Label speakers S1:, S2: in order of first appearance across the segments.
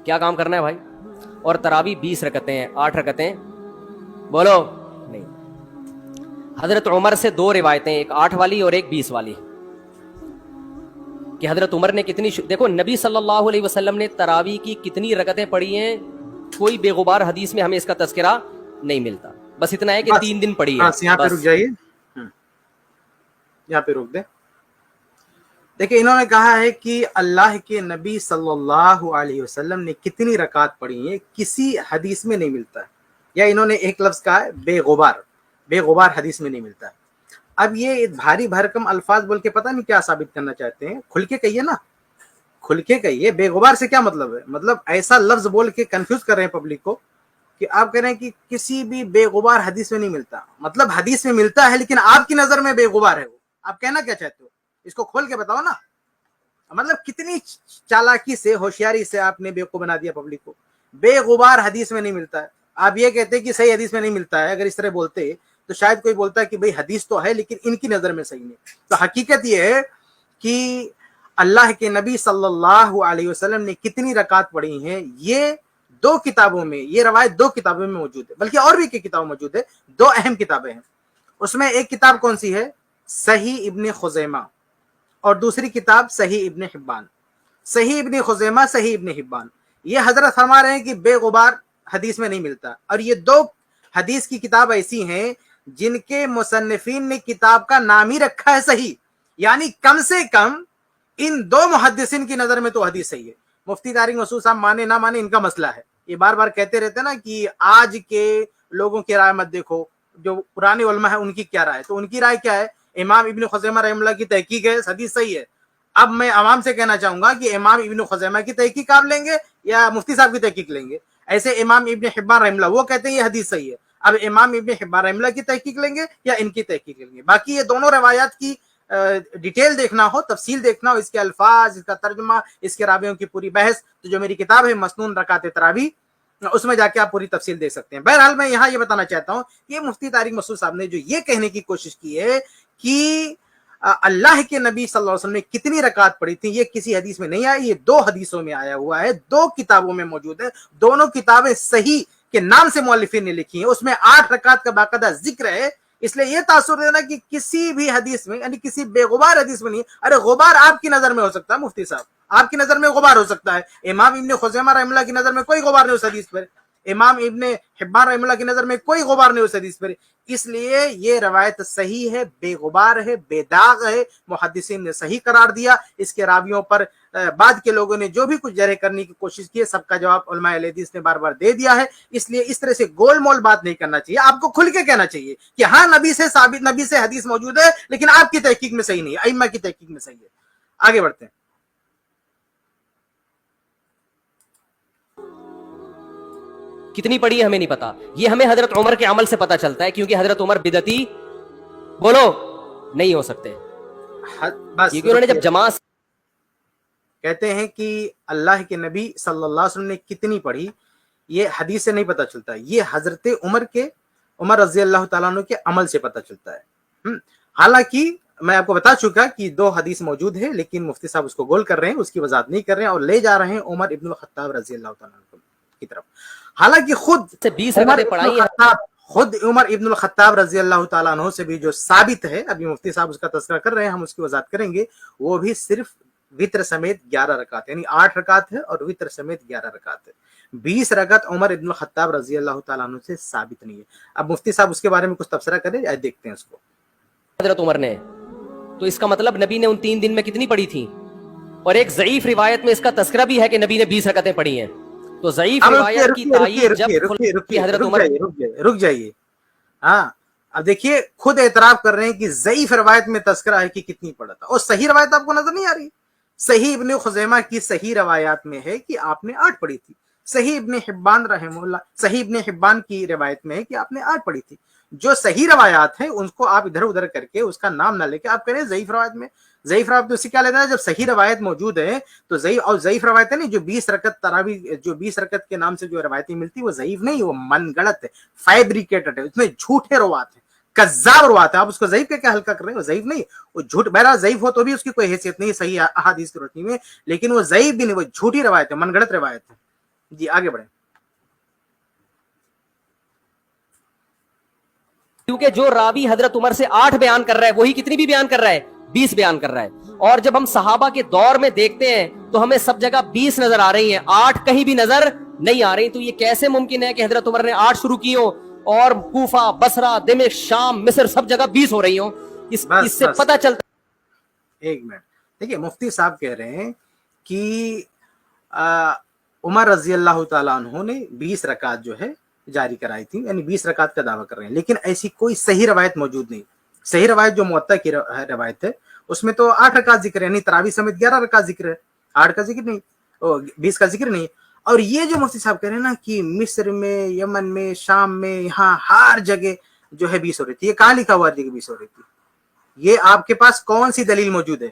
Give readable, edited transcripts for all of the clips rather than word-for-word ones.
S1: کیا کام کرنا ہے بھائی؟ اور تراوی 20 رکعتیں ہیں، 8 رکعتیں بولو نہیں. حضرت عمر سے 2 روایتیں، ایک 8 والی اور ایک 20 والی، کہ حضرت عمر نے کتنی دیکھو نبی صلی اللہ علیہ وسلم نے تراوی کی کتنی رکعتیں پڑھی ہیں، کوئی بے غبار حدیث میں ہمیں اس کا تذکرہ نہیں ملتا. بس اتنا ہے کہ 3 دن پڑھی ہے.
S2: بس یہاں پہ رک جائیے، یہاں پہ روک دیں. دیکھیں انہوں نے کہا ہے کہ اللہ کے نبی صلی اللہ علیہ وسلم نے کتنی رکعت پڑھی ہیں کسی حدیث میں نہیں ملتا ہے، یا انہوں نے ایک لفظ کہا ہے بے غبار، بے غبار حدیث میں نہیں ملتا ہے. اب یہ بھاری بھرکم الفاظ بول کے پتہ نہیں کیا ثابت کرنا چاہتے ہیں. کھل کے کہیے نا، کھل کے کہیے. بے غبار سے کیا مطلب ہے؟ مطلب ایسا لفظ بول کے کنفیوز کر رہے ہیں پبلک کو کہ آپ کہہ رہے ہیں کہ کسی بھی بے غبار حدیث میں نہیں ملتا. مطلب حدیث میں ملتا ہے لیکن آپ کی نظر میں بے غبار ہے. وہ آپ کہنا کیا چاہتے ہو؟ اس کو کھول کے بتاؤ نا. مطلب کتنی چالاکی سے، ہوشیاری سے آپ نے بیوقوف بنا دیا پبلک کو. بے غبار حدیث میں نہیں ملتا ہے. آپ یہ کہتے کہ صحیح حدیث میں نہیں ملتا ہے. اگر اس طرح بولتے تو شاید کوئی بولتا ہے کہ بھئی حدیث تو ہے لیکن ان کی نظر میں صحیح نہیں. تو حقیقت یہ ہے کہ اللہ کے نبی صلی اللہ علیہ وسلم نے کتنی رکعت پڑھی ہیں، یہ 2 کتابوں میں، یہ روایت 2 کتابوں میں موجود ہے، بلکہ اور بھی کتابوں موجود ہے. 2 اہم کتابیں ہیں. اس میں ایک کتاب کون سی ہے؟ صحیح ابن خزیمہ، اور دوسری کتاب صحیح ابن حبان. صحیح ابن خزیمہ، صحیح ابن حبان، یہ حضرت فرما رہے ہیں کہ بے غبار حدیث میں نہیں ملتا. اور یہ 2 حدیث کی کتاب ایسی ہیں جن کے مصنفین نے کتاب کا نام ہی رکھا ہے صحیح. یعنی کم سے کم ان 2 محدثین کی نظر میں تو حدیث صحیح ہے. مفتی طارق مسعود صاحب مانے نہ مانے ان کا مسئلہ ہے. یہ بار بار کہتے رہتے ہیں نا کہ آج کے لوگوں کی رائے مت دیکھو، جو پرانے علماء ہیں ان کی کیا رائے. تو ان کی رائے کیا ہے؟ امام ابن خزیمہ رحمہ اللہ کی تحقیق ہے، حدیث صحیح ہے. اب میں عوام سے کہنا چاہوں گا کہ امام ابن خزیمہ کی تحقیق آپ لیں گے یا مفتی صاحب کی تحقیق لیں گے؟ ایسے امام ابن حبان رحمہ اللہ وہ کہتے ہیں یہ حدیث صحیح ہے. اب امام ابن حبان رحمہ اللہ کی تحقیق لیں گے یا ان کی تحقیق لیں گے؟ باقی یہ دونوں روایات کی ڈیٹیل دیکھنا ہو، تفصیل دیکھنا ہو، اس کے الفاظ، اس کا ترجمہ، اس کے راویوں کی پوری بحث، تو جو میری کتاب ہے مسنون رکعت تراویح، اس میں جا کے آپ پوری تفصیل دیکھ سکتے ہیں. بہرحال میں یہاں یہ بتانا چاہتا ہوں کہ مفتی طارق مسعود صاحب نے جو یہ کہنے کی کوشش کی ہے کہ اللہ کے نبی صلی اللہ علیہ وسلم نے کتنی رکعت پڑھی تھی، یہ کسی حدیث میں نہیں آیا، یہ 2 حدیثوں میں آیا ہوا ہے، 2 کتابوں میں موجود ہے. دونوں کتابیں صحیح کے نام سے مؤلفین نے لکھی ہیں. اس میں 8 رکعت کا باقاعدہ ذکر ہے. اس لیے یہ تاثر دینا کہ کسی بھی حدیث میں، یعنی کسی بے غبار حدیث میں نہیں. ارے غبار آپ کی نظر میں ہو سکتا ہے مفتی صاحب، آپ کی نظر میں غبار ہو سکتا ہے. امام ابن خزیمہ رحمہ اللہ کی نظر میں کوئی غبار نہیں اس حدیث پر. امام ابن حبان رحمہ اللہ کی نظر میں کوئی غبار نہیں اس حدیث پر. اس لیے یہ روایت صحیح ہے، بے غبار ہے، بے داغ ہے. محدثین نے صحیح قرار دیا. اس کے راویوں پر بعد کے لوگوں نے جو بھی کچھ جرح کرنے کی کوشش کی ہے، سب کا جواب علماء اہل حدیث نے بار بار دے دیا ہے. اس لیے اس طرح سے گول مول بات نہیں کرنا چاہیے. آپ کو کھل کے کہنا چاہیے کہ ہاں نبی سے ثابت، نبی سے حدیث موجود ہے لیکن آپ کی تحقیق میں صحیح نہیں ہے، ائمہ کی تحقیق میں صحیح ہے. آگے بڑھتے ہیں.
S1: کتنی پڑھی ہے ہمیں نہیں پتا. یہ ہمیں حضرت عمر کے عمل سے پتا چلتا ہے، کیونکہ حضرت عمر بدعتی بولو نہیں ہو سکتے. کیونکہ انہوں نے جب جماعت
S2: کہتے ہیں کہ اللہ کے نبی صلی اللہ علیہ وسلم نے کتنی پڑھی، یہ حدیث سے نہیں پتا چلتا، یہ حضرت عمر رضی اللہ تعالیٰ عنہ کے عمل سے پتا چلتا ہے. حالانکہ میں آپ کو بتا چکا کہ 2 حدیث موجود ہے، لیکن مفتی صاحب اس کو گول کر رہے ہیں، اس کی وضاحت نہیں کر رہے ہیں اور لے جا رہے ہیں عمر ابن الخطاب رضی اللہ تعالیٰ عنہ کی طرف. حالانکہ
S1: سے 20 رکعتیں پڑھائی ہیں.
S2: خود عمر ابن الخطاب رضی اللہ تعالیٰ عنہ سے بھی جو ثابت ہے، ابھی مفتی صاحب اس کا تذکرہ کر رہے ہیں، ہم اس کی وضاحت کریں گے، وہ بھی صرف وتر سمیت 11 رکعت، یعنی 8 رکعت ہے اور وتر سمیت 11 رکعت ہے. 20 رکعت عمر ابن الخطاب رضی اللہ تعالیٰ عنہ سے ثابت نہیں ہے. اب مفتی صاحب اس کے بارے میں کچھ تبصرہ کریں، دیکھتے ہیں اس کو.
S1: حضرت عمر نے تو اس کا مطلب نبی نے ان 3 دن میں کتنی پڑھی تھی؟ اور ایک ضعیف روایت میں اس کا تذکرہ بھی ہے کہ نبی نے 20 رکعتیں پڑھی ہیں. تو ضعیف روایت کی تائید جب حضرت عمر
S2: رک جائیے. ہاں اب دیکھیے خود اعتراف کر رہے ہیں کہ ضعیف روایت میں تذکرہ ہے کہ کتنی پڑھا تھا، اور صحیح روایت آپ کو نظر نہیں آ رہی. صحیح ابن خزیمہ کی صحیح روایات میں ہے کہ آپ نے 8 پڑھی تھی. صحیح ابن حبان رحمہ اللہ، صحیح ابن حبان کی روایت میں ہے کہ آپ نے 8 پڑھی تھی. جو صحیح روایات ہیں ان کو آپ ادھر ادھر کر کے اس کا نام نہ لے کے آپ کریں ضعیف روایت میں. ضعیف روایت تو اسی کیا لینا ہے، جب صحیح روایت موجود ہے تو ضعیف روایت ہے نہیں. جو 20 رکعت تراویح، جو 20 رکعت کے نام سے جو روایتیں ملتی وہ ضعیف نہیں، وہ من گڑت ہے، فیبریکیٹڈ ہے، اس میں جھوٹے روات ہیں، کذاب روات ہے. آپ اس کو ضعیف کیا ہلکا کر رہے ہیں؟ وہ ضعیف نہیں، وہ جھوٹ. بہرحال ضعیف ہو تو بھی اس کی کوئی حیثیت نہیں صحیح احادیث کی روشنی میں، لیکن وہ ضعیف بھی نہیں، وہ جھوٹی روایت ہے، من گڑت روایت ہے. جی آگے بڑھیں.
S1: کیونکہ جو راوی حضرت عمر سے 8 بیان کر رہا ہے وہی کتنی بھی بیان کر رہا ہے؟ 20 بیان کر رہا ہے. اور جب ہم صحابہ کے دور میں دیکھتے ہیں تو ہمیں سب جگہ 20 نظر آ رہی ہیں, 8 کہیں بھی نظر نہیں آ رہی. تو یہ کیسے ممکن ہے کہ حضرت عمر نے 8 شروع کی ہوں اور کوفہ, بصرہ, دمشق, شام, مصر سب جگہ 20 ہو رہی ہوں؟ اس سے پتہ چلتا.
S2: ایک منٹ دیکھیے, مفتی صاحب کہہ رہے ہیں کہ عمر رضی اللہ تعالیٰ عنہ نے 20 رکعت جو ہے جاری کرائی تھی, یعنی 20 رکعت کا دعویٰ کر رہے ہیں, لیکن ایسی کوئی صحیح روایت موجود نہیں. صحیح روایت جو موطا کی روایت ہے اس میں تو 8 رکعت ذکر ہے, یعنی تراویح سمیت 11 رکعت ذکر ہے, 8 کا ذکر نہیں, 20 کا ذکر نہیں. اور یہ جو مفتی صاحب کہہ رہے ہیں نا کہ مصر میں, یمن میں, شام میں, یہاں ہر جگہ جو ہے 20 ہو رہی تھی, یہ کہاں لکھا ہوا ہے کہ 20 ہو رہی تھی؟ یہ آپ کے پاس کون سی دلیل موجود ہے؟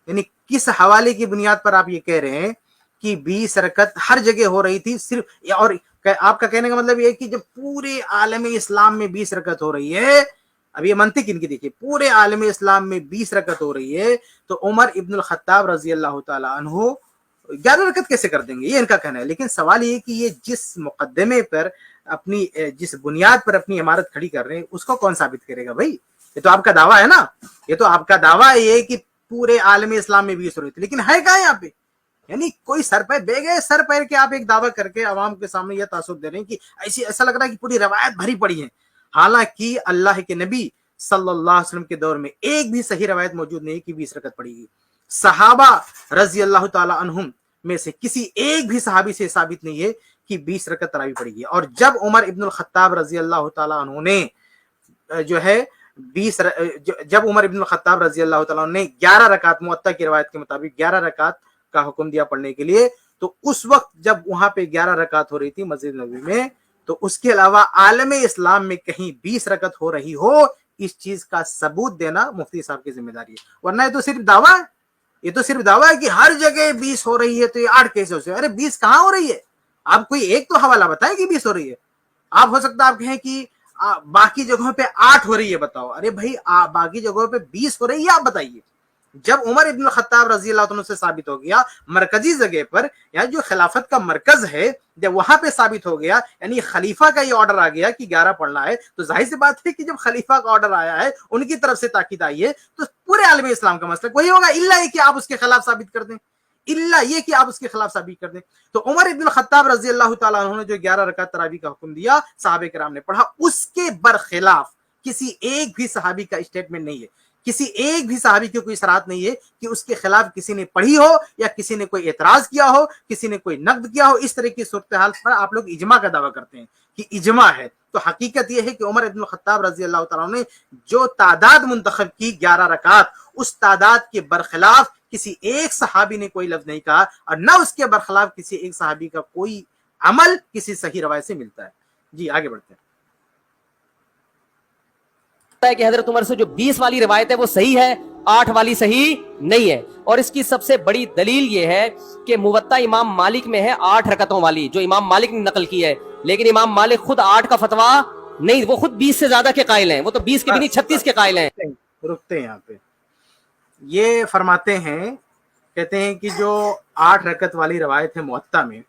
S2: یعنی کس حوالے کی بنیاد پر آپ یہ کہہ رہے ہیں کہ 20 رکعت ہر جگہ ہو رہی تھی صرف؟ اور آپ کا کہنے کا مطلب یہ ہے کہ جب پورے عالم اسلام میں 20 رکعت ہو رہی ہے, اب یہ منطق ان کی دیکھیے, پورے عالم اسلام میں 20 رکعت ہو رہی ہے تو عمر ابن الخطاب رضی اللہ تعالیٰ عنہ 11 رکعت کیسے کر دیں گے؟ یہ ان کا کہنا ہے. لیکن سوال یہ کہ یہ جس مقدمے پر اپنی, جس بنیاد پر اپنی عمارت کھڑی کر رہے ہیں اس کو کون ثابت کرے گا بھائی؟ یہ تو آپ کا دعویٰ ہے نا, یہ تو آپ کا دعویٰ ہے کہ پورے عالم اسلام میں 20 ہو رہی تھی, لیکن ہے کہاں یہاں پہ؟ یعنی کوئی سر پہ بے گئے سر پیر کے آپ ایک دعویٰ کر کے عوام کے سامنے یہ تاثر دے رہے ہیں کہ ایسا لگ رہا ہے کہ پوری روایت بھری پڑی ہے, حالانکہ اللہ کے نبی صلی اللہ علیہ وسلم کے دور میں ایک بھی صحیح روایت موجود نہیں کہ 20 رکعت پڑی گی. صحابہ رضی اللہ تعالی عنہم میں سے کسی ایک بھی صحابی سے ثابت نہیں ہے کہ 20 رکعت تراویح پڑی گی. اور جب عمر ابن الخطاب رضی اللہ تعالی عنہ نے جو ہے جب عمر ابن الخطاب رضی اللہ تعالیٰ عنہ نے 11 رکعت موطا کی روایت کے مطابق 11 رکعت کا حکم دیا پڑھنے کے لیے, تو اس وقت جب وہاں پہ 11 رکعت ہو رہی تھی مسجد نبوی میں, تو اس کے علاوہ عالم اسلام میں کہیں 20 رکعت ہو رہی ہو, اس چیز کا ثبوت دینا مفتی صاحب کی ذمہ داری ہے. ورنہ یہ تو صرف دعویٰ ہے, یہ تو صرف دعویٰ ہے کہ ہر جگہ 20 ہو رہی ہے تو یہ 8 کیسے ہو سکتا ہے؟ ارے 20 کہاں ہو رہی ہے؟ آپ کوئی ایک تو حوالہ بتائیں کہ 20 ہو رہی ہے. آپ ہو سکتا ہے آپ کہیں کہ باقی جگہوں پہ 8 ہو رہی ہے, بتاؤ. ارے بھائی باقی جگہوں پہ 20 ہو رہی ہے, آپ بتائیے. جب عمر ابن الخطاب رضی اللہ عنہ سے ثابت ہو گیا مرکزی جگہ پر, یا جو خلافت کا مرکز ہے, جب وہاں پہ ثابت ہو گیا, یعنی خلیفہ کا یہ آرڈر آ گیا کہ 11 پڑھنا ہے, تو ظاہر سی بات ہے کہ جب خلیفہ کا آرڈر آیا ہے, ان کی طرف سے تاکید آئی ہے, تو پورے عالم اسلام کا مسلک وہی ہوگا, الا یہ کہ آپ اس کے خلاف ثابت کر دیں, تو عمر ابن الخطاب رضی اللہ تعالیٰ عنہ نے جو 11 رکعت تراویح کا حکم دیا, صحابہ کرام نے پڑھا, اس کے برخلاف کسی ایک بھی صحابی کا اسٹیٹمنٹ نہیں ہے, کسی ایک بھی صحابی کی کوئی صراحت نہیں ہے کہ اس کے خلاف کسی نے پڑھی ہو, یا کسی نے کوئی اعتراض کیا ہو, کسی نے کوئی نقد کیا ہو. اس طرح کی صورتحال پر آپ لوگ اجماع کا دعویٰ کرتے ہیں کہ اجماع ہے, تو حقیقت یہ ہے کہ عمر ابن الخطاب رضی اللہ تعالیٰ نے جو تعداد منتخب کی 11 رکعت, اس تعداد کے برخلاف کسی ایک صحابی نے کوئی لفظ نہیں کہا, اور نہ اس کے برخلاف کسی ایک صحابی کا کوئی عمل کسی صحیح روایت سے ملتا ہے. جی آگے بڑھتے ہیں.
S1: کہ حضرت عمر سے جو 20 والی روایت ہے وہ صحیح ہے, 8 والی صحیح نہیں ہے. اور اس کی سب سے بڑی دلیل یہ ہے کہ موطا امام مالک میں ہے 8 رکعتوں والی, جو امام مالک نے نقل کی ہے, لیکن امام مالک خود 8 کا فتویٰ نہیں, وہ خود 20 سے زیادہ کے قائل ہیں, وہ تو 20 کے بھی نہیں 36 کے قائل ہیں.
S2: رکتے ہیں یہاں پہ. یہ فرماتے ہیں, کہتے ہیں کہ جو 8 رکعت والی روایت ہے موطا میں,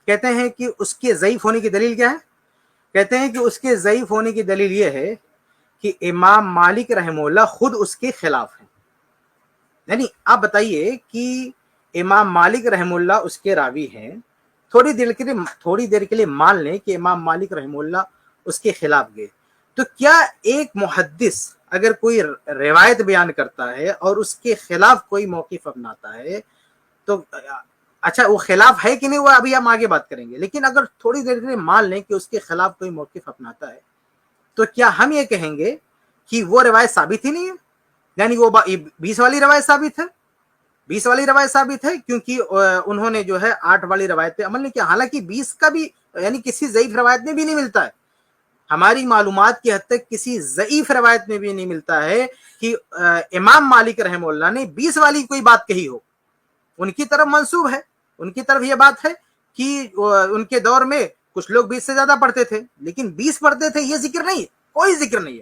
S2: کہتے ہیں کہ اس کے ضعیف ہونے کی دلیل کیا ہے؟ کہتے ہیں کہ اس کے ضعیف ہونے کی دلیل یہ ہے کہ امام مالک رحمہ اللہ خود اس کے خلاف ہیں. یعنی آپ بتائیے کہ امام مالک رحمہ اللہ اس کے راوی ہیں, تھوڑی دیر کے لیے مان لیں کہ امام مالک رحمہ اللہ اس کے خلاف گئے, تو کیا ایک محدث اگر کوئی روایت بیان کرتا ہے اور اس کے خلاف کوئی موقف اپناتا ہے, تو اچھا وہ خلاف ہے کہ نہیں, وہ ابھی ہم آگے بات کریں گے, لیکن اگر تھوڑی دیر کے لیے مان لیں کہ اس کے خلاف کوئی موقف اپناتا ہے, تو کیا ہم یہ کہیں گے کہ وہ روایت ثابت ہی نہیں ہے؟ یعنی وہ 20 والی روایت ثابت ہے, 20 والی روایت ثابت ہے, کیونکہ انہوں نے جو ہے 8 والی روایت پہ عمل نہیں کیا, حالانکہ 20 کا بھی یعنی کسی ضعیف روایت میں بھی نہیں ملتا ہے. ہماری معلومات کی حد تک کسی ضعیف روایت میں بھی نہیں ملتا ہے کہ امام مالک رحمہ اللہ نے 20 والی کوئی بات کہی ہو. ان کی طرف منسوب ہے, ان کی طرف یہ بات ہے کہ ان کے دور میں کچھ لوگ 20 سے زیادہ پڑھتے تھے, لیکن 20 پڑھتے تھے, یہ ذکر نہیں ہے, کوئی ذکر نہیں ہے.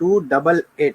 S2: 288,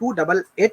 S2: 288,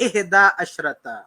S2: 11।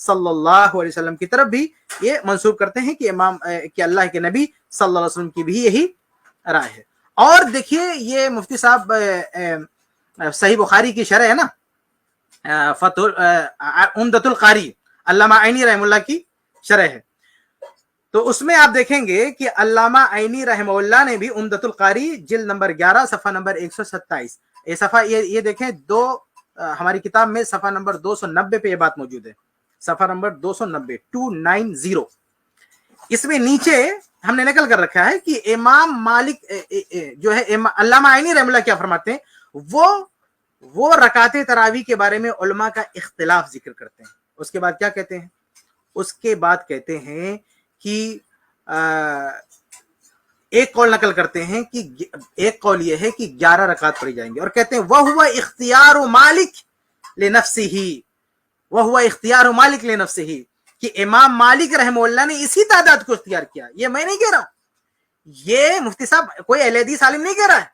S2: صلی اللہ علیہ وسلم کی طرف بھی یہ منسوب کرتے ہیں کہ اللہ کے نبی صلی اللہ علیہ وسلم کی بھی یہی رائے ہے. اور دیکھیے یہ مفتی صاحب صحیح بخاری کی شرح ہے نا, عمدۃ القاری علامہ عینی رحمہ اللہ کی شرح ہے, تو اس میں آپ دیکھیں گے کہ علامہ عینی رحمہ اللہ نے بھی عمدۃ القاری جلد نمبر 11 صفحہ نمبر 127, یہ صفحہ یہ دیکھیں ہماری کتاب میں صفحہ نمبر 290 پہ یہ بات موجود ہے, صفحہ نمبر 290 اس میں نیچے ہم نے نقل کر رکھا ہے کہ امام مالک جو ہے علامہ عینی رحمہ اللہ کیا فرماتے ہیں, وہ رکعت تراویح کے بارے میں علماء کا اختلاف ذکر کرتے ہیں. اس کے بعد کیا کہتے ہیں, اس کے بعد کہتے ہیں کہ ایک قول نقل کرتے ہیں کہ ایک قول یہ ہے کہ 11 رکعت پڑھی جائیں گے, اور کہتے ہیں وَهُوَ اِخْتِيَارُ مَالِكِ لِنَفْسِهِ, وَهُوَ اِخْتِيَارُ مَالِكِ لِنَفْسِهِ, کہ امام مالک رحمہ اللہ نے اسی تعداد کو اختیار کیا. یہ میں نہیں کہہ رہا, یہ مفتی صاحب کوئی اہل حدیث عالم نہیں کہہ رہا ہے,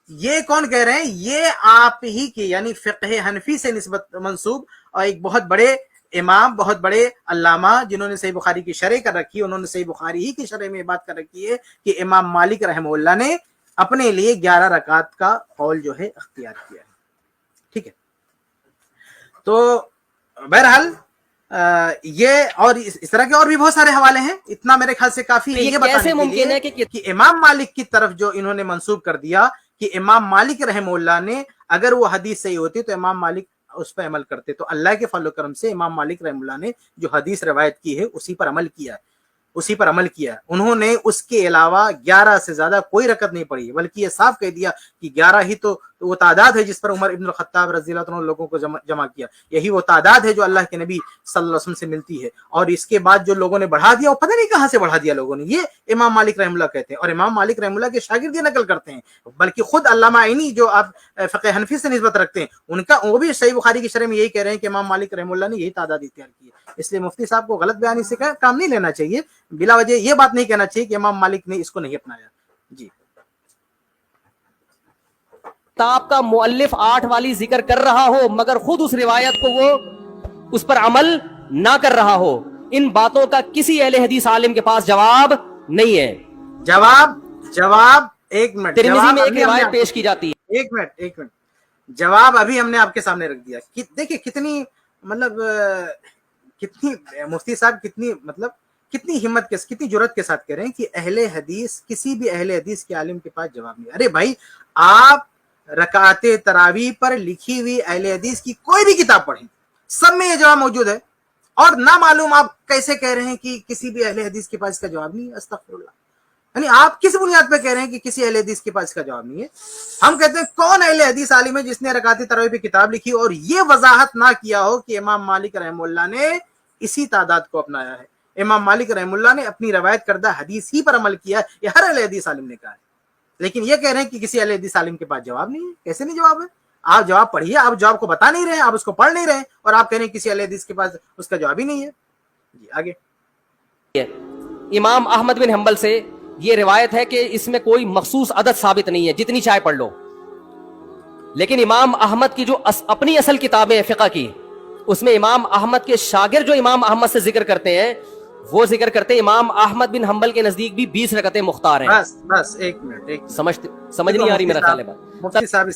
S2: یہ کون کہہ رہے ہیں, یہ آپ ہی کی یعنی فقہ حنفی سے نسبت منسوب اور ایک بہت بڑے امام, بہت بڑے علامہ جنہوں نے صحیح بخاری کی شرح کر رکھی ہے, انہوں نے صحیح بخاری ہی کی شرح میں یہ بات کر رکھی ہے کہ امام مالک رحمہ اللہ نے اپنے لیے 11 رکعت کا قول جو ہے اختیار کیا ہے. ٹھیک ہے, تو بہرحال یہ اور اس طرح کے اور بھی بہت سارے حوالے ہیں, اتنا میرے خیال سے کافی ہے. یہ
S1: کیسے ممکن ہے
S2: کہ امام مالک کی طرف جو انہوں نے منسوب کر دیا کہ امام مالک رحمہ اللہ نے اگر وہ حدیث صحیح ہوتی تو امام مالک اس پہ عمل کرتے, تو اللہ کے فضل و کرم سے امام مالک رحمہ اللہ نے جو حدیث روایت کی ہے اسی پر عمل کیا ہے, انہوں نے اس کے علاوہ 11 سے زیادہ کوئی رکعت نہیں پڑھی, بلکہ یہ صاف کہہ دیا کہ 11 ہی تو وہ تعداد ہے جس پر عمر ابن الخطاب رضی اللہ عنہ لوگوں کو جمع کیا, یہی وہ تعداد ہے جو اللہ کے نبی صلی اللہ علیہ وسلم سے ملتی ہے, اور اس کے بعد جو لوگوں نے بڑھا دیا وہ پتہ نہیں کہاں سے بڑھا دیا لوگوں نے, یہ امام مالک رحمہ اللہ کہتے ہیں, اور امام مالک رحمہ اللہ کے شاگرد یہ نقل کرتے ہیں, بلکہ خود علامہ عینی جو آپ فقہ حنفی سے نسبت رکھتے ہیں ان کا وہ بھی صحیح بخاری کی شرح میں یہی کہہ رہے ہیں کہ امام مالک رحمہ اللہ نے یہی تعداد اختیار کی ہے. اس لیے مفتی صاحب کو غلط بیانی سے کام نہیں لینا چاہیے, بلا وجہ یہ بات نہیں کہنا چاہیے کہ امام مالک نے اس کو نہیں اپنایا. جی,
S1: کتاب کا مؤلف 8 والی ذکر کر رہا ہو مگر خود اس روایت کو وہ اس پر عمل نہ کر رہا ہو, ان باتوں کا کسی اہل حدیث عالم کے پاس جواب نہیں ہے.
S2: جواب ایک منٹ,
S1: ترمذی میں ایک روایت پیش کی جاتی ہے.
S2: ایک منٹ جواب ابھی ہم نے آپ کے سامنے رکھ دیا. دیکھیں کتنی کتنی مفتی صاحب کتنی ہمت کے کتنی جرات کے ساتھ کہہ رہے ہیں کہ اہل حدیث کسی بھی اہل حدیث کے عالم کے پاس جواب نہیں. ارے بھائی, آپ رکعت تراویح پر لکھی ہوئی اہل حدیث کی کوئی بھی کتاب پڑھیں, سب میں یہ جواب موجود ہے, اور نہ معلوم آپ کیسے کہہ رہے ہیں کہ کسی بھی اہل حدیث کے پاس اس کا جواب نہیں ہے. استغفر اللہ, یعنی آپ کس بنیاد پہ کہہ رہے ہیں کہ کسی اہل حدیث کے پاس اس کا جواب نہیں ہے؟ ہم کہتے ہیں کون اہل حدیث عالم ہے جس نے رکعت تراویح پہ کتاب لکھی اور یہ وضاحت نہ کیا ہو کہ امام مالک رحمہ اللہ نے اسی تعداد کو اپنایا ہے. امام مالک رحمہ اللہ نے اپنی روایت کردہ حدیث ہی پر عمل کیا ہے, یہ ہر اہل حدیث عالم نے کہا ہے. لیکن یہ کہہ رہے ہیں کہ کسی اہل حدیث عالم کے پاس جواب نہیں ہے. کیسے نہیں جواب ہے؟ آپ جواب پڑھیے, آپ جواب کو بتا نہیں رہے ہیں, آپ اس کو پڑھ نہیں رہے ہیں, اور آپ کہہ رہے ہیں کسی اہل حدیث کے پاس اس کا جواب ہی نہیں ہے. جی آگے.
S1: امام احمد بن حنبل سے یہ روایت ہے کہ اس میں کوئی مخصوص عدد ثابت نہیں ہے, جتنی چاہے پڑھ لو. لیکن امام احمد کی جو اپنی اصل کتابیں فقہ کی, اس میں امام احمد کے شاگرد جو امام احمد سے ذکر کرتے ہیں وہ ذکر کرتے ہیں امام احمد بن حنبل کے نزدیک بھی 20 رکعتیں مختار ہیں.
S2: بس ایک منٹ
S1: سمجھ نہیں آ رہی میرا خیال ہے بات.
S2: مفتی صاحب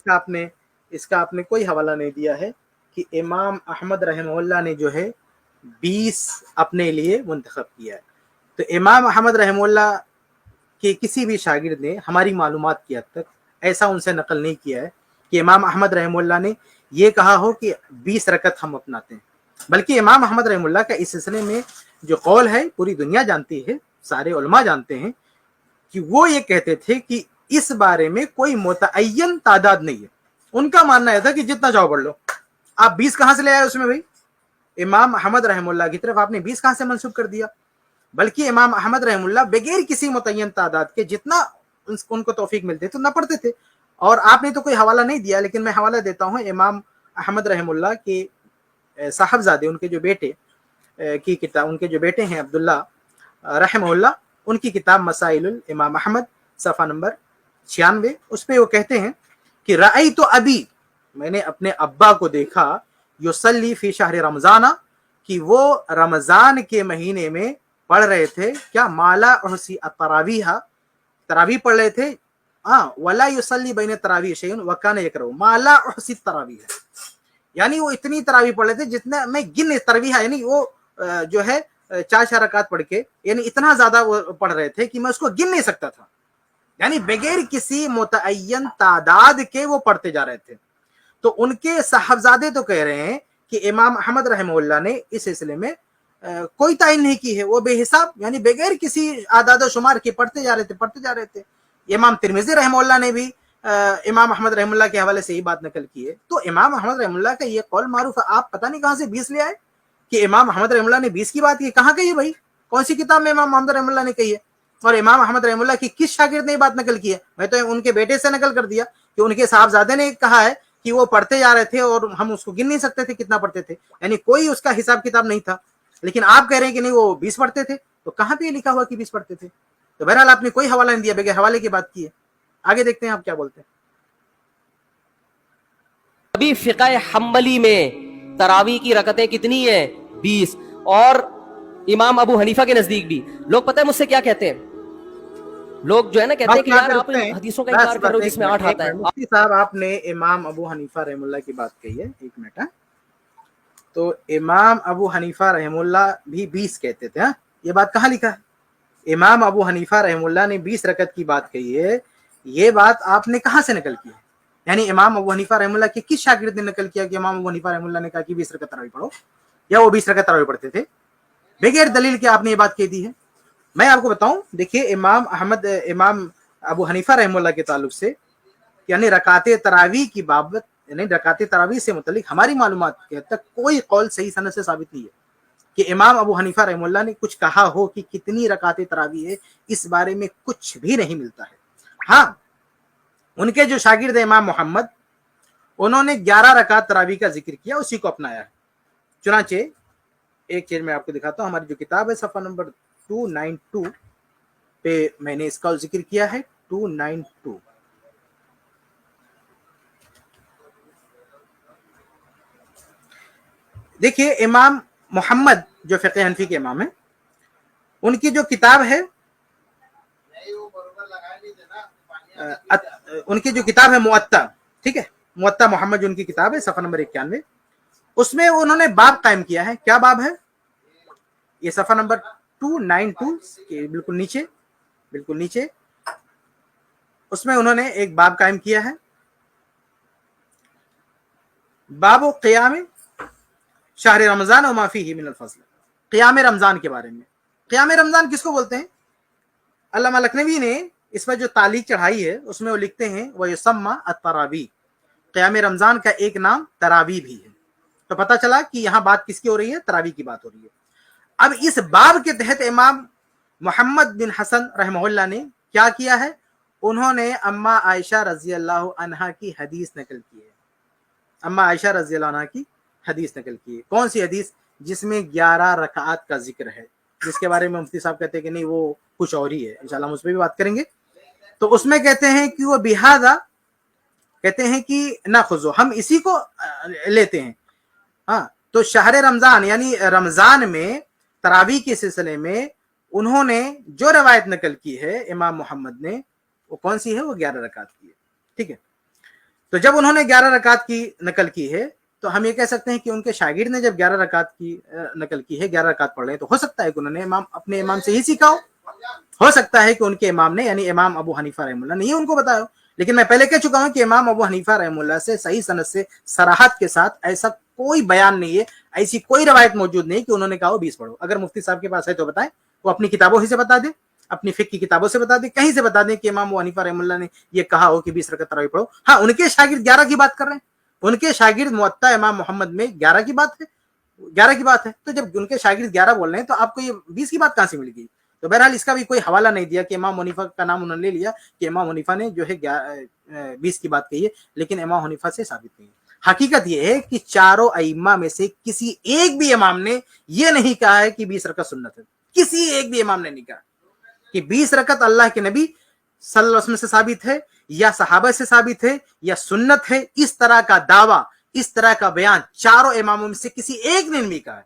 S2: اس کا آپ نے کوئی حوالہ نہیں دیا ہے کہ امام احمد رحمہ اللہ نے جو ہے 20 اپنے لیے منتخب کیا ہے. تو امام احمد رحمہ اللہ کے کسی بھی شاگرد نے ہماری معلومات کی حد تک ایسا ان سے نقل نہیں کیا ہے کہ امام احمد رحمہ اللہ نے یہ کہا ہو کہ 20 رکعت ہم اپناتے ہیں. بلکہ امام احمد رحمہ اللہ کا اس سلسلے میں جو قول ہے پوری دنیا جانتی ہے, سارے علماء جانتے ہیں کہ وہ یہ کہتے تھے کہ اس بارے میں کوئی متعین تعداد نہیں ہے. ان کا ماننا یہ تھا کہ جتنا چاہو پڑھ لو. آپ 20 کہاں سے لے آئے اس میں بھائی؟ امام احمد رحمہ اللہ کی طرف آپ نے 20 کہاں سے منسوب کر دیا؟ بلکہ امام احمد رحمہ اللہ بغیر کسی متعین تعداد کے جتنا ان کو توفیق ملتے تو نہ پڑھتے تھے. اور آپ نے تو کوئی حوالہ نہیں دیا, لیکن میں حوالہ دیتا ہوں امام احمد رحمہ اللہ کے صاحبزادے, ان کے جو بیٹے کی کتاب, ان کے جو بیٹے ہیں عبداللہ رحمہ اللہ, ان کی کتاب مسائل الامام احمد صفحہ نمبر 96, اس پہ وہ کہتے ہیں کہ رأیت ابی, میں نے اپنے ابا کو دیکھا, یصلی فی شہر رمضان, کہ وہ رمضان کے مہینے میں پڑھ رہے تھے کیا مالا احسی التراویح، تراویح پڑھ رہے تھے، ہاں ولا یصلی بین التراویح شیء وکان یکرہ مالا احسی التراویح، یعنی وہ اتنی تراویح پڑھ رہے تھے جتنا میں گن، تراویح یعنی وہ جو ہے 4 رکعت پڑھ کے، یعنی اتنا زیادہ وہ پڑھ رہے تھے کہ میں اس کو گن نہیں سکتا تھا، یعنی بغیر کسی متعین تعداد کے وہ پڑھتے جا رہے تھے۔ تو ان کے صاحبزادے تو کہہ رہے ہیں کہ امام احمد رحمہ اللہ نے اس سلسلے میں کوئی تعین نہیں کی ہے، وہ بے حساب یعنی بغیر کسی اعداد و شمار کے پڑھتے جا رہے تھے۔ امام ترمذی رحمہ اللہ نے بھی امام احمد رحمہ اللہ کے حوالے سے یہی بات نقل کی ہے۔ تو امام احمد رحمہ اللہ کا یہ قول معروف ہے، آپ پتہ نہیں کہاں سے 20 لے آئے کہ امام احمد رحمہ اللہ نے 20 کی بات کی، کہاں کہی ہے بھائی، کون سی کتاب میں امام احمد رحمہ اللہ نے کہی ہے؟ اور امام احمد رحمہ اللہ کی کس شاگرد نے یہ بات نقل کی ہے؟ میں تو ان کے بیٹے سے نقل کر دیا کہ ان کے صاحبزادے نے کہا ہے کہ وہ پڑھتے جا رہے تھے اور ہم اس کو گن نہیں سکتے تھے کتنا پڑھتے تھے، یعنی کوئی اس کا حساب کتاب نہیں تھا، لیکن آپ کہہ رہے ہیں کہ نہیں وہ 20 پڑھتے تھے، تو کہاں پہ یہ لکھا ہوا کہ 20 پڑھتے تھے؟ تو بہرحال آپ نے کوئی حوالہ نہیں دیا، بغیر حوالے کی بات کی ہے۔ آگے دیکھتے ہیں آپ کیا بولتے ہیں۔
S1: ابھی فقہ حنبلی میں تراویح کی رکعتیں کتنی ہیں؟ 20۔ اور امام ابو حنیفہ کے نزدیک بھی لوگ پتہ ہے مجھ سے کیا کہتے ہیں، لوگ جو ہے نا کہتے ہیں کہ یار آپ حدیثوں کا انکار کر رہے ہو جس میں 8 آتا ہے۔
S2: مفتی صاحب آپ نے امام ابو حنیفہ رحمہ اللہ کی بات کہی ہے، ایک منٹ، تو امام ابو حنیفہ رحمہ اللہ بھی 20 کہتے تھے، ہاں یہ بات کہاں لکھا ہے؟ امام ابو حنیفہ رحمہ اللہ نے 20 رکعت کی بات کہی ہے، یہ بات آپ نے کہاں سے نقل کی ہے؟ یعنی امام ابو حنیفہ رحمہ اللہ کے کس شاگرد نے نقل کیا کہ امام ابو حنیفہ رحمہ اللہ نے کہا کہ 20 رکعت تراویح پڑھو، یا وہ 20 رکعت تراویح پڑھتے تھے؟ بغیر دلیل کے آپ نے یہ بات کہہ دی ہے۔ میں آپ کو بتاؤں، دیکھیے امام ابو حنیفہ رحمہ اللہ کے تعلق سے یعنی رکعت تراویح کی بابت، یعنی رکعت تراویح سے متعلق ہماری معلومات کے حد تک کوئی قول صحیح سند سے ثابت نہیں ہے کہ امام ابو حنیفہ رحمہ اللہ نے کچھ کہا ہو کہ کتنی رکعت تراویح ہے، اس بارے میں کچھ بھی نہیں ملتا ہے۔ ہاں ان کے جو شاگرد امام محمد، انہوں نے 11 رکعت تراویح کا ذکر کیا، اسی کو اپنایا ہے۔ چنانچہ ایک چیز میں آپ کو دکھاتا ہوں، ہماری جو کتاب ہے صفحہ نمبر 292 پہ میں نے اس کا ذکر کیا ہے، 292۔ دیکھیے امام محمد جو فقہ حنفی کے امام ہیں، ان کی جو کتاب ہے، ان کی جو کتاب ہے موطا، ٹھیک ہے، موطا محمد جو ان کی کتاب ہے، صفحہ نمبر 91، اس میں انہوں نے باب قائم کیا ہے۔ کیا باب ہے؟ یہ صفحہ نمبر 292 کے بالکل نیچے اس میں انہوں نے ایک باب قائم کیا ہے، باب قیام شہر رمضان و ما فیہ من الفضل، قیام رمضان کے بارے میں۔ قیام رمضان کس کو بولتے ہیں؟ علامہ لکھنوی نے اس پر جو تعلیق چڑھائی ہے اس میں وہ لکھتے ہیں وَيُسَمَّى التراویح، قیام رمضان کا ایک نام تراویح بھی ہے۔ تو پتہ چلا کہ یہاں بات کس کی ہو رہی ہے؟ تراویح کی بات ہو رہی ہے۔ اب اس باب کے تحت امام محمد بن حسن رحمہ اللہ نے کیا کیا ہے؟ انہوں نے اما عائشہ رضی اللہ عنہا کی حدیث نقل کی ہے، اما عائشہ رضی اللہ عنہا کی حدیث نقل کی ہے۔ کون سی حدیث؟ جس میں 11 رکعات کا ذکر ہے، جس کے بارے میں مفتی صاحب کہتے ہیں کہ نہیں وہ کچھ اور ہی ہے، انشاءاللہ ہم اس پہ بھی بات کریں گے۔ تو اس میں کہتے ہیں کہ وہ بہذا، کہتے ہیں کہ ناخذو، ہم اسی کو لیتے ہیں۔ ہاں تو شہر رمضان یعنی رمضان میں تراویح کے سلسلے میں انہوں نے جو روایت نقل کی ہے امام محمد نے، وہ کون سی ہے؟ وہ 11 رکعت کی ہے، ٹھیک ہے۔ تو جب انہوں نے 11 رکعت کی نقل کی ہے تو ہم یہ کہہ سکتے ہیں کہ ان کے شاگرد نے جب 11 رکعت کی نقل کی ہے، 11 رکعت پڑھ رہے ہیں، تو ہو سکتا ہے کہ انہوں نے اپنے امام سے ہی سیکھا ہو سکتا ہے کہ ان کے امام نے یعنی امام ابو حنیفہ رحمہ اللہ نے یہ ان کو بتایا ہو۔ لیکن میں پہلے کہہ چکا ہوں کہ امام ابو حنیفہ رحمہ اللہ سے صحیح سند سے صراحت کے ساتھ ایسا کوئی بیان نہیں ہے، ایسی کوئی روایت موجود نہیں کہ انہوں نے کہا وہ 20 پڑھو۔ اگر مفتی صاحب کے پاس ہے تو بتائیں، وہ اپنی کتابوں ہی سے بتا دیں، اپنی فقہ کی کتابوں سے بتا دیں، کہیں سے بتا دیں کہ امام ابو حنیفہ رحمہ اللہ نے یہ کہا ہو کہ 20 رکعت تراویح پڑھو۔ ہاں ان کے شاگرد 11 کی بات کر رہے ہیں، ان کے شاگرد موطا امام محمد میں 11 کی بات ہے، 11 کی بات ہے۔ تو جب ان کے شاگرد 11 بول رہے ہیں تو آپ کو یہ 20 کی بات کہاں سے مل گئی؟ تو بہرحال اس کا بھی کوئی حوالہ نہیں دیا کہ امام حنیفہ کا نام انہوں نے لے لیا کہ امام حنیفہ نے جو ہے 20 کی بات کہی ہے، لیکن امام حنیفہ سے ثابت نہیں ہے۔ حقیقت یہ ہے کہ چاروں ائمہ میں سے کسی ایک بھی امام نے یہ نہیں کہا ہے کہ 20 رکعت سنت ہے، کسی ایک بھی امام نے نہیں کہا کہ 20 رکعت اللہ کے نبی صلی اللہ علیہ وسلم سے ثابت ہے یا صحابہ سے ثابت ہے یا سنت ہے۔ اس طرح کا دعویٰ، اس طرح کا بیان چاروں اماموں میں سے کسی ایک نے نہیں کہا ہے۔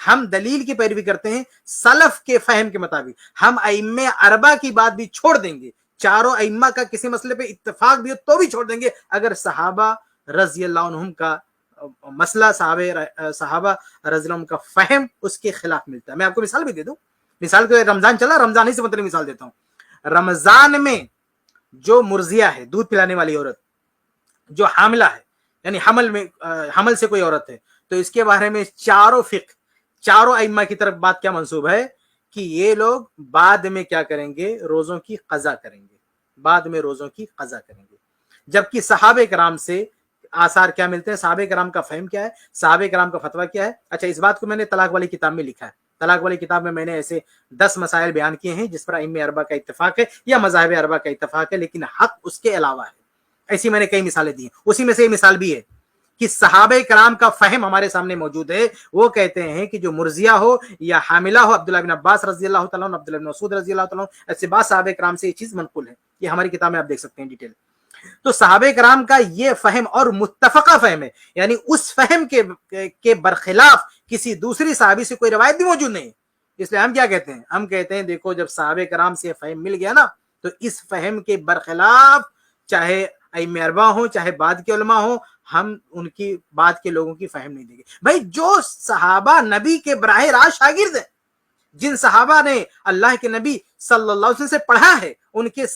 S2: ہم دلیل کی پیروی کرتے ہیں سلف کے فہم کے مطابق. ہم ائمہ اربع کی بات بھی چھوڑ دیں گے, چاروں ائمہ کا کسی مسئلے پہ اتفاق بھی ہو تو بھی چھوڑ دیں گے اگر صحابہ رضی اللہ عنہم کا مسئلہ, صحابہ رضی اللہ عنہم کا فہم اس کے خلاف ملتا ہے. میں آپ کو مثال بھی دے دوں. مثال کے رمضان چلا, رمضان ہی سے مطلب مثال دیتا ہوں. رمضان میں جو مرضیہ ہے, دودھ پلانے والی عورت جو حاملہ ہے, یعنی حمل سے کوئی عورت ہے, تو اس کے بارے میں چاروں ائمہ کی طرف بات کیا منسوب ہے کہ یہ لوگ بعد میں کیا کریں گے, روزوں کی قضا کریں گے, بعد میں روزوں کی قضا کریں گے. جبکہ صحابہ کرام سے آثار کیا ملتے ہیں, صحابہ کرام کا فہم کیا ہے, صحابہ کرام کا فتویٰ کیا ہے. اچھا, اس بات کو میں نے طلاق والی کتاب میں لکھا ہے. طلاق والی کتاب میں نے ایسے 10 مسائل بیان کیے ہیں جس پر ائمہ اربعہ کا اتفاق ہے یا مذاہب اربعہ کا اتفاق ہے, لیکن حق اس کے علاوہ ہے. ایسی میں نے کئی مثالیں دی ہیں. اسی میں سے یہ مثال بھی ہے کہ صحابہ کرام کا فہم ہمارے سامنے موجود ہے. وہ کہتے ہیں کہ جو مرضیہ ہو یا حاملہ ہو, عبداللہ بن عباس رضی اللہ تعالیٰ عنہ, عبداللہ بن مسعود رضی اللہ تعالیٰ عنہ, ایسے بعض صحابہ کرام سے یہ چیز منقول ہے. یہ ہماری کتاب میں آپ دیکھ سکتے ہیں ڈیٹیل. تو صحابہ کرام کا یہ فہم اور متفقہ فہم ہے, یعنی اس فہم کے برخلاف کسی دوسری صحابی سے کوئی روایت بھی موجود نہیں. اس لیے ہم کیا کہتے ہیں, ہم کہتے ہیں دیکھو جب صحابہ کرام سے فہم مل گیا نا, تو اس فہم کے برخلاف چاہے ائمہ اربعہ ہوں چاہے بعد کے علماء ہوں, ہم ان کی بعد کے لوگوں کی فہم نہیں دیں گے. بھائی جو صحابہ نبی کے براہ راست شاگرد ہیں, جن صحابہ نے اللہ کے نبی صلی اللہ علیہ وسلم سے پڑھا ہے, ان کے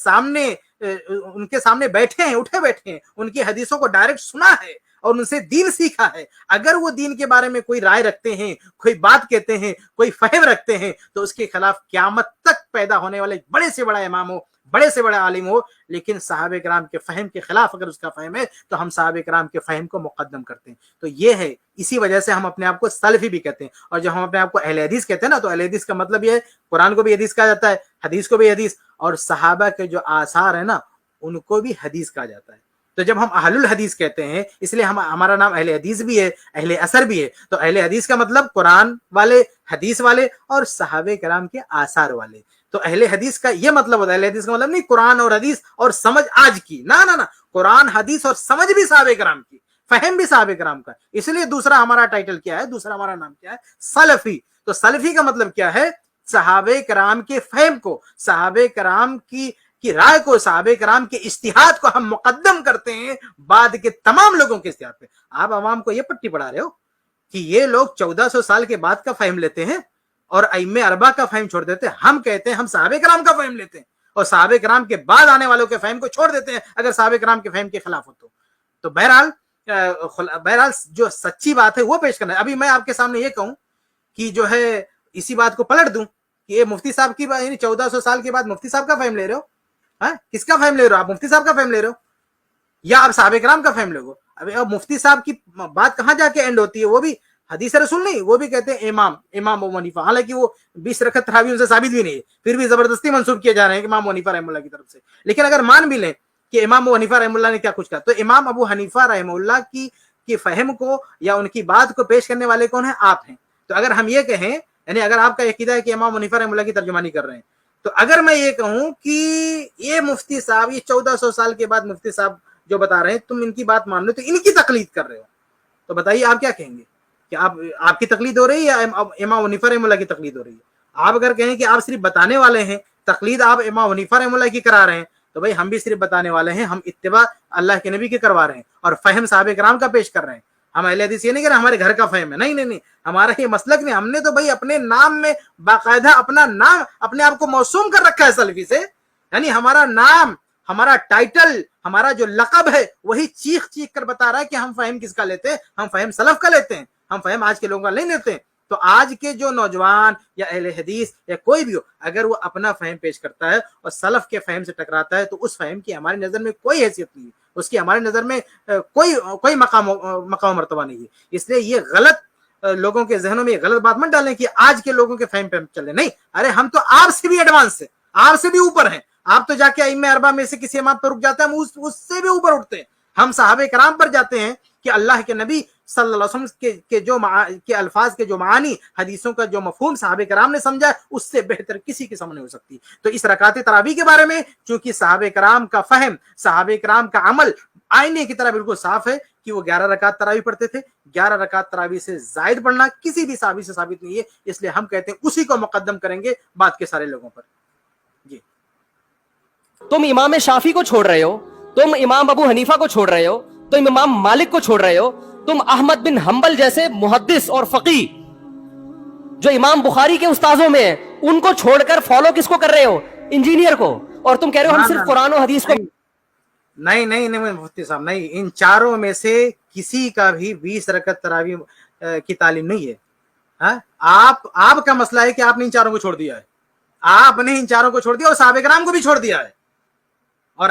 S2: سامنے بیٹھے ہیں, اٹھے بیٹھے ہیں, ان کی حدیثوں کو ڈائریکٹ سنا ہے اور ان سے دین سیکھا ہے, اگر وہ دین کے بارے میں کوئی رائے رکھتے ہیں, کوئی بات کہتے ہیں, کوئی فہم رکھتے ہیں, تو اس کے خلاف قیامت تک پیدا ہونے والے بڑے سے بڑا امام ہو, بڑے سے بڑا عالم ہو, لیکن صحابہ کرام کے فہم کے خلاف اگر اس کا فہم ہے تو ہم صحابہ کرام کے فہم کو مقدم کرتے ہیں. تو یہ ہے, اسی وجہ سے ہم اپنے آپ کو سلفی بھی کہتے ہیں. اور جب ہم اپنے آپ کو اہل حدیث کہتے ہیں نا, تو اہل حدیث کا مطلب یہ ہے قرآن کو بھی حدیث کہا جاتا ہے, حدیث کو بھی حدیث, اور صحابہ کے جو آثار ہیں نا ان کو بھی حدیث کہا جاتا ہے. تو جب ہم اہل الحدیث کہتے ہیں, اس لیے ہمارا نام اہل حدیث بھی ہے, اہل اثر بھی ہے. تو اہل حدیث کا مطلب قرآن والے, حدیث والے اور صحابہ کرام کے آثار والے. تو اہل حدیث کا یہ مطلب ہوتا ہے. اہل حدیث کا مطلب نہیں قرآن اور حدیث اور سمجھ آج کی, نہ, قرآن حدیث اور سمجھ بھی صحابہ کرام کی, فہم بھی صحابہ کرام کا. اس لیے دوسرا ہمارا ٹائٹل کیا ہے, دوسرا ہمارا نام کیا ہے, سلفی. تو سلفی کا مطلب کیا ہے, صحابہ کرام کے فہم کو, صحابہ کرام کی رائے کو, صحابہ کرام کے اجتہاد کو ہم مقدم کرتے ہیں بعد کے تمام لوگوں کے اجتہاد پہ. آپ عوام کو یہ پٹی پڑھا رہے ہو کہ یہ لوگ 1400 سال کے بعد کا فہم لیتے ہیں اور ائمہ اربعہ کا فہم چھوڑ دیتے ہیں. ہم کہتے ہیں ہم صحابہ کرام کا فہم لیتے ہیں اور صحابہ کرام کے بعد آنے والوں کے فہم کو چھوڑ دیتے ہیں اگر صحابہ کرام کے فہم کے خلاف ہو تو بہرحال جو سچی بات ہے وہ پیش کرنا ہے. ابھی میں آپ کے سامنے یہ کہوں کہ جو ہے اسی بات کو پلٹ دوں کہ یہ مفتی صاحب کی بات, یعنی 1400 سال کے بعد مفتی صاحب کا فہم لے رہے ہو. کس کا فہم لے رہے ہو آپ؟ مفتی صاحب کا فہم لے رہے ہو یا آپ صحابہ کرام کا فہم لے رہے ہو؟ اب مفتی صاحب کی بات کہاں جا کے اینڈ ہوتی ہے, وہ بھی حدیث رسول نہیں, وہ بھی کہتے ہیں امام ابو حنیفہ, حالانکہ وہ 20 رکعت تراویح ان سے ثابت بھی نہیں ہے, پھر بھی زبردستی منسوب کیے جا رہے ہیں کہ امام ابو حنیفہ رحمہ اللہ کی طرف سے. لیکن اگر مان بھی لیں کہ امام ابو حنیفہ رحمہ اللہ نے کیا کچھ کہا, تو امام ابو حنیفہ رحمہ اللہ کی فہم کو یا ان کی بات کو پیش کرنے والے کون ہیں؟ آپ ہیں. تو اگر ہم یہ کہیں, یعنی اگر آپ کا عقیدہ ہے کہ امام ابو حنیفہ رحمہ اللہ کی ترجمانی کر رہے ہیں, تو اگر میں یہ کہوں کہ یہ مفتی صاحب, یہ 1400 سال کے بعد مفتی صاحب جو بتا رہے ہیں تم ان کی بات مان لو, تو ان کی تقلید کر رہے ہو, تو بتائیے آپ کیا کہیں گے کہ آپ کی تقلید ہو رہی ہے یا امام ابو حنیفہ رحمہ اللہ کی تقلید ہو رہی ہے؟ آپ اگر کہیں کہ آپ صرف بتانے والے ہیں, تقلید آپ امام ابو حنیفہ رحمہ اللہ کی کرا رہے ہیں, تو بھائی ہم بھی صرف بتانے والے ہیں, ہم اتباع اللہ کے نبی کی کروا رہے ہیں اور فہم صحابہ کرام کا پیش کر رہے ہیں. ہم اہل حدیث یہ نہیں کہ ہمارے گھر کا فہم ہے, نہیں, ہمارا یہ مسلک نہیں. ہم نے تو بھائی اپنے نام میں باقاعدہ اپنا نام, اپنے آپ کو موسوم کر رکھا ہے سلفی سے, یعنی ہمارا نام, ہمارا ٹائٹل, ہمارا جو لقب ہے وہی چیخ کر بتا رہا ہے کہ ہم فہم کس کا لیتے ہیں, ہم فہم سلف کا لیتے ہیں, ہم فہم آج کے لوگوں کا نہیں لیتے ہیں. تو آج کے جو نوجوان یا اہل حدیث یا کوئی بھی ہو, اگر وہ اپنا فہم پیش کرتا ہے اور سلف کے فہم سے ٹکراتا ہے, تو اس فہم کی ہماری نظر میں کوئی حیثیت نہیں ہے, اس کی ہماری نظر میں کوئی مقام مرتبہ نہیں ہے. اس لیے یہ غلط لوگوں کے ذہنوں میں یہ غلط بات مت ڈالیں کہ آج کے لوگوں کے فہم پہ چلے. نہیں, ارے ہم تو آپ سے بھی ایڈوانس ہیں, آپ سے بھی اوپر ہیں. آپ تو جا کے ائمہ اربعہ میں سے کسی امام پر رک جاتے ہیں, ہم اس سے بھی اوپر اٹھتے ہیں. ہم صحابہ کرام پر جاتے ہیں کہ اللہ کے نبی صلی اللہ علیہ وسلم کے الفاظ کے جو معانی, حدیثوں کا جو مفہوم صحابہ کرام نے سمجھا, اس سے بہتر کسی کی سمجھ نہیں ہو سکتی. تو اس رکعت تراویح کے بارے میں چونکہ صحابہ کرام کا فہم, صحابہ کرام کا عمل آئینے کی طرح بالکل صاف ہے کہ وہ 11 رکعت تراویح پڑھتے تھے. 11 رکعت تراویح سے زائد پڑھنا کسی بھی صحابی سے ثابت نہیں ہے, اس لیے ہم کہتے ہیں اسی کو مقدم کریں گے بعد کے سارے لوگوں پر. جی
S1: تم امام شافی کو چھوڑ رہے ہو, تم امام ابو حنیفہ کو چھوڑ رہے ہو, تم امام مالک کو چھوڑ رہے ہو, تم احمد بن حنبل جیسے محدث اور فقی جو امام بخاری کے استاذوں میں ہیں ان کو چھوڑ کر فالو کس کو کر رہے ہو؟ انجینئر کو. اور تم کہہ رہے ہو ہم صرف قرآن و حدیث کو.
S2: نہیں نہیں نہیں مفتی صاحب, نہیں, ان چاروں میں سے کسی کا بھی 20 رکعت تراویح کی تعلیم نہیں ہے. آپ کا مسئلہ ہے کہ آپ نے ان چاروں کو چھوڑ دیا ہے, آپ نے ان چاروں کو چھوڑ دیا اور صحابہ کرام کو بھی چھوڑ دیا ہے. اور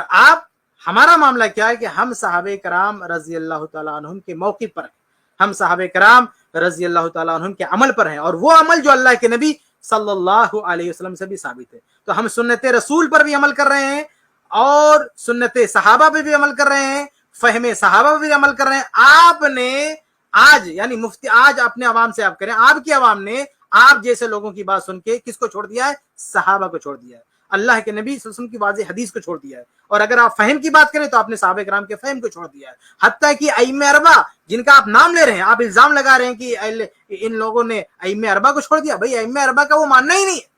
S2: ہمارا معاملہ کیا ہے کہ ہم صحابہ کرام رضی اللہ تعالیٰ عنہم کے موقف پر ہیں, ہم صحابہ کرام رضی اللہ تعالیٰ عنہم کے عمل پر ہیں, اور وہ عمل جو اللہ کے نبی صلی اللہ علیہ وسلم سے بھی ثابت ہے. تو ہم سنت رسول پر بھی عمل کر رہے ہیں اور سنت صحابہ پہ بھی عمل کر رہے ہیں, فہم صحابہ پہ بھی عمل کر رہے ہیں. آپ نے آج یعنی مفتی آج اپنے عوام سے آپ کریں, آپ کی عوام نے آپ جیسے لوگوں کی بات سن کے کس کو چھوڑ دیا ہے؟ صحابہ کو چھوڑ دیا ہے, اللہ کے نبی صلی اللہ علیہ وسلم کی واضح حدیث کو چھوڑ دیا ہے. اور اگر آپ فہم کی بات کریں تو آپ نے صحابہ کرام کے فہم کو چھوڑ دیا ہے. حتیٰ کہ ائمہ اربعہ جن کا آپ نام لے رہے ہیں, آپ الزام لگا رہے ہیں کہ ان لوگوں نے ائمہ اربعہ کو چھوڑ دیا. بھائی ائمہ اربعہ کا وہ ماننا ہی نہیں ہے.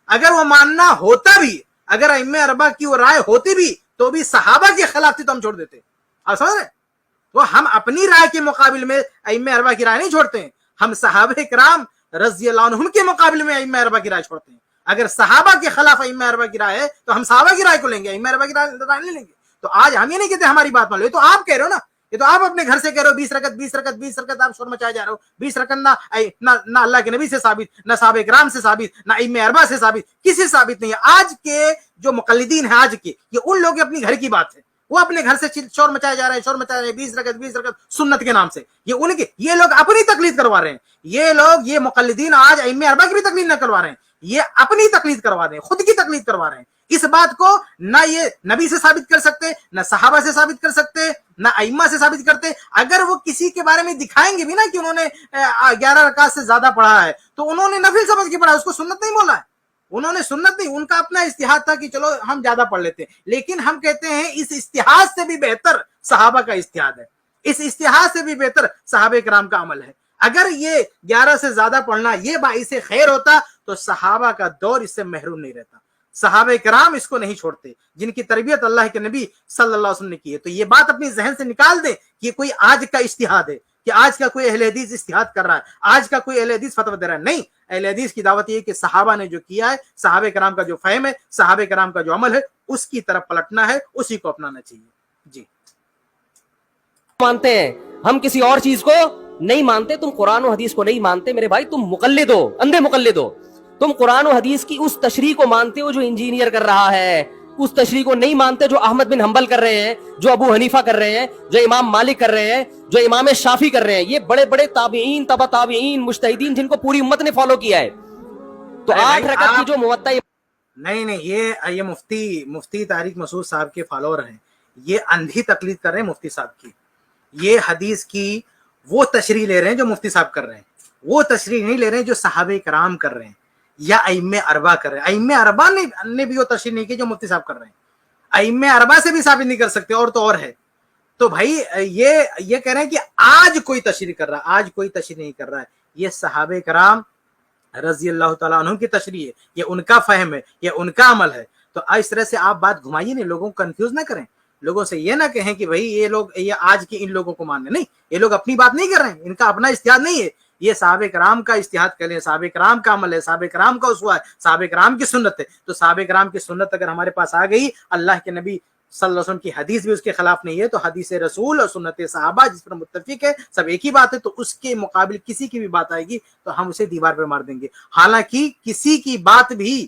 S2: اگر وہ ماننا ہوتا بھی, اگر ائمہ اربعہ کی وہ رائے ہوتی بھی تو بھی صحابہ کے خلاف تھی تو ہم چھوڑ دیتے. آپ سمجھ رہے ہیں؟ تو ہم اپنی رائے کے مقابل میں ائمہ اربعہ کی رائے نہیں چھوڑتے ہیں, ہم صحابہ کرام رضی اللہ عنہم کے مقابلے میں ائمہ اربعہ کی رائے چھوڑتے ہیں. اگر صحابہ کے خلاف ائمہ اربعہ کی رائے ہے تو ہم صحابہ کی رائے کو لیں گے, ائمہ اربعہ کی رائے نہیں لیں گے. تو آج ہم یہ نہیں کہتے ہماری بات مان لو, یہ تو آپ کہہ رہے ہو نا, یہ تو آپ اپنے گھر سے کہہ رہے ہو 20 رکعت آپ شور مچائے جا رہے ہو. 20 رکعت نہ اللہ کے نبی سے ثابت, نہ صحابہ کرام سے ثابت, نہ ائمہ اربعہ سے ثابت, کسی سے ثابت نہیں ہے. آج کے جو مقلدین ہیں آج کے, یہ ان لوگ اپنی گھر کی بات ہے, وہ اپنے گھر سے شور مچائے جا رہے ہیں 20 رکعت سنت کے نام سے. یہ لوگ اپنی تقلید کروا رہے ہیں. یہ مقلدین آج ائمہ اربعہ کی بھی تقلید نہ کروا رہے ہیں, یہ اپنی تقلید کروا رہے ہیں, خود کی تقلید کروا رہے ہیں. اس بات کو نہ یہ نبی سے ثابت کر سکتے, نہ صحابہ سے ثابت کر سکتے, نہ ائمہ سے ثابت کرتے. اگر وہ کسی کے بارے میں دکھائیں گے بھی نا کہ انہوں نے 11 رکعت سے زیادہ پڑھا ہے تو انہوں نے نفل سمجھ کے پڑھا, اس کو سنت نہیں بولا ہے. انہوں نے سنت نہیں, ان کا اپنا اجتہاد تھا کہ چلو ہم زیادہ پڑھ لیتے ہیں. لیکن ہم کہتے ہیں اس اجتہاد سے بھی بہتر صحابہ کا اجتہاد ہے, اس اجتہاد سے بھی بہتر صحابہ کرام کا عمل ہے. اگر یہ 11 سے زیادہ پڑھنا یہ باعث خیر ہوتا تو صحابہ کا دور اس سے محروم نہیں رہتا. صحابہ کرام اس کو نہیں چھوڑتے, جن کی تربیت اللہ کے نبی صلی اللہ علیہ وسلم نے کی ہے. تو یہ بات اپنی ذہن سے نکال دیں کہ یہ کوئی آج کا اجتہاد ہے, کہ آج کا کوئی اہل حدیث اجتہاد کر رہا ہے, آج کا کوئی اہل حدیث فتویٰ دے رہا ہے. نہیں, اہل حدیث کی دعوت یہ ہے کہ صحابہ نے جو کیا ہے, صحابہ کرام کا جو فہم ہے, صحابہ کرام کا جو عمل ہے, اس کی طرف پلٹنا ہے, اسی کو اپنانا چاہیے. جی
S1: مانتے ہیں, ہم کسی اور چیز کو نہیں مانتے. تم قرآن و حدیث کو نہیں مانتے میرے بھائی, تم مقلد ہو, اندھے مقلد ہو. تم قرآن و حدیث کی اس تشریح کو مانتے ہو جو انجینئر کر رہا ہے, اس تشریح کو نہیں مانتے جو احمد بن حنبل کر رہے ہیں, جو ابو حنیفہ کر رہے ہیں, جو امام مالک کر رہے ہیں, جو امام شافی کر رہے ہیں. یہ بڑے بڑے تابعین, تبع تابعین, مجتہدین جن کو پوری امت نے فالو کیا ہے. تو 8 رکعت کی جو موطا,
S2: نہیں یہ مفتی طارق مسعود صاحب کے فالوور ہیں, یہ اندھی تقلید کر رہے ہیں مفتی صاحب کی. یہ حدیث کی وہ تشریح لے رہے ہیں جو مفتی صاحب کر رہے ہیں, وہ تشریح نہیں لے رہے ہیں جو صحابہ کرام کر رہے ہیں یا ائمہ اربعہ کر رہے ہیں. ائمہ اربعہ نے بھی وہ تشریح نہیں کی جو مفتی صاحب کر رہے ہیں. ائمہ اربعہ سے بھی ثابت نہیں کر سکتے, اور تو اور ہے. تو بھائی یہ کہہ رہے ہیں کہ آج کوئی تشریح کر رہا ہے, آج کوئی تشریح نہیں کر رہا ہے. یہ صحابہ کرام رضی اللہ تعالیٰ عنہ کی تشریح ہے, یہ ان کا فہم ہے, یہ ان کا عمل ہے. تو اس طرح سے آپ بات گھمائیے نہیں, لوگوں کو کنفیوز نہ کریں. لوگوں سے یہ نہ کہیں کہ بھائی یہ آج کی ان لوگوں کو ماننے, نہیں, یہ لوگ اپنی بات نہیں کر رہے ہیں, ان کا اپنا اجتہاد نہیں ہے. یہ صحابہ کرام کا اجتہاد کر لیں, صحابہ کرام کا عمل ہے, صحابہ کرام کا اسوہ ہے, صحابہ کرام کی سنت ہے. تو صحابہ کرام کی سنت اگر ہمارے پاس آ گئی, اللہ کے نبی صلی اللہ علیہ وسلم کی حدیث بھی اس کے خلاف نہیں ہے, تو حدیث رسول اور سنت صحابہ جس پر متفق ہے, سب ایک ہی بات ہے. تو اس کے مقابل کسی کی بھی بات آئے گی تو ہم اسے دیوار پہ مار دیں گے. حالانکہ کسی کی بات بھی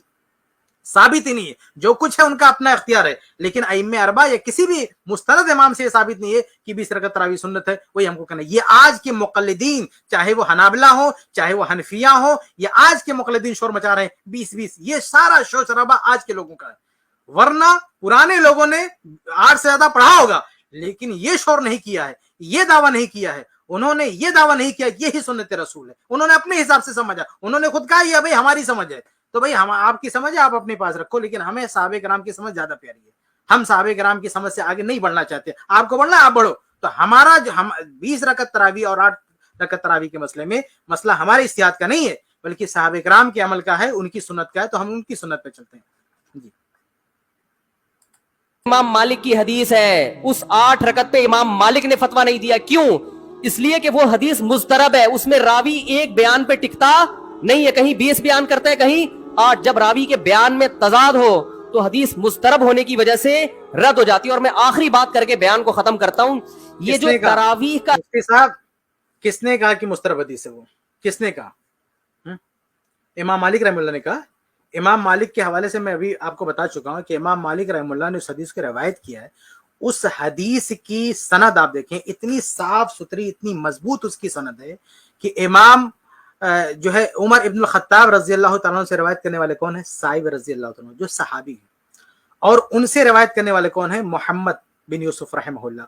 S2: ثابت ہی نہیں ہے, جو کچھ ہے ان کا اپنا اختیار ہے. لیکن ائمہ اربعہ یا کسی بھی مستند امام سے یہ ثابت نہیں ہے کہ 20 رکعت تراویح سنت ہے, وہی ہم کو کہنا ہے. یہ آج کے مقلدین, چاہے وہ حنابلہ ہوں, چاہے وہ حنفیہ ہوں, یہ آج کے مقلدین شور مچا رہے ہیں 20. یہ سارا شور شرابہ آج کے لوگوں کا ہے. ورنہ پرانے لوگوں نے 8 سے زیادہ پڑھا ہوگا, لیکن یہ شور نہیں کیا ہے, یہ دعویٰ نہیں کیا ہے. انہوں نے یہ دعویٰ نہیں کیا کہ یہی سنت رسول ہے. انہوں نے اپنے حساب سے سمجھا, انہوں نے خود کہا یہ بھائی ہماری سمجھ ہے. تو بھائی آپ کی سمجھ ہے, آپ اپنے پاس رکھو, لیکن ہمیں صحابہ کرام کی سمجھ زیادہ پیاری ہے. ہم صحابہ کرام کی سمجھ سے آگے نہیں بڑھنا چاہتے. آپ کو بڑھنا ہے آپ بڑھو, تو ہمارا جو ہم 20 رکعت تراویح اور 8 رکعت تراویح کے مسئلے میں مسئلہ ہمارے اجتہاد کا نہیں ہے بلکہ صحابہ کرام کے عمل کا ہے, ان کی سنت کا ہے, تو ہم ان کی سنت پہ چلتے ہیں. جی
S1: امام مالک کی حدیث ہے, اس 8 رکعت پہ امام مالک نے فتویٰ نہیں دیا. کیوں؟ اس لیے کہ وہ حدیث مضطرب ہے, اس میں راوی ایک بیان پہ ٹکتا نہیں ہے, کہیں 20 بیان کرتا ہے, کہیں 8. جب راوی کے بیان میں تضاد ہو تو حدیث مضطرب ہونے کی وجہ سے رد ہو جاتی ہے. اور میں آخری بات کر کے بیان کو ختم کرتا ہوں, یہ جو تراویح کا
S2: صاحب کس نے کہا کہ مضطرب حدیث ہے, وہ کس نے کہا؟ امام مالک رحمہ اللہ نے کہا. امام مالک کے حوالے سے میں ابھی آپ کو بتا چکا ہوں کہ امام مالک رحمہ اللہ نے اس حدیث کو روایت کیا ہے. اس حدیث کی سند آپ دیکھیں, اتنی صاف ستھری, اتنی مضبوط اس کی سند ہے کہ امام جو ہے عمر ابن الخطاب رضی اللہ تعالیٰ عنہ سے روایت کرنے والے کون ہیں؟ صائب رضی اللہ تعالیٰ عنہ, جو صحابی ہیں. اور ان سے روایت کرنے والے کون ہیں؟ محمد بن یوسف رحمہ اللہ,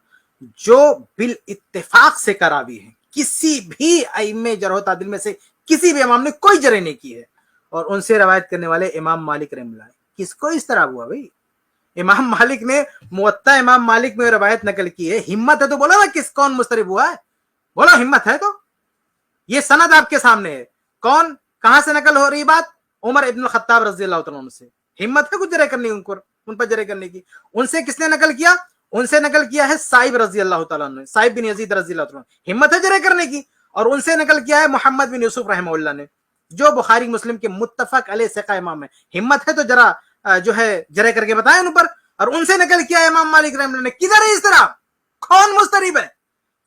S2: جو بالاتفاق سے کراوی ہیں. کسی بھی ائمہ جرح و تعدیل میں سے کسی بھی امام نے کوئی جرح نہیں کی ہے. اور ان سے روایت کرنے والے امام مالک رحمہ اللہ. کس کو اس طرح ہوا بھائی؟ امام مالک نے موطا امام مالک میں روایت نقل کی ہے. ہمت ہے تو بولو نا کس کون مضطرب ہوا ہے, بولو ہمت ہے تو. یہ سند آپ کے سامنے ہے. کون کہاں سے نقل ہو رہی بات؟ عمر ابن الخطاب رضی اللہ تعالیٰ عنہ سے. ہمت ہے کچھ جرح کرنی ان پر جرح کرنے کی. ان سے کس نے نقل کیا؟ ان سے نقل کیا ہے صائب رضی اللہ تعالیٰ عنہ, صائب بن یزید رضی اللہ تعالیٰ عنہ. ہمت ہے جرح کرنے کی. اور ان سے نقل کیا ہے محمد بن یوسف رحمہ اللہ نے, جو بخاری مسلم کے متفق علیہ ثقہ امام ہے. ہمت ہے تو ذرا جو ہے جرح کر کے بتائیں ان پر. اور ان سے نقل کیا ہے امام مالک رحمہ اللہ نے. کدھر ہے اس طرح؟ کون مضطرب ہے؟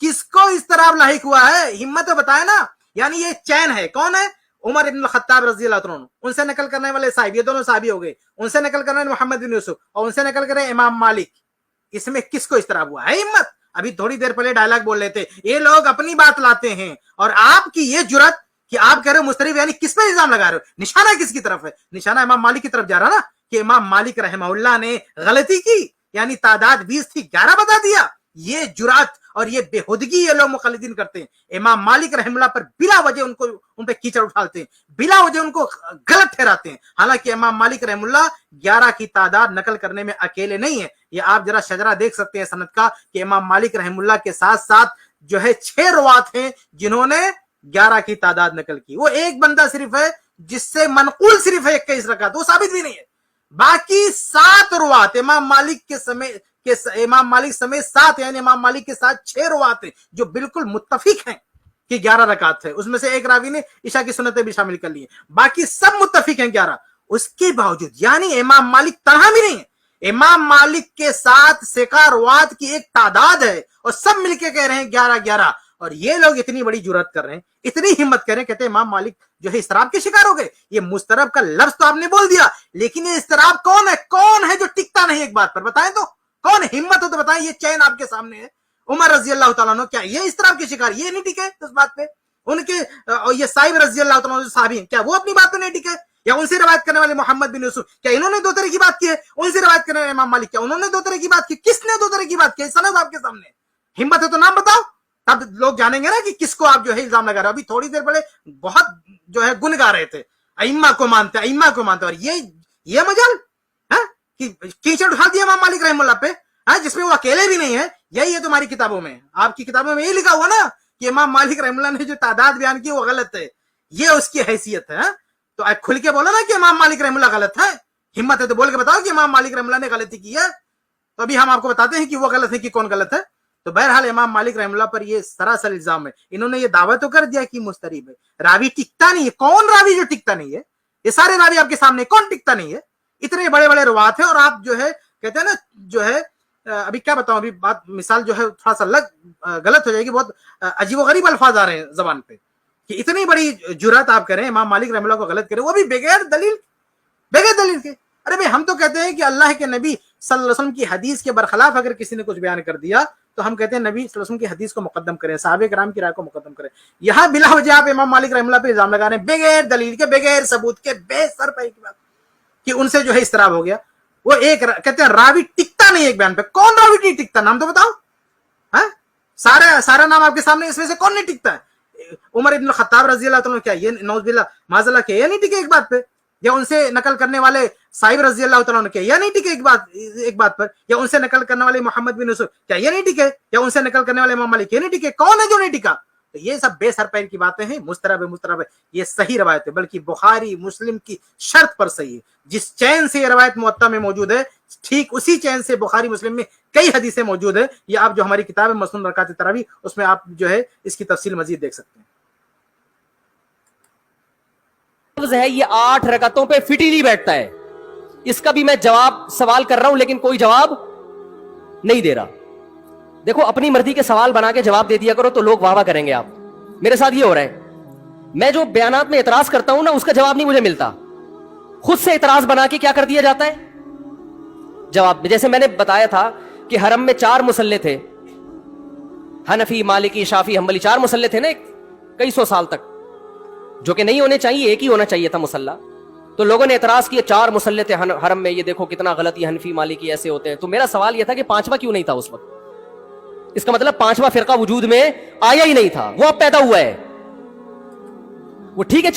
S2: کس کو اس طرح لاحق ہوا ہے؟ ہمت ہے بتائے نا. یعنی یہ چین ہے. کون ہے؟ عمر ابن الخطاب رضی اللہ عنہ. ان سے نقل کرنے والے صاحب, یہ دونوں صحابی ہو گئے. ان سے نقل کرنے والے محمد بن یوسف, اور ان سے نقل کرنے امام مالک. اس میں کس کو اس طرح ہوا ہے ہمت؟ ابھی تھوڑی دیر پہلے ڈائلاگ بول رہے تھے, یہ لوگ اپنی بات لاتے ہیں, اور آپ کی یہ جرت کہ آپ کہہ رہے ہو مضطرب, یعنی کس پہ الزام لگا رہے ہو؟ نشانہ کس کی طرف ہے؟ نشانہ امام مالک کی طرف جا رہا نا, کہ امام مالک رحمہ اللہ نے غلطی کی, یعنی تعداد 20 تھی 11 بتا دیا. یہ جرات اور یہ بےہودگی یہ لوگ مقلدین کرتے ہیں. امام مالک رحمہ اللہ پر بلا وجہ ان پہ کیچڑ اٹھالتے ہیں, بلا وجہ ان کو غلط ٹھہراتے ہیں. حالانکہ امام مالک رحمہ اللہ 11 کی تعداد نقل کرنے میں اکیلے نہیں ہے. یہ آپ ذرا شجرہ دیکھ سکتے ہیں سند کا, کہ امام مالک رحمہ اللہ کے ساتھ ساتھ جو ہے 6 روات ہیں جنہوں نے 11 کی تعداد نقل کی. وہ ایک بندہ صرف ہے جس سے منقول صرف ہے 21 رکعت, وہ ثابت بھی نہیں ہے. باقی 7 روات امام مالک سمیت 7, یعنی امام مالک کے ساتھ 6 روات ہیں جو بالکل متفق ہیں کہ 11 رکعت ہے. اس میں سے ایک راوی نے عشاء کی سنتیں بھی شامل کر لی ہیں, باقی سب متفق ہیں 11. اس کے باوجود یعنی امام مالک تنہا بھی نہیں ہے, امام مالک کے ساتھ ثقہ روات کی ایک تعداد ہے, اور سب مل کے کہہ رہے ہیں 11. اور یہ لوگ اتنی بڑی جرات کر رہے ہیں, اتنی ہمت کر رہے ہیں, کہتے ہیں امام مالک جو ہے اضطراب کے شکار ہو گئے. یہ مضطرب کا لفظ تو آپ نے بول دیا, لیکن یہ اضطراب کون ہے؟ کون ہے جو ٹکتا نہیں ایک بات پر؟ بتائیں تو کون ہے؟ ہمت ہو تو بتائیں. یہ چین آپ کے سامنے ہے. عمر رضی اللہ تعالیٰ عنہ کیا یہ اضطراب کے شکار یہ نہیں ٹکے اس بات پہ؟ ان کے یہ صائب رضی اللہ تعالیٰ عنہ صحابی ہیں, کیا وہ اپنی بات پہ نہیں ٹکے؟ یا ان سے روایت کرنے والے محمد بن یوسف, کیا انہوں نے 2 طرح کی بات کی ہے؟ ان سے روایت کرنے والے امام مالک, کیا انہوں نے 2 طرح کی بات کی؟ کس نے 2 طرح کی بات کی؟ سند آپ کے سامنے. ہمت ہے تو نام بتاؤ, تب لوگ جانیں گے نا کہ کس کو آپ جو ہے الزام لگا رہے ہو. ابھی تھوڑی دیر پہلے بہت جو ہے گن گا رہے تھے, ائمہ کو مانتے, اور یہ مجال کہ کیچڑ اٹھا دیا امام مالک رحمہ اللہ پہ, جس میں وہ اکیلے بھی نہیں ہے. یہی ہے تمہاری کتابوں میں, آپ کی کتابوں میں یہی لکھا ہوا نا کہ امام مالک رحمہ اللہ نے جو تعداد بیان کی وہ غلط ہے, یہ اس کی حیثیت ہے. تو کھل کے بولو نا کہ امام مالک رحمہ اللہ غلط ہے. ہمت ہے تو بول کے بتاؤ کہ امام مالک رحمہ اللہ نے غلطی کی ہے. تو ابھی ہم آپ کو بتاتے ہیں کہ وہ غلط ہے کہ کون غلط ہے. تو بہرحال امام مالک رحمہ اللہ پر یہ سراسر الزام ہے. انہوں نے یہ دعویٰ تو کر دیا کہ مضطرب ہے, راوی ٹکتا نہیں ہے. کون راوی جو ٹکتا نہیں ہے؟ یہ سارے راوی آپ کے سامنے, کون ٹکتا نہیں ہے؟ اتنے بڑے بڑے روات ہیں, اور آپ جو ہے کہتے ہیں نا جو ہے ابھی کیا بتاؤں, ابھی بات مثال جو ہے تھوڑا سا غلط ہو جائے گی, بہت عجیب و غریب الفاظ آ رہے ہیں زبان پہ, کہ اتنی بڑی جرات آپ کریں امام مالک رحمہ اللہ کو غلط کریں, وہ بھی بغیر دلیل کے. ارے بھائی ہم تو کہتے ہیں کہ اللہ کے نبی صلی اللہ علیہ وسلم کی حدیث کے برخلاف اگر کسی نے کچھ بیان کر دیا تو ہم کہتے ہیں نبی صلی اللہ علیہ وسلم کی حدیث کو مقدم کریں, صحابہ کرام کی رائے کو مقدم کریں. یہاں بلا وجہ آپ امام مالک رحمہ اللہ پہ الزام لگا رہے ہیں بغیر دلیل کے, بغیر ثبوت کے, بے سر پہ کی بات کہ ان سے جو ہے اضطراب ہو گیا. وہ ایک کہتے ہیں راوی ٹکتا نہیں ایک بیان پہ. کون راوی نہیں ٹکتا؟ نام تو بتاؤ. سارا نام آپ کے سامنے, اس میں سے کون نہیں ٹکتا ہے؟ عمر ابن الخطاب رضی اللہ عنہ, کیا یہ نعوذ باللہ معاذ اللہ کہ یہ نہیں ٹکے ایک بات پہ؟ یا ان سے نقل کرنے والے صاحب رضی اللہ تعالیٰ عنہ کے یا نہیں ٹکے ایک بات پر, یا ان سے نقل کرنے والے محمد بن یوسف کیا یہ نہیں ٹکے, یا ان سے نقل کرنے والے امام مالک یہ نہیں ٹکے؟ کون ہے جو نہیں ٹکا؟ تو یہ سب بے سر پیر کی باتیں ہیں, مسترب ہے. یہ صحیح روایت ہے, بلکہ بخاری مسلم کی شرط پر صحیح ہے. جس چین سے یہ روایت موطا میں موجود ہے, ٹھیک اسی چین سے بخاری مسلم میں کئی حدیثیں موجود ہیں. یہ آپ جو ہماری کتاب ہے مسنون رکعت تراویح, اس میں آپ جو ہے اس کی تفصیل مزید دیکھ سکتے ہیں.
S1: لفظ ہے یہ 8 رکعتوں پہ فٹ ہی نہیں بیٹھتا ہے. اس کا بھی میں جواب سوال کر رہا ہوں لیکن کوئی جواب نہیں دے رہا. دیکھو اپنی مرضی کے سوال بنا کے جواب دے دیا کرو تو لوگ واہ واہ کریں گے. آپ میرے ساتھ یہ ہو رہا ہے, میں جو بیانات میں اعتراض کرتا ہوں نا اس کا جواب نہیں مجھے ملتا, خود سے اعتراض بنا کے کیا کر دیا جاتا ہے جواب. جیسے میں نے بتایا تھا کہ حرم میں 4 مصلے تھے, حنفی مالکی شافی حنبلی 4 مصلے تھے نا کئی سو سال تک, جو کہ نہیں ہونے چاہیے, ایک ہی ہونا چاہیے تھا مصلہ. تو لوگوں نے اعتراض کیا 4 مصلے تھے حرم میں, یہ دیکھو کتنا غلط, یہ حنفی مالکی ایسے ہوتے ہیں. تو میرا سوال یہ تھا کہ 5واں کیوں نہیں تھا اس وقت؟ اس کا مطلب 5واں فرقہ وجود میں آیا ہی نہیں تھا, وہ اب پیدا ہوا ہے. وہ ٹھیک ہے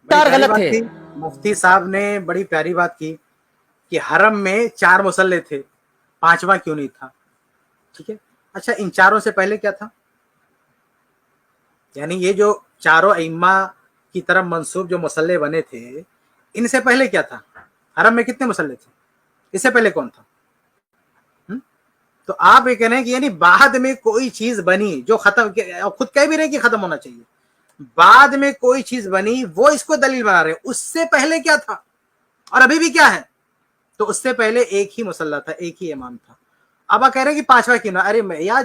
S1: 4 غلط تھے.
S2: مفتی صاحب نے بڑی پیاری بات کی کہ حرم میں 4 مصلے تھے, 5واں کیوں نہیں تھا؟ ٹھیک ہے, اچھا ان 4 سے پہلے کیا تھا؟ یعنی یہ جو چاروں ائمہ کی طرف منسوب جو مصلے بنے تھے, ان سے پہلے کیا تھا؟ حرم میں کتنے مصلے تھے؟ اس سے پہلے کون تھا؟ تو آپ یہ کہہ رہے ہیں کہ یعنی بعد میں کوئی چیز بنی جو ختم, خود کہہ بھی رہے ہیں کہ ختم ہونا چاہیے, بعد میں کوئی چیز بنی وہ اس کو دلیل بنا رہے ہیں. اس سے پہلے کیا تھا اور ابھی بھی کیا ہے؟ تو اس سے پہلے ایک ہی مصلی تھا, ایک ہی امام تھا. اب آپ کہہ رہے ہیں کہ 5واں کیوں نہ؟ ارے یار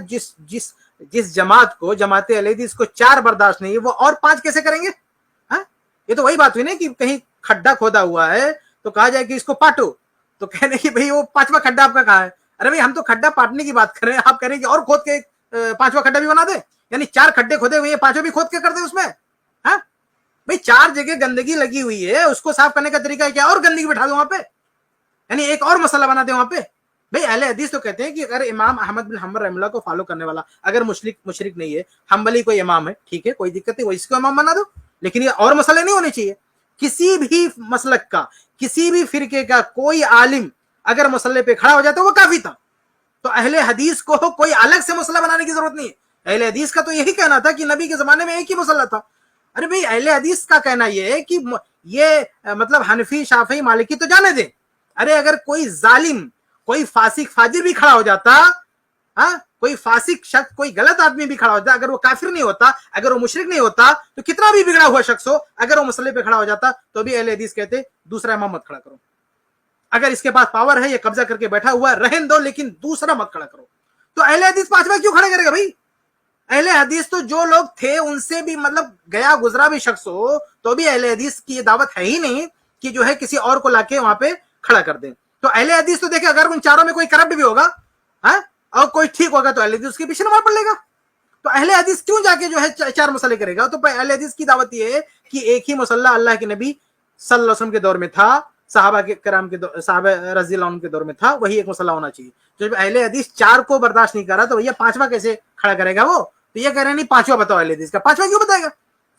S2: جس جماعت کو, جماعت اہل حدیث کو 4 برداشت نہیں ہے, وہ اور 5 کیسے کریں گے؟ ہاں, یہ تو وہی بات ہوئی نا کہ کہیں کھڈا کھودا ہوا ہے تو کہا جائے کہ اس کو پاٹو, تو کہنے کہ بھئی وہ 5واں کھڈا آپ کا کہاں ہے؟ ارے بھئی ہم تو کھڈا پاٹنے کی بات کر رہے ہیں, آپ کہہ رہے ہیں کہ اور کھود کے 5واں کھڈا بھی بنا دے, یعنی 4 کھڈے کھودے ہوئے ہیں, 5واں بھی کھود کے کر دے اس میں. ہاں بھئی 4 جگہ گندگی لگی ہوئی ہے, اس کو صاف کرنے کا طریقہ ہے کیا اور گندگی بٹھا دو وہاں پہ, یعنی ایک اور مسئلہ بنا دے وہاں پہ. بھئی اہل حدیث تو کہتے ہیں کہ اگر امام احمد بن حنبل رحمہ اللہ کو فالو کرنے والا اگر مشرک نہیں ہے, حنبلی کوئی امام ہے, ٹھیک ہے کوئی دقت نہیں, وہ اس کو امام بنا دو, لیکن یہ اور مسئلے نہیں ہونے چاہیے. کسی بھی مسلک کا, کسی بھی فرقے کا کوئی عالم اگر مسئلے پہ کھڑا ہو جاتا ہے وہ کافی تھا. تو اہل حدیث کو کوئی الگ سے مسئلہ بنانے کی ضرورت نہیں ہے. اہل حدیث کا تو یہی کہنا تھا کہ نبی کے زمانے میں ایک ہی مسئلہ تھا. ارے بھئی اہل حدیث کا کہنا یہ ہے کہ یہ مطلب حنفی شافعی مالکی تو جانے دیں, ارے اگر کوئی ظالم, کوئی فاسق فاجر بھی کھڑا ہو جاتا, ہاں کوئی فاسق شخص, کوئی غلط آدمی بھی کھڑا ہو جاتا, اگر وہ کافر نہیں ہوتا, اگر وہ مشرک نہیں ہوتا, تو کتنا بھی بگڑا ہوا شخص ہو, اگر وہ مسئلے پہ کھڑا ہو جاتا تو بھی اہل حدیث کہتے دوسرا امام مت کھڑا کرو. اگر اس کے پاس پاور ہے, یہ قبضہ کر کے بیٹھا ہوا ہے, رہن دو, لیکن دوسرا مت کھڑا کرو. تو اہل حدیث 5واں کیوں کھڑا کرے گا بھائی؟ اہل حدیث تو جو لوگ تھے ان سے بھی مطلب گیا گزرا بھی شخص ہو تو بھی اہل حدیث کی یہ دعوت ہے ہی نہیں کہ جو ہے کسی اور کو لا کے وہاں پہ کھڑا کر دیں. تو اہل حدیث تو دیکھیں اگر ان 4 میں کوئی کرپٹ بھی ہوگا اور کوئی ٹھیک ہوگا تو اہل حدیث اس کے پیچھے نماز پڑھ لے گا. تو اہل حدیث کیوں جا کے جو ہے 4 مسئلے کرے گا؟ تو اہل حدیث کی دعوت یہ ہے کہ ایک ہی مسئلہ اللہ کے نبی صلی اللہ علیہ وسلم کے دور میں تھا, صحابہ کے کرام کے صحابہ رضی اللہ عنہ کے دور میں تھا, وہی ایک مسئلہ ہونا چاہیے. جب اہل حدیث 4 کو برداشت نہیں کر رہا تو بھیا 5واں کیسے کھڑا کرے گا وہ؟ تو یہ کہہ رہے ہیں نہیں 5واں بتاؤ اہل حدیث کا, 5واں کیوں بتائے گا؟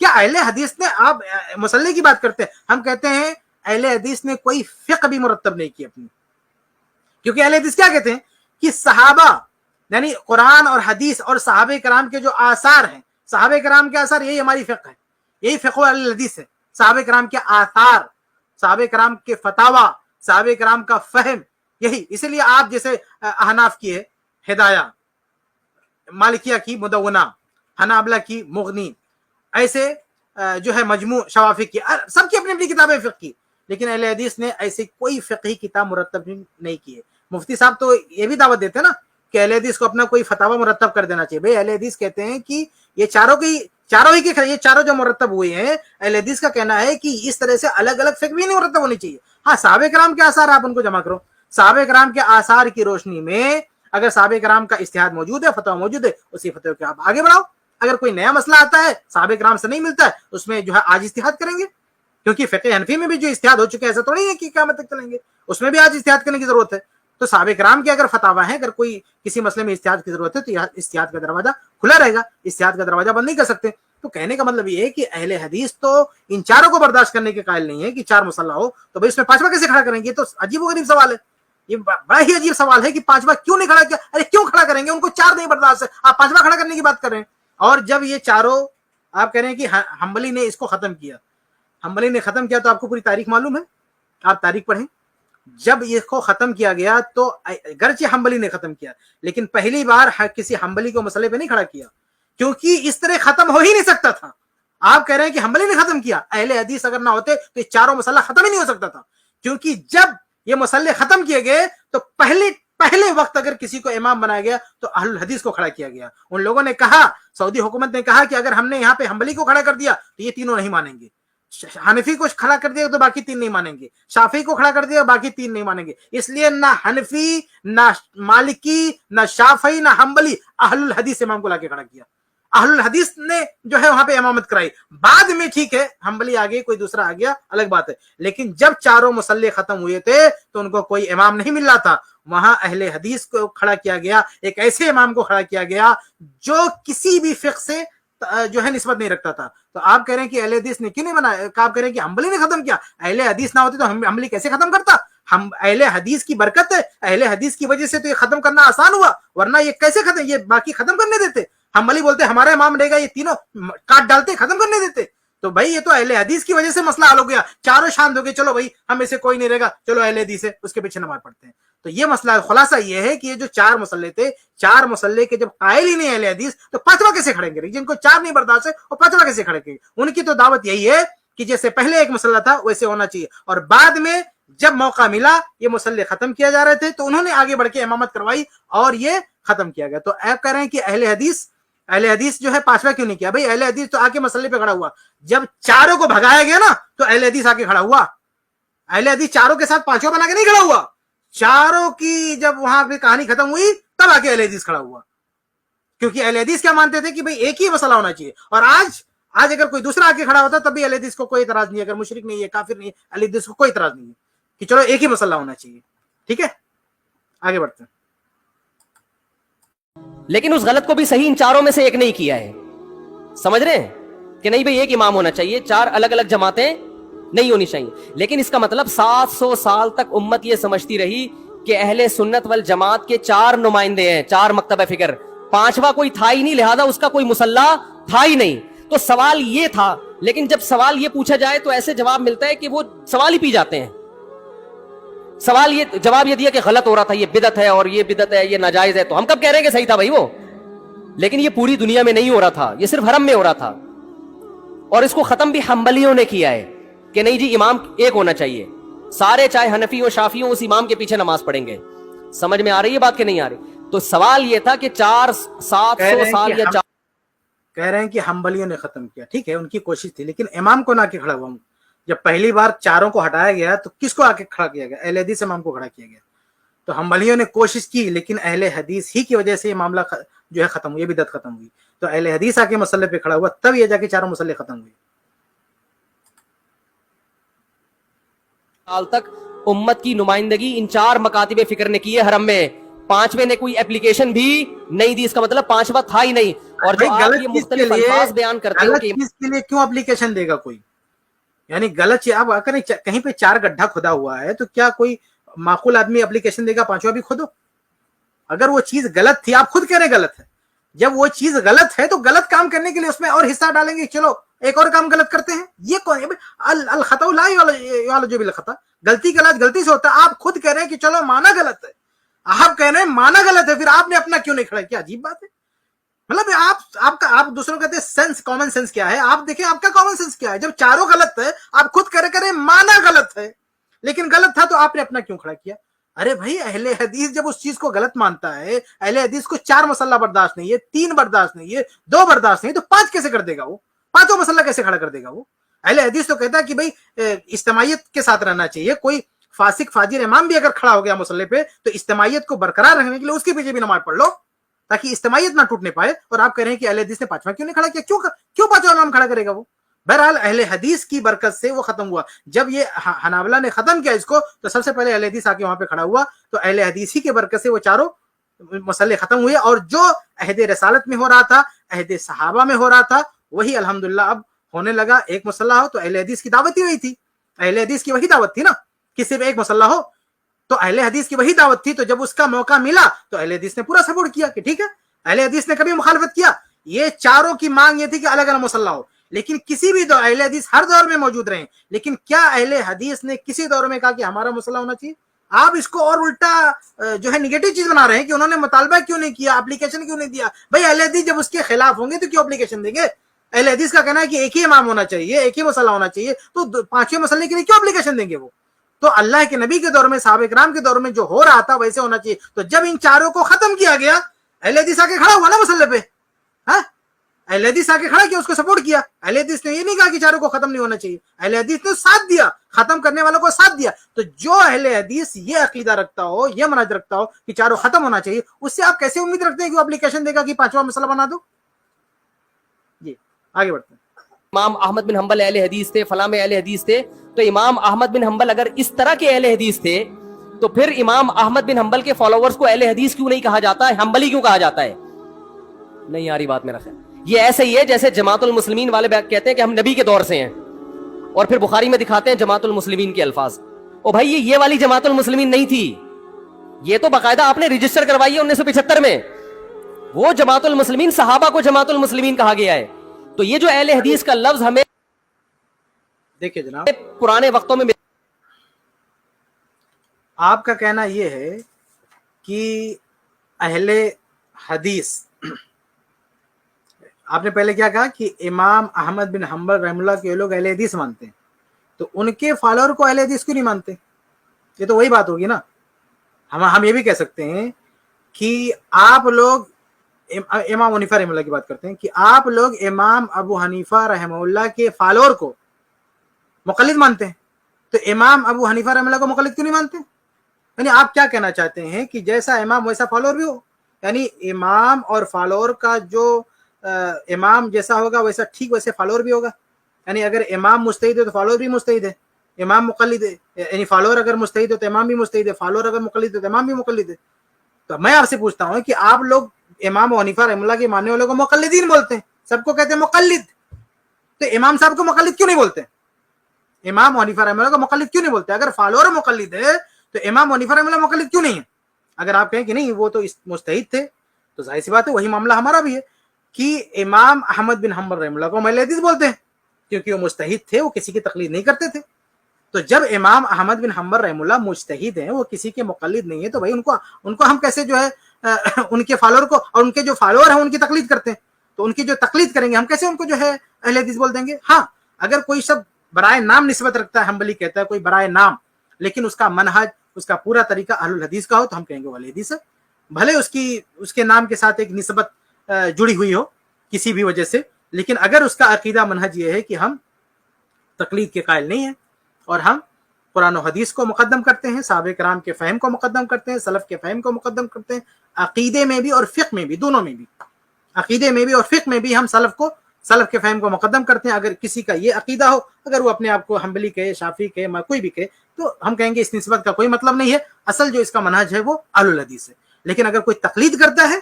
S2: کیا اہل حدیث نے, آپ مسئلے کی بات کرتے ہیں, ہم کہتے ہیں اہل حدیث نے کوئی فقہ بھی مرتب نہیں کی اپنی, کیونکہ اہل حدیث کیا کہتے ہیں کہ صحابہ یعنی قرآن اور حدیث اور صحابہ کرام کے جو آثار ہیں, صحابہ کرام کے آثار یہی ہماری فقہ ہے, یہی فقہ اہل حدیث ہے. صحابہ کرام کے آثار, صحابہ کرام کے فتاوا, صحابہ کرام کا فہم, یہی. اس لیے آپ جیسے احناف کی ہے ہدایہ, مالکیہ کی مدونہ, حنابلہ کی مغنی, ایسے جو ہے مجموع شوافی کی, سب کی اپنی اپنی کتابیں فقہ کی, لیکن اہل حدیث نے ایسی کوئی فقہی کتاب مرتب نہیں کی ہے. مفتی صاحب تو یہ بھی دعوت دیتے ہیں نا کہ اہل حدیث کو اپنا کوئی فتاوا مرتب کر دینا چاہیے. بھئی اہل حدیث کہتے ہیں کہ یہ چاروں جو مرتب ہوئے ہیں, اہل حدیث کا کہنا ہے کہ اس طرح سے الگ الگ فقہ بھی نہیں مرتب ہونی چاہیے. ہاں صحابہ کرام کے آثار آپ ان کو جمع کرو, صحابہ کرام کے آثار کی روشنی میں اگر صحابہ کرام کا اجتہاد موجود ہے, فتویٰ موجود ہے, اسی فتوے کو آپ آگے بڑھاؤ. اگر کوئی نیا مسئلہ آتا ہے صحابہ کرام سے نہیں ملتا ہے, اس میں جو ہے آج اجتہاد کریں گے, کیونکہ فقہ حنفی میں بھی جو اجتہاد ہو چکے ہیں ایسا تھوڑی ہے کہ قیامت تک چلیں گے, اس میں بھی آج اجتہاد کرنے کی ضرورت ہے. تو صحابہ کرام کے اگر فتاوا ہیں, اگر کوئی کسی مسئلے میں اجتہاد کی ضرورت ہے تو اجتہاد کا دروازہ کھلا رہے گا, اجتہاد کا دروازہ بند نہیں کر سکتے. تو کہنے کا مطلب یہ ہے کہ اہل حدیث تو ان چاروں کو برداشت کرنے کے قائل نہیں ہے کہ چار مصلی ہو تو بھائی اس میں پانچواں کیسے کھڑا کریں گے؟ یہ تو عجیب و غریب سوال ہے، یہ بڑا ہی عجیب سوال ہے کہ پانچواں کیوں نہیں کھڑا کیا؟ ارے کیوں کھڑا کریں گے؟ ان کو چار نہیں برداشت ہے، آپ پانچواں کھڑا کرنے کی بات کر رہے ہیں۔ اور جب یہ چاروں آپ کہہ رہے ہیں کہ حنبلی نے اس کو ختم کیا، حنبلی نے ختم کیا، تو آپ کو پوری تاریخ معلوم ہے، آپ تاریخ پڑھیں۔ جب اس کو ختم کیا گیا تو گرچہ حنبلی نے ختم کیا لیکن پہلی بار کسی حنبلی کو مسئلے پہ نہیں کھڑا کیا، کیونکہ اس طرح ختم ہو ہی نہیں سکتا تھا۔ آپ کہہ رہے ہیں کہ حنبلی نے ختم کیا، اہل حدیث اگر نہ ہوتے تو یہ چاروں مسئلہ ختم ہی نہیں ہو سکتا تھا، کیونکہ جب یہ مسئلے ختم کیے گئے تو پہلے وقت اگر کسی کو امام بنایا گیا تو اہل الحدیث کو کھڑا کیا گیا۔ ان لوگوں نے کہا، سعودی حکومت نے کہا کہ اگر ہم نے یہاں پہ حنبلی کو کھڑا کر دیا تو یہ تینوں نہیں مانیں گے، حنفی کو کھڑا کر دیا تو باقی تین نہیں مانیں گے، شافعی کو کھڑا کر دیا باقی تین نہیں مانیں گے۔ اس لیے نہ حنفی، نہ مالکی، نہ شافعی، نہ حنبلی، اہل الحدیث امام کو لا کے کھڑا کیا۔ اہل الحدیث نے جو ہے وہاں پہ امامت کرائی، بعد میں ٹھیک ہے حنبلی آ گئے، کوئی دوسرا آ گیا، الگ بات ہے، لیکن جب چاروں مسئلے ختم ہوئے تھے تو ان کو کوئی امام نہیں مل رہا تھا، وہاں اہل حدیث کو کھڑا کیا گیا، ایک ایسے امام کو کھڑا کیا گیا جو کسی بھی فقہ سے جو ہے نسبت نہیں رکھتا تھا۔ تو آپ کہہ رہے ہیں کہ اہل حدیث نے کیوں نہیں بنایا؟ آپ کہہ رہے ہیں کہ حنبلی نے ختم کیا، اہل حدیث نہ ہوتے تو حنبلی کیسے ختم کرتا؟ ہم اہل حدیث کی برکت ہے، اہل حدیث کی وجہ سے تو یہ ختم کرنا آسان ہوا، ورنہ یہ کیسے ختم، یہ باقی ختم کرنے دیتے؟ حنبلی بولتے ہمارا امام رہے گا، یہ تینوں کاٹ ڈالتے، ختم کرنے دیتے؟ تو بھائی یہ تو اہل حدیث کی وجہ سے مسئلہ حل ہو گیا، چاروں شاند ہو گئے، چلو بھائی ہم میں سے کوئی نہیں رہے گا، چلو اہل حدیث ہے اس کے پیچھے نماز پڑھتے ہیں۔ تو یہ مسئلہ خلاصہ یہ ہے کہ یہ جو چار مسئلے تھے، چار مسئلے کے جب قائل ہی نہیں اہل حدیث تو پانچواں کیسے کھڑیں گے؟ جن کو چار نہیں برداشت ہے وہ پانچواں کیسے کھڑیں گے؟ ان کی تو دعوت یہی ہے کہ جیسے پہلے ایک مسئلہ تھا ویسے ہونا چاہیے، اور بعد میں جب موقع ملا یہ مسئلے ختم کیا جا رہے تھے تو انہوں نے آگے بڑھ کے امامت کروائی اور یہ ختم کیا گیا۔ تو آپ کہہ رہے ہیں کہ اہل حدیث جو ہے پانچواں کیوں نہیں کیا؟ بھائی اہل حدیث تو آ کے مسئلے پہ کھڑا ہوا، جب چاروں کو بھگایا گیا نا تو اہل حدیث آ کے کھڑا ہوا، اہل حدیث چاروں کے ساتھ پانچواں بنا کے نہیں کھڑا ہوا، چاروں کی جب وہاں پہ کہانی ختم ہوئی تب آ کے اہل حدیث کھڑا ہوا، کیونکہ اہل حدیث کیا مانتے تھے کہ بھئی ایک ہی مسئلہ ہونا چاہیے۔ اور آج اگر کوئی دوسرا آ کے کھڑا ہوتا تب بھی اہل حدیث کو کوئی اعتراض نہیں ہے، اگر مشرک نہیں ہے، کافر نہیں ہے، اہل حدیث کو کوئی اعتراض نہیں ہے کہ چلو ایک ہی مسئلہ ہونا چاہیے۔ ٹھیک ہے، آگے بڑھتے ہیں۔
S1: لیکن اس غلط کو بھی صحیح ان چاروں میں سے ایک نہیں کیا ہے، سمجھ رہے ہیں کہ نہیں بھئی ایک امام ہونا چاہیے، چار الگ الگ جماعتیں نہیں ہونی چاہیے۔ لیکن اس کا مطلب 700 سال تک امت یہ سمجھتی رہی کہ اہل سنت والجماعت کے چار نمائندے ہیں، چار مکتب فکر، پانچواں کوئی تھا ہی نہیں، لہذا اس کا کوئی مسلح تھا ہی نہیں۔ تو سوال یہ تھا، لیکن جب سوال یہ پوچھا جائے تو ایسے جواب ملتا ہے کہ وہ سوال ہی پی جاتے ہیں۔ سوال یہ جواب یہ دیا کہ غلط ہو رہا تھا، یہ بدعت ہے، اور یہ بدعت ہے، یہ ناجائز ہے، تو ہم کب کہہ رہے ہیں کہ صحیح تھا بھائی وہ؟ لیکن یہ پوری دنیا میں نہیں ہو رہا تھا، یہ صرف حرم میں ہو رہا تھا، اور اس کو ختم بھی حنبلیوں نے کیا ہے کہ نہیں جی امام ایک ہونا چاہیے، سارے چاہے حنفی ہو شافعی ہو اس امام کے پیچھے نماز پڑھیں گے۔ سمجھ میں آ رہی ہے بات کہ نہیں آ رہی؟ تو سوال یہ تھا کہ 700 سال یا
S2: کہہ رہے ہیں کہ حنبلیوں نے ختم کیا، ٹھیک ہے ان کی کوشش تھی، لیکن امام کو نہ کے کھڑا ہوا۔ جب پہلی بار چاروں کو ہٹایا گیا تو کس کو آ کے کھڑا کیا گیا؟ اہل حدیث امام کو کھڑا کیا گیا۔ تو حنبلیوں نے کوشش کی لیکن اہل حدیث ہی کی وجہ سے یہ معاملہ جو ہے ختم ہوئی، بدعت ختم ہوئی۔ تو اہل حدیث آ کے مسئلے پہ کھڑا ہوا تب یہ جا کے چاروں مسئلے ختم ہوئے۔
S1: سال تک امت کی نمائندگی ان چار مکاتب فکر نے کی ہے حرم میں، پانچویں نے کوئی اپلیکیشن بھی نہیں دی، اس کا مطلب پانچواں تھا ہی نہیں۔ اور جو آپ یہ مختلف الفاظ بیان کرتے ہو کہ
S2: اس کے لیے کیوں اپلیکیشن دے گا کوئی؟ یعنی غلط چیز، آپ کہیں پہ چار گڈھا کھدا ہوا ہے تو کیا کوئی معقول آدمی اپلیکیشن دے گا پانچواں بھی کھودو؟ اگر وہ چیز غلط تھی، آپ خود کہہ رہے غلط ہے، جب وہ چیز غلط ہے تو غلط کام کرنے کے لیے اس میں اور حصہ ڈالیں گے، چلو ایک اور کام غلط کرتے ہیں۔ یہ کون ہے؟ الخطا لا یعالج بالخطا، غلطی کا علاج غلطی سے ہوتا ہے۔ آپ خود کہہ رہے ہیں کہ چلو مانا غلط ہے، آپ کہہ رہے ہیں مانا غلط ہے، پھر آپ نے اپنا کیوں نہیں کھڑا کیا؟ عجیب بات ہے۔ مطلب آپ دوسروں کہتے ہیں سینس، کامن سینس کیا ہے؟ آپ دیکھیں آپ کا کامن سینس کیا ہے؟ جب چاروں غلط ہے آپ خود کرے مانا غلط ہے، لیکن غلط تھا تو آپ نے اپنا کیوں کھڑا کیا؟ ارے بھائی اہل حدیث جب اس چیز کو غلط مانتا ہے، اہل حدیث کو چار مسئلہ برداشت نہیں ہے، تین برداشت نہیں ہے، دو برداشت نہیں ہے، تو پانچ کیسے کر دے گا؟ وہ پانچوں مسئلہ کیسے کھڑا کر دے گا؟ وہ اہل حدیث تو کہتا ہے کہ بھائی اجتماعیت کے ساتھ رہنا چاہیے، کوئی فاسق فاجر امام بھی اگر کھڑا ہو گیا مسئلے پہ تو اجتماعیت کو برقرار رکھنے کے لیے اس کے پیچھے بھی نماز پڑھ لو تاکہ اجتماعیت نہ ٹوٹنے پائے۔ اور آپ کہہ رہے ہیں کہ اہل حدیث نے پانچواں کیوں نہیں کھڑا کیا؟ کیوں پانچواں امام کھڑا کرے گا وہ؟ بہرحال اہل حدیث کی برکت سے وہ ختم ہوا۔ جب یہ حنابلہ نے ختم کیا اس کو تو سب سے پہلے اہل حدیث آ کے وہاں پہ کھڑا ہوا، تو اہل حدیث ہی کی برکت سے وہ چاروں مسئلے ختم ہوئے، اور جو عہد رسالت میں ہو رہا تھا، عہد صحابہ میں ہو رہا تھا، وہی الحمدللہ اب ہونے لگا. ایک مسئلہ ہو تو اہل حدیث کی دعوت ہی وہی تھی, اہل حدیث کی وہی دعوت تھی نا کہ صرف ایک مسئلہ ہو تو اہل حدیث کی وہی دعوت تھی. تو جب اس کا موقع ملا تو اہل حدیث نے پورا سپورٹ کیا کہ ٹھیک ہے. اہل حدیث نے کبھی مخالفت کیا؟ یہ چاروں کی مانگ یہ تھی کہ الگ الگ مسئلہ ہو, لیکن کسی بھی دور اہل حدیث ہر دور میں موجود رہے, لیکن کیا اہل حدیث نے کسی دور میں کہا کہ ہمارا مسئلہ ہونا چاہیے؟ آپ اس کو اور الٹا جو ہے نگیٹو چیز بنا رہے ہیں کہ انہوں نے مطالبہ کیوں نہیں کیا, اپلیکیشن کیوں نہیں دیا. بھائی اہل حدیث جب اس کے خلاف ہوں گے تو کیوں اپلیکیشن دیں گے؟ اہل حدیث کا کہنا ہے کہ ایک ہی امام ہونا چاہیے, ایک ہی مسئلہ ہونا چاہیے, تو پانچویں مسئلے کے لیے کیوں اپلیکیشن دیں گے وہ؟ تو اللہ کے نبی کے دور میں, صحابہ کرام کے دور میں جو ہو رہا تھا ویسے ہونا چاہیے. تو جب ان چاروں کو ختم کیا گیا, اہل حدیث آ کے کھڑا ہوا نا مسئلے پہ, ہاں اہل حدیث آ کے کھڑا کیا, اس کو سپورٹ کیا. اہل حدیث نے یہ نہیں کہا کہ چاروں کو ختم نہیں ہونا چاہیے, اہل حدیث نے ساتھ دیا, ختم کرنے والوں کو ساتھ دیا. تو جو اہل حدیث یہ عقیدہ رکھتا ہو, یہ منہج رکھتا ہو کہ چاروں ختم ہونا چاہیے, اس سے آپ کیسے امید رکھتے ہیں کہ وہ اپلیکیشن دے گا کہ پانچواں مسئلہ بنا دو؟ جی آگے بڑھتے ہیں.
S1: امام احمد بن حنبل اہل حدیث تھے, فلاں میں اہل حدیث تھے. تو امام احمد بن حنبل اگر اس طرح کے اہل حدیث تھے تو پھر امام احمد بن حنبل کے فالوورز کو اہل حدیث کیوں نہیں کہا جاتا ہے, حنبلی کیوں کہا جاتا ہے؟ نہیں آ رہی بات میرا خیال. یہ ایسے ہی ہے جیسے جماعت المسلمین والے کہتے ہیں کہ ہم نبی کے دور سے ہیں, اور پھر بخاری میں دکھاتے ہیں جماعت المسلمین کے الفاظ. او بھائی یہ والی جماعت المسلمین نہیں تھی, یہ تو باقاعدہ آپ نے رجسٹر کروائی ہے 1975 میں. وہ جماعت المسلمین, صحابہ کو جماعت المسلمین کہا گیا ہے. تو یہ جو اہل حدیث کا لفظ ہمیں
S2: دیکھیں جناب,
S1: پرانے وقتوں میں
S2: آپ کا کہنا یہ ہے کہ اہل حدیث, آپ نے پہلے کیا کہا کہ امام احمد بن حنبل رحم اللہ کے لوگ اہل حدیث مانتے ہیں, تو ان کے فالوور کو اہل حدیث کیوں نہیں مانتے؟ یہ تو وہی بات ہوگی نا. ہم یہ بھی کہہ سکتے ہیں کہ آپ لوگ امام حنیفہ رحمہ اللہ کی بات کرتے ہیں کہ آپ لوگ امام ابو حنیفہ رحمہ اللہ کے فالوور کو مقلد مانتے ہیں, تو امام ابو حنیفہ رحمہ اللہ کو مقلد کیوں نہیں مانتے؟ یعنی آپ کیا کہنا چاہتے ہیں کہ جیسا امام ویسا فالوور بھی ہو؟ یعنی امام اور فالوور کا جو امام جیسا ہوگا ویسا ٹھیک ویسے فالوور بھی ہوگا. یعنی اگر امام مجتہد ہے تو فالوور بھی مجتہد ہے, امام مقلد ہے, یعنی فالوور اگر مجتہد ہے تو امام بھی مجتہد ہے, فالوور اگر مقلد ہے تو امام بھی مقلد ہے. تو میں آپ سے پوچھتا ہوں کہ آپ لوگ امام حنیفہ رحمہ اللہ کے ماننے والوں کو مقلدین بولتے ہیں, سب کو کہتے ہیں مقلد, تو امام صاحب کو مقلد کیوں نہیں بولتے؟ امام حنیفہ رحمہ اللہ کو مقلد کیوں نہیں بولتے؟ اگر فالوور مقلد ہے تو امام حنیفہ رحمہ اللہ مقلد کیوں نہیں ہے؟ اگر آپ کہیں کہ نہیں وہ تو مجتہد تھے, تو ظاہر سی بات ہے وہی معاملہ ہمارا بھی ہے کہ امام احمد بن حنبل رحمہ اللہ کو اہل حدیث بولتے ہیں کیونکہ وہ مجتہد تھے, وہ کسی کی تقلید نہیں کرتے تھے. تو جب امام احمد بن حنبل رحمہ اللہ مجتہد ہیں, وہ کسی کے مقلد نہیں ہے, تو بھائی ان کو ہم کیسے جو ہے ان کے فالوور کو, اور ان کے جو فالوور ہیں ان کی تقلید کرتے ہیں, تو ان کی جو تقلید کریں گے ہم کیسے ان کو جو ہے اہل حدیث بول دیں گے؟ ہاں اگر کوئی شخص برائے نام نسبت رکھتا ہے, حنبلی کہتا ہے کوئی برائے نام, لیکن اس کا منہج, اس کا پورا طریقہ اہل الحدیث کا ہو, تو ہم کہیں گے وہ اہل حدیث ہے, بھلے اس کے نام کے ساتھ ایک نسبت جڑی ہوئی ہو کسی بھی وجہ سے. لیکن اگر اس کا عقیدہ منہج یہ ہے کہ ہم تقلید کے قائل نہیں ہیں اور ہم قرآن و حدیث کو مقدم کرتے ہیں, صحابہ کرام کے فہم کو مقدم کرتے ہیں, سلف کے فہم کو مقدم کرتے ہیں, عقیدے میں بھی اور فقہ میں بھی, دونوں میں بھی, عقیدے میں بھی اور فقہ میں بھی ہم سلف کے فہم کو مقدم کرتے ہیں. اگر کسی کا یہ عقیدہ ہو, اگر وہ اپنے آپ کو حنبلی کہے, شافعی کہے, کوئی بھی کہے, تو ہم کہیں گے اس نسبت کا کوئی مطلب نہیں ہے, اصل جو اس کا منہج ہے وہ اہل الحدیث ہے. لیکن اگر کوئی تقلید کرتا ہے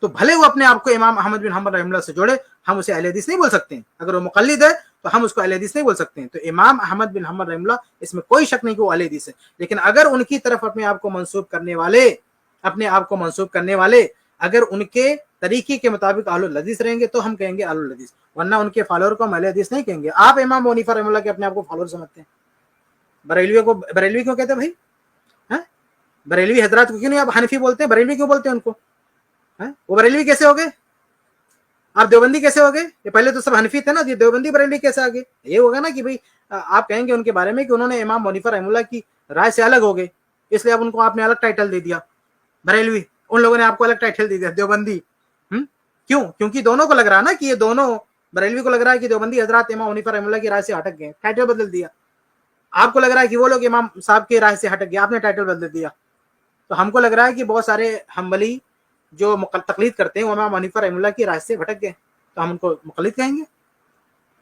S2: تو بھلے وہ اپنے آپ کو امام احمد بن حنبل رحمہ اللہ سے جوڑے, ہم اسے اہل حدیث نہیں بول سکتے ہیں. اگر وہ مقلد ہے تو ہم اس کو اہل حدیث نہیں بول سکتے ہیں. تو امام احمد بن حنبل رحمہ اللہ, اس میں کوئی شک نہیں کہ وہ اہل حدیث ہے. لیکن اگر ان کی طرف اپنے آپ کو منسوب کرنے والے اگر ان کے طریقے کے مطابق اہل الحدیث رہیں گے تو ہم کہیں گے اہل الحدیث, ورنہ ان کے فالوور کو ہم اہل حدیث نہیں کہیں گے. آپ امام حنیفہ رحمہ اللہ کے اپنے آپ کو فالوور سمجھتے ہیں, بریلوی کیوں کہتے ہیں بھائی؟ بریلوی حضرات کو کیوں نہیں آپ حنفی بولتے ہیں؟ بریلوی کیوں بولتے ہیں ان کو؟ وہ بریلوی کیسے ہو گئے؟ آپ دیوبندی کیسے ہو گئے؟ یہ پہلے تو سب حنفی تھے نا, یہ دیوبندی بریلوی کیسے آ گئے؟ یہ ہوگا نا کہ بھائی آپ کہیں گے ان کے بارے میں کہ انہوں نے امام حنیفہ رحمہ اللہ کی رائے سے الگ ہو گئے, اس لیے اب ان کو آپ نے الگ ٹائٹل دے دیا بریلوی, ان لوگوں نے آپ کو الگ ٹائٹل دے دیا دیوبندی. کیوں؟ کیونکہ دونوں کو لگ رہا نا کہ یہ دونوں, بریلوی کو لگ رہا ہے کہ دیوبندی حضرات امام حنیفہ رحمہ اللہ کی رائے سے ہٹک گئے, ٹائٹل بدل دیا. آپ کو لگ رہا ہے کہ وہ لوگ امام صاحب کی رائے سے ہٹک گئے, آپ نے ٹائٹل بدل دیا. تو ہم کو لگ رہا ہے کہ بہت سارے حنبلی جو تقلید کرتے ہیں وہ امام حنیفہ رحمہ اللہ کی رائے سے بھٹک گئے, تو ہم ان کو مقلد کہیں گے,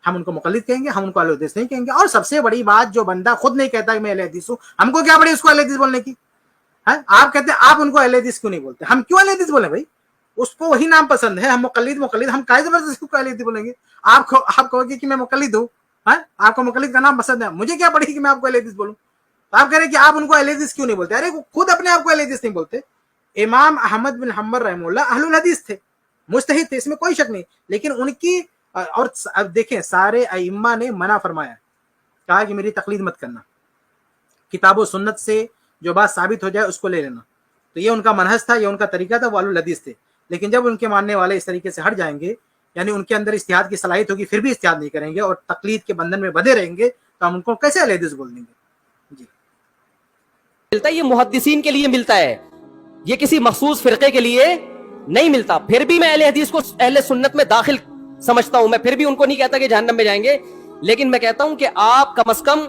S2: ہم ان کو اہل حدیث نہیں کہیں گے. اور سب سے بڑی بات, جو بندہ خود نہیں کہتا کہ میں اہل حدیث ہوں, ہم کو کیا پڑی اس کو اہل حدیث بولنے کی؟ آپ کہتے ہیں آپ ان کو اہل حدیث کیوں نہیں بولتے, ہم کیوں اہل حدیث بولیں بھائی؟ اس کو وہی نام پسند ہے. ہم مقلد ہم کائے زبردستی کو اہل حدیث بولیں گے؟ آپ کہو گے کہ میں مقلد ہوں, آپ کو مقلد کا نام پسند ہے, مجھے کیا پڑے کہ میں آپ کو اہل حدیث بولوں؟ آپ کہہ رہے ہیں کہ آپ ان کو اہل حدیث کیوں نہیں بولتے؟ ارے وہ خود اپنے آپ کو اہل حدیث نہیں بولتے. امام احمد بن حنبل رحمہ اللہ اہل الحدیث تھے, مجتہد تھے, اس میں کوئی شک نہیں, لیکن ان کی اور اب دیکھیں سارے ائمہ نے منع فرمایا, کہا کہ میری تقلید مت کرنا, کتاب و سنت سے جو بات ثابت ہو جائے اس کو لے لینا. تو یہ ان کا منہج تھا, یہ ان کا طریقہ تھا, وہ اہل الحدیث تھے. لیکن جب ان کے ماننے والے اس طریقے سے ہٹ جائیں گے, یعنی ان کے اندر اجتہاد کی صلاحیت ہوگی پھر بھی اجتہاد نہیں کریں گے اور تقلید کے بندھن میں بندھے رہیں گے, تو ہم ان کو کیسے اہل حدیث بول دیں گے؟ جی
S1: ملتا ہے, یہ محدثین کے لیے ملتا ہے, یہ کسی مخصوص فرقے کے لیے نہیں ملتا. پھر بھی میں اہل حدیث کو اہل سنت میں داخل سمجھتا ہوں, میں پھر بھی ان کو نہیں کہتا کہ جہنم میں جائیں گے, لیکن میں کہتا ہوں کہ آپ کم از کم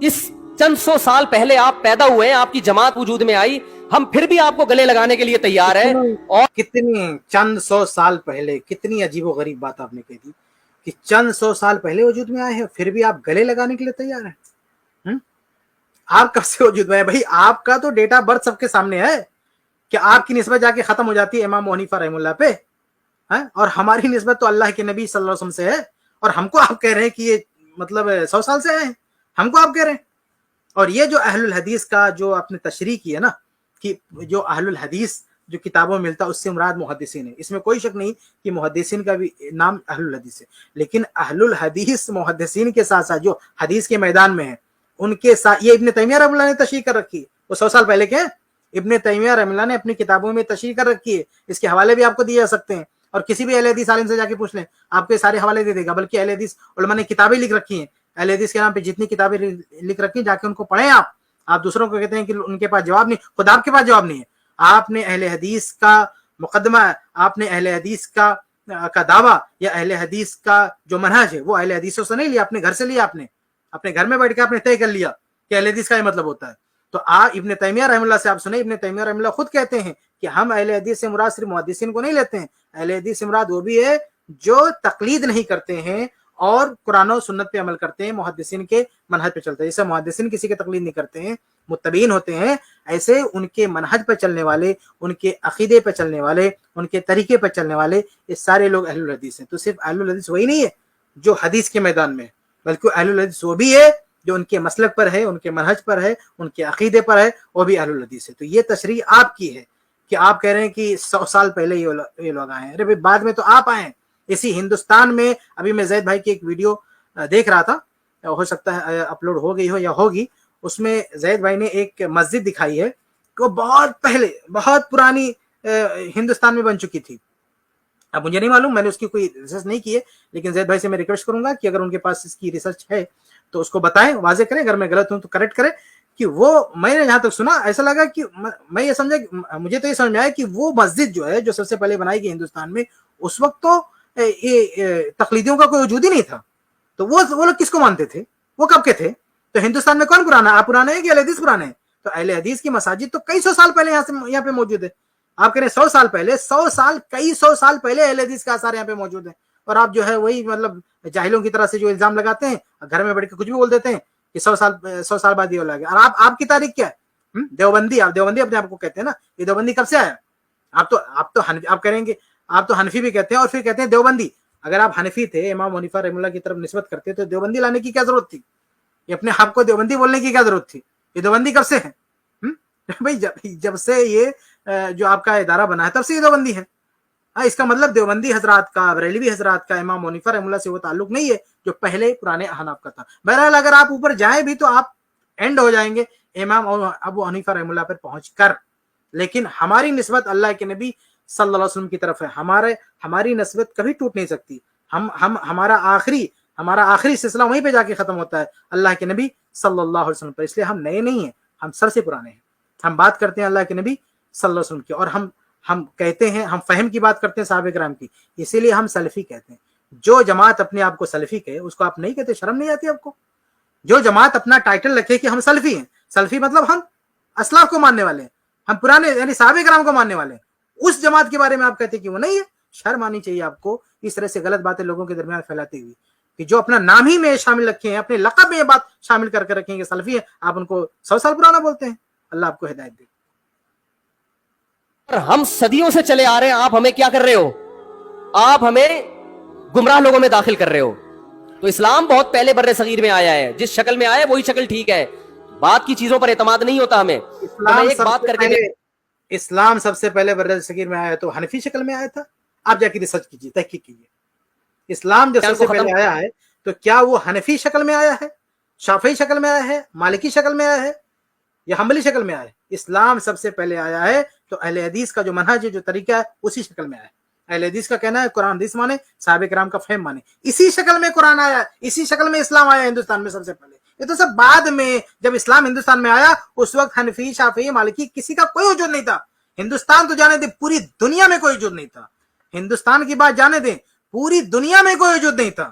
S1: اس چند سو سال پہلے آپ پیدا ہوئے ہیں, آپ کی جماعت وجود میں آئی, ہم پھر بھی آپ کو گلے لگانے کے لیے تیار ہیں. اور
S2: کتنی چند سو سال پہلے, کتنی عجیب و غریب بات آپ نے کہی تھی کہ چند سو سال پہلے وجود میں آئے ہیں, پھر بھی آپ گلے لگانے کے لیے تیار ہیں. آپ کب سے وجود میں ہے بھائی؟ آپ کا تو ڈیٹ آف برتھ سب کے سامنے ہے کہ آپ کی نسبت جا کے ختم ہو جاتی ہے امام ابو حنیفہ رحمہ اللہ پہ, اور ہماری نسبت تو اللہ کے نبی صلی اللہ علیہ وسلم سے ہے, اور ہم کو آپ کہہ رہے ہیں کہ یہ مطلب 100 سال سے آئے ہیں, ہم کو آپ کہہ رہے ہیں. اور یہ جو اہل الحدیث کا جو آپ نے تشریح کی ہے نا, کہ جو اہل الحدیث جو کتابوں میں ملتا ہے اس سے مراد محدثین ہے, اس میں کوئی شک نہیں کہ محدثین کا بھی نام اہل الحدیث ہے, لیکن اہل الحدیث محدثین کے ساتھ ساتھ جو حدیث کے میدان میں ہیں ان کے ساتھ, یہ ابن تیمیہ رحمہ اللہ نے تشریح کر رکھی ہے, وہ 100 سال پہلے کے ہیں. ابن تیمیہ رحمہ اللہ نے اپنی کتابوں میں تشریح کر رکھی ہے, اس کے حوالے بھی آپ کو دیے جا سکتے ہیں, اور کسی بھی اہل حدیث عالم سے جا کے پوچھ لیں, آپ کو یہ سارے حوالے دے دے گا. بلکہ اہل حدیث علماء نے کتابیں لکھ رکھی ہیں, اہل حدیث کے نام پہ جتنی کتابیں لکھ رکھی ہیں جا کے ان کو پڑھیں. آپ دوسروں کو کہتے ہیں کہ ان کے پاس جواب نہیں, خود آپ کے پاس جواب نہیں ہے. آپ نے اہل حدیث کا مقدمہ, آپ نے اہل حدیث کا دعویٰ یا اہل حدیث کا جو منہج ہے وہ اہل حدیثوں سے نہیں لیا, اپنے گھر سے لیا, آپ نے اپنے گھر میں بیٹھ کے آپ نے طے کر لیا کہ اہل حدیث کا یہ مطلب ہوتا ہے. تو ابن تیمیہ رحمہ اللہ سے آپ سنیں, ابن تیمیہ رحمہ اللہ خود کہتے ہیں کہ ہم اہل حدیث سے مراد صرف محدثین کو نہیں لیتے ہیں, اہل حدیث سے مراد وہ بھی ہے جو تقلید نہیں کرتے ہیں اور قرآن و سنت پہ عمل کرتے ہیں, محدثین کے منہج پہ چلتے ہیں. جیسے محدثین کسی کے تقلید نہیں کرتے ہیں, متبعین ہوتے ہیں, ایسے ان کے منہج پہ چلنے والے, ان کے عقیدے پہ چلنے والے, ان کے طریقے پہ چلنے والے, یہ سارے لوگ اہل الحدیث ہیں. تو صرف اہل الحدیث وہی نہیں ہے جو حدیث کے میدان میں, بلکہ اہل الحدیث وہ بھی ہے جو ان کے مسلک پر ہے, ان کے منہج پر ہے, ان کے عقیدے پر ہے, وہ بھی اہل الحدیث ہے. تو یہ تشریح آپ کی ہے کہ آپ کہہ رہے ہیں کہ 100 سال پہلے یہ لوگ آئے ہیں. ارے بعد میں تو آپ آئے ہیں. اسی ہندوستان میں ابھی میں زید بھائی کی ایک ویڈیو دیکھ رہا تھا, ہو سکتا ہے اپلوڈ ہو گئی ہو یا ہوگی, اس میں زید بھائی نے ایک مسجد دکھائی ہے کہ وہ بہت پہلے, بہت پرانی ہندوستان میں بن چکی تھی. اب مجھے نہیں معلوم, میں نے اس کی کوئی ریسرچ نہیں کی ہے, لیکن زید بھائی سے میں ریکویسٹ کروں گا کہ اگر ان کے پاس اس کی ریسرچ ہے تو اس کو بتائیں, واضح کریں, اگر میں غلط ہوں تو کریکٹ کریں. کہ وہ میں نے جہاں تک سنا ایسا لگا کہ میں یہ سمجھا, مجھے تو یہ سمجھ میں آیا کہ وہ مسجد جو ہے جو سب سے پہلے بنائی گئی ہندوستان میں, اس وقت تو یہ تقلیدیوں کا کوئی وجود ہی نہیں تھا. تو وہ لوگ کس کو مانتے تھے, وہ کب کے تھے؟ تو ہندوستان میں کون پرانا, آپ پرانے ہیں کہ اہل حدیث پرانے ہیں؟ تو اہل حدیث کی مساجد تو کئی سو سال پہلے یہاں پہ موجود ہے. آپ کہہ رہے ہیں 100 سال پہلے, 100 سال, کئی سو سال پہلے اہل حدیث کا آثار یہاں پہ موجود ہے. اور آپ جو ہے وہی مطلب جاہلوں کی طرح سے جو الزام لگاتے ہیں, گھر میں بیٹھ کے کچھ بھی بول دیتے ہیں کہ 100 سال بعد یہ لگا. اور آپ کی تاریخ کیا ہے؟ دیوبندی, آپ دیوبندی اپنے آپ کو کہتے ہیں نا, یہ دیوبندی کب سے آیا؟ آپ کہیں گے آپ تو حنفی بھی کہتے ہیں اور پھر کہتے ہیں دیوبندی. اگر آپ حنفی تھے, امام حنیفہ رحمہ اللہ کی طرف نسبت کرتے تو دیوبندی لانے کی کیا ضرورت تھی؟ یہ اپنے آپ کو دیوبندی بولنے کی کیا ضرورت تھی؟ یہ دیوبندی کب سے ہے بھائی؟ جب سے یہ جو آپ کا ادارہ بنا ہے تب سے یہ دیوبندی ہے. اس کا مطلب دیوبندی حضرات کا, بریلوی حضرات کا, امام حنیفہ رحمہ اللہ سے وہ تعلق نہیں ہے جو پہلے پرانے احناف کا تھا. بہرحال اگر آپ اوپر جائیں بھی تو آپ اینڈ ہو جائیں گے امام ابو حنیفہ رحمہ اللہ پر پہنچ کر. لیکن ہماری نسبت اللہ کے نبی صلی اللہ علیہ وسلم کی طرف ہے. ہماری نسبت کبھی ٹوٹ نہیں سکتی. ہمارا آخری سلسلہ وہیں پہ جا کے ختم ہوتا ہے, اللہ کے نبی صلی اللہ علیہ وسلم پر. اس لیے ہم نئے نہیں ہیں, ہم سب سے پرانے ہیں. ہم بات کرتے ہیں اللہ کے نبی صلی اللہ علیہ وسلم کی, اور ہم کہتے ہیں, ہم فہم کی بات کرتے ہیں صحابہ کرام کی. اسی لیے ہم سلفی کہتے ہیں. جو جماعت اپنے آپ کو سلفی کہے اس کو آپ نہیں کہتے, شرم نہیں آتی آپ کو؟ جو جماعت اپنا ٹائٹل رکھے کہ ہم سلفی ہیں, سلفی مطلب ہم اسلاف کو ماننے والے ہیں, ہم پرانے یعنی صحابہ کرام کو ماننے والے ہیں, اس جماعت کے بارے میں آپ کہتے ہیں کہ وہ نہیں ہے. شرم آنی چاہیے آپ کو اس طرح سے غلط باتیں لوگوں کے درمیان پھیلاتی ہوئی, کہ جو اپنا نام ہی میں شامل رکھے ہیں, اپنے لقب میں یہ بات شامل کر کے رکھیں کہ سلفی ہے, آپ ان کو 100 سال پرانا بولتے ہیں. اللہ آپ کو ہدایت دے.
S1: ہم صدیوں سے چلے آ رہے ہیں, آپ ہمیں کیا کر رہے ہو, آپ ہمیں گمراہ لوگوں میں داخل کر رہے ہو. تو اسلام بہت پہلے بر صغیر میں آیا ہے, جس شکل میں آیا ہے وہی شکل ٹھیک ہے, بات کی چیزوں پر اعتماد نہیں ہوتا ہمیں. تو میں ایک بات کر کے
S2: اسلام سب سے پہلے بر صغیر میں آیا تو حنفی شکل میں آیا تھا. آپ جا کے ریسرچ کیجیے, تحقیق کیجیے. اسلام جو سب سے پہلے آیا ہے تو کیا وہ حنفی شکل میں آیا ہے, شافعی شکل میں آیا ہے, مالکی شکل میں آیا ہے, یا حنبلی شکل میں آیا ہے؟ اسلام سب سے پہلے آیا ہے تو اہل حدیث کا جو منہج ہے, جو طریقہ ہے, اسی شکل میں آیا ہے. اہل حدیث کا کہنا ہے قرآن حدیث مانے, صحابہ کرام کا فہم مانے. اسی شکل میں قرآن آیا, اسی شکل میں اسلام آیا ہندوستان میں سب سے پہلے. یہ تو سب بعد میں, جب اسلام ہندوستان میں آیا اس وقت حنفی, شافعی, مالکی کسی کا کوئی وجود نہیں تھا. ہندوستان تو جانے دیں, پوری دنیا میں کوئی وجود نہیں تھا. ہندوستان کی بات جانے دیں, پوری دنیا میں کوئی وجود نہیں تھا.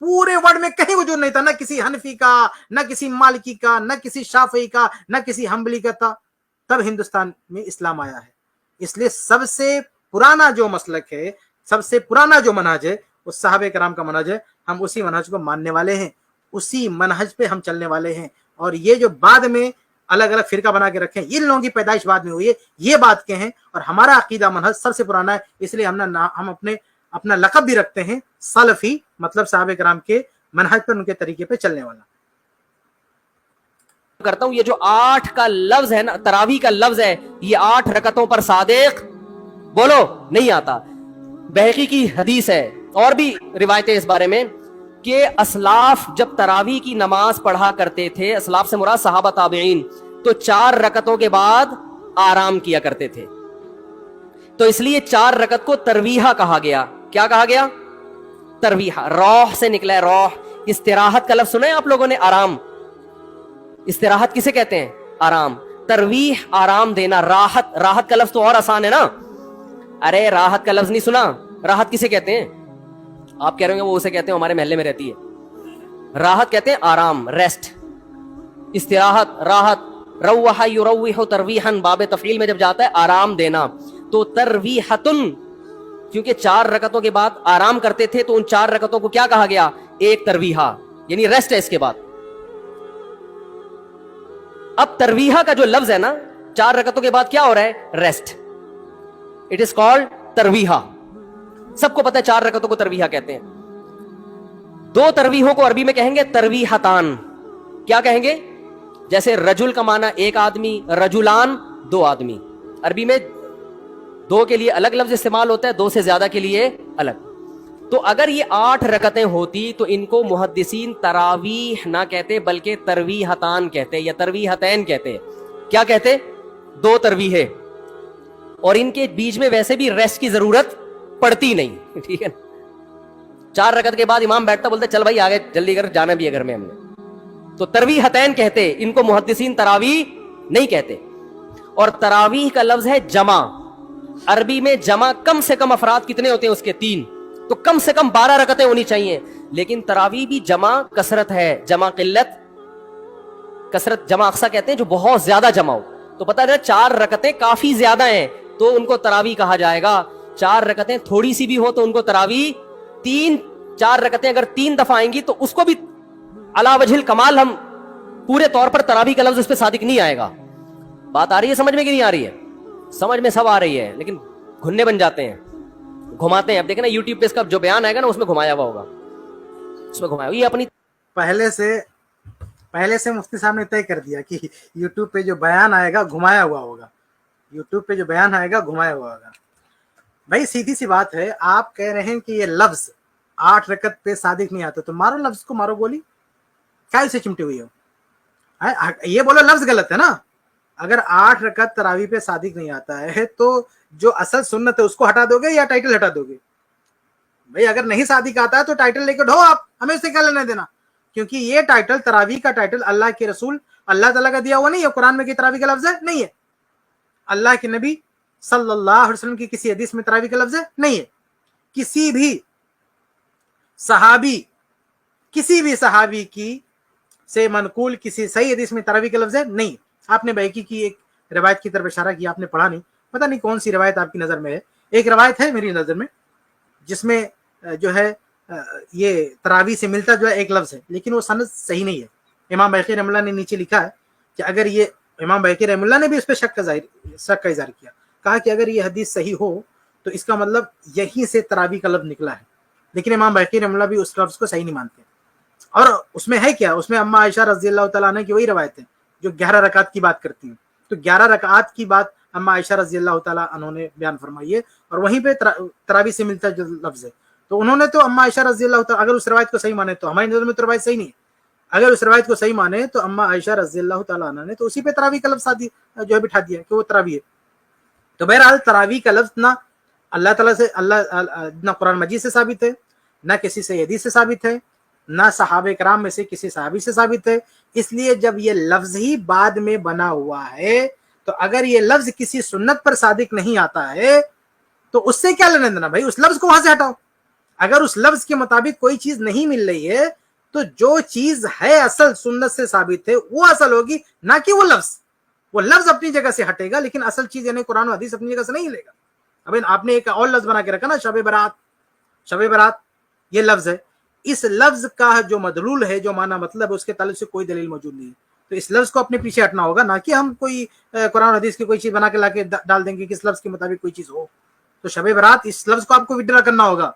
S2: پورے ورلڈ میں کہیں وجود نہیں تھا, نہ کسی حنفی کا, نہ کسی مالکی کا, نہ کسی شافعی کا, نہ کسی حنبلی کا تھا. تب ہندوستان میں اسلام آیا ہے. اس لیے سب سے پرانا جو مسلک ہے, سب سے پرانا جو منہج ہے, وہ صحابہ کرام کا منہج ہے. ہم اسی منہج کو ماننے والے ہیں, اسی منہج پہ ہم چلنے والے ہیں. اور یہ جو بعد میں الگ الگ فرقہ بنا کے رکھے ہیں, ان لوگوں کی پیدائش بعد میں ہوئی ہے, یہ بات کہیں. اور ہمارا عقیدہ منہج سب سے پرانا ہے, اس لیے ہم اپنا لقب بھی رکھتے ہیں سلفی, مطلب صحابہ کرام کے منہج پر, ان کے طریقے پہ چلنے والا.
S1: کرتا ہوں. یہ جو 8 کا لفظ ہے نا, تراویح کا لفظ ہے, یہ 8 رکعتوں پر صادق بولو نہیں آتا. بہقی کی حدیث ہے, اور بھی روایتیں اس بارے میں, کہ اسلاف جب تراویح کی نماز پڑھا کرتے تھے, اسلاف سے مراد صحابہ تابعین, تو 4 رکعتوں کے بعد آرام کیا کرتے تھے. تو اس لیے 4 رکعت کو ترویحہ کہا گیا. کیا کہا گیا؟ ترویحہ. روح سے نکلا ہے, روح. استراحت کا لفظ سنا ہے آپ لوگوں نے, آرام. استراحت کسے کہتے ہیں؟ آرام. ترویح آرام دینا. راحت, راحت کا لفظ تو اور آسان ہے نا. ارے راحت کا لفظ نہیں سنا؟ راحت کسے کہتے ہیں؟ آپ کہہ رہے ہیں وہ اسے کہتے ہیں ہمارے محلے میں رہتی ہے. راحت کہتے ہیں آرام, ریسٹ. استراحت, راحت. روح یروح ترویحا, باب تفعیل میں جب جاتا ہے آرام دینا. تو ترویحتن, کیونکہ 4 رکعتوں کے بعد آرام کرتے تھے, تو ان 4 رکعتوں کو کیا کہا گیا؟ ایک ترویحہ, یعنی ریسٹ ہے اس کے بعد. اب ترویحہ کا جو لفظ ہے نا, 4 رکعتوں کے بعد کیا ہو رہا ہے؟ Rest. It is called Taraweeh. سب کو پتہ ہے 4 رکعتوں کو ترویحہ کہتے ہیں. 2 ترویحوں کو عربی میں کہیں گے ترویحتان. کیا کہیں گے؟ جیسے رجل کا معنی ایک آدمی, رجلان 2 آدمی. عربی میں 2 کے لیے الگ لفظ استعمال ہوتا ہے, 2 سے زیادہ کے لیے الگ. تو اگر یہ 8 رکعتیں ہوتی تو ان کو محدثین تراویح نہ کہتے, بلکہ ترویحتان کہتے, یا ترویحتین کہتے. کیا کہتے؟ 2 ترویحیں. اور ان کے بیچ میں ویسے بھی ریسٹ کی ضرورت پڑتی نہیں, ٹھیک ہے. 4 رکعت کے بعد امام بیٹھتا, بولتے چل بھائی آگے جلدی کر, جانا بھی ہے گھر میں ہم نے. تو ترویحتین کہتے, ان کو محدثین تراویح نہیں کہتے. اور تراویح کا لفظ ہے جمع. عربی میں جمع کم سے کم افراد کتنے ہوتے ہیں اس کے؟ 3. تو کم سے کم 12 رکعتیں ہونی چاہیے. لیکن تراویح بھی جمع کثرت ہے, جمع قلت. کثرت جمع اقصا کہتے ہیں جو بہت زیادہ جمع ہو. تو پتہ ہے 4 رکعتیں کافی زیادہ ہیں تو ان کو تراویح کہا جائے گا. 4 رکعتیں تھوڑی سی بھی ہو تو ان کو تراویح. 4 رکعتیں اگر 3 دفعہ آئیں گی تو اس کو بھی علی وجہ الکمال ہم پورے طور پر تراویح کا لفظ اس پہ صادق نہیں آئے گا. بات آ رہی ہے سمجھ میں کہ نہیں آ رہی ہے؟ سمجھ میں سب آ رہی ہے, لیکن گھننے بن جاتے ہیں, گھماتے ہیں. اب دیکھیں نا یوٹیوب پہ اس کا جو بیان آئے گا نا, اس میں گھمایا ہوا ہوگا, اس میں گھمایا. یہ اپنی
S2: پہلے سے مفتی صاحب نے طے کر دیا کہ یوٹیوب پہ جو بیان آئے گا گھمایا ہوا ہوگا. یوٹیوب پہ جو بیان آئے گا گھمایا ہوا ہوگا. بھائی سیدھی سی بات ہے, آپ کہہ رہے ہیں کہ یہ لفظ 8 رکعت پہ صادق نہیں آتا, تو مارو لفظ کو, مارو گولی. کیا اسے چمٹی ہوئی ہو؟ یہ بولو لفظ غلط ہے نا. اگر 8 رکعت تراویح پہ صادق نہیں آتا ہے تو جو اصل سنت ہے اس کو ہٹا دو گے یا ٹائٹل ہٹا دو گے؟ بھائی اگر نہیں صادق آتا ہے تو ٹائٹل لے کے ڈھو, آپ ہمیں اسے کیا لینا دینا. کیونکہ یہ ٹائٹل, تراویح کا ٹائٹل اللہ کے رسول اللہ تعالیٰ کا دیا ہوا نہیں ہے. قرآن میں کی تراویح کا لفظ ہے نہیں ہے. اللہ کے نبی صلی اللہ علیہ وسلم کی کسی حدیث میں تراویح کا لفظ ہے نہیں ہے. کسی بھی صحابی کی سے منقول کسی صحیح حدیث میں تراویح کا لفظ ہے نہیں. آپ نے بہقی کی ایک روایت کی طرف اشارہ کیا, آپ نے پڑھا نہیں, پتہ نہیں کون سی روایت آپ کی نظر میں ہے. ایک روایت ہے میری نظر میں جس میں جو ہے یہ تراویح سے ملتا جو ہے ایک لفظ ہے, لیکن وہ سند صحیح نہیں ہے. امام بہقی رحمہ اللہ نے نیچے لکھا ہے کہ اگر یہ, امام بہقی رحمہ اللہ نے بھی اس پہ شک کا اظہار کیا, کہا کہ اگر یہ حدیث صحیح ہو تو اس کا مطلب یہیں سے تراویح کا لفظ نکلا ہے، لیکن امام بہقی رحمہ اللہ بھی اس لفظ کو صحیح نہیں مانتے. اور اس میں ہے کیا، اس میں اما عائشہ رضی اللہ تعالیٰ عنہ کی وہی روایت ہے جو 11 رکعت کی بات کرتی ہیں. تو 11 رکعات کی بات اما عائشہ رضی اللہ تعالیٰ عنہ نے بیان فرمائی ہے، اور وہیں پہ تراویح سے ملتا جو لفظ ہے. تو انہوں نے تو اما عائشہ رضی اللہ تعالیٰ، اگر اس روایت کو صحیح مانے تو ہماری نظر میں تو روایت صحیح نہیں ہے، اگر اس روایت کو صحیح مانے تو اما عائشہ رضی اللہ تعالیٰ عنہ نے تو اسی پہ تراویح کا لفظ جو ہے بٹھا دیا کہ وہ تراویح ہے. تو بہرحال تراویح کا لفظ نہ اللہ تعالیٰ سے نہ قرآن مجید سے ثابت ہے، نہ کسی سے حدیث سے ثابت ہے، نہ صحابہ کرام میں سے کسی صحابی سے ثابت ہے. اس لیے جب یہ لفظ ہی بعد میں بنا ہوا ہے تو اگر یہ لفظ کسی سنت پر صادق نہیں آتا ہے تو اس سے کیا لینا دینا بھائی، اس لفظ کو وہاں سے ہٹاؤ. اگر اس لفظ کے مطابق کوئی چیز نہیں مل رہی ہے تو جو چیز ہے اصل سنت سے ثابت ہے وہ اصل ہوگی، نہ کہ وہ لفظ اپنی جگہ سے ہٹے گا لیکن اصل چیز یعنی قرآن و حدیث اپنی جگہ سے نہیں لے گا. اب آپ نے ایک اور لفظ بنا کے رکھا نا، شب برات یہ لفظ ہے، اس لفظ کا جو مدلول ہے، جو معنی مطلب اس کے تعلق سے کوئی دلیل موجود نہیں ہے. تو اس لفظ کو اپنے پیچھے ہٹنا ہوگا، نہ کہ ہم کوئی قرآن حدیث کی کوئی چیز بنا کے لا کے ڈال دیں گے کہ اس لفظ کے مطابق کوئی چیز ہو. تو شب برات اس لفظ کو آپ کو وڈرا کرنا ہوگا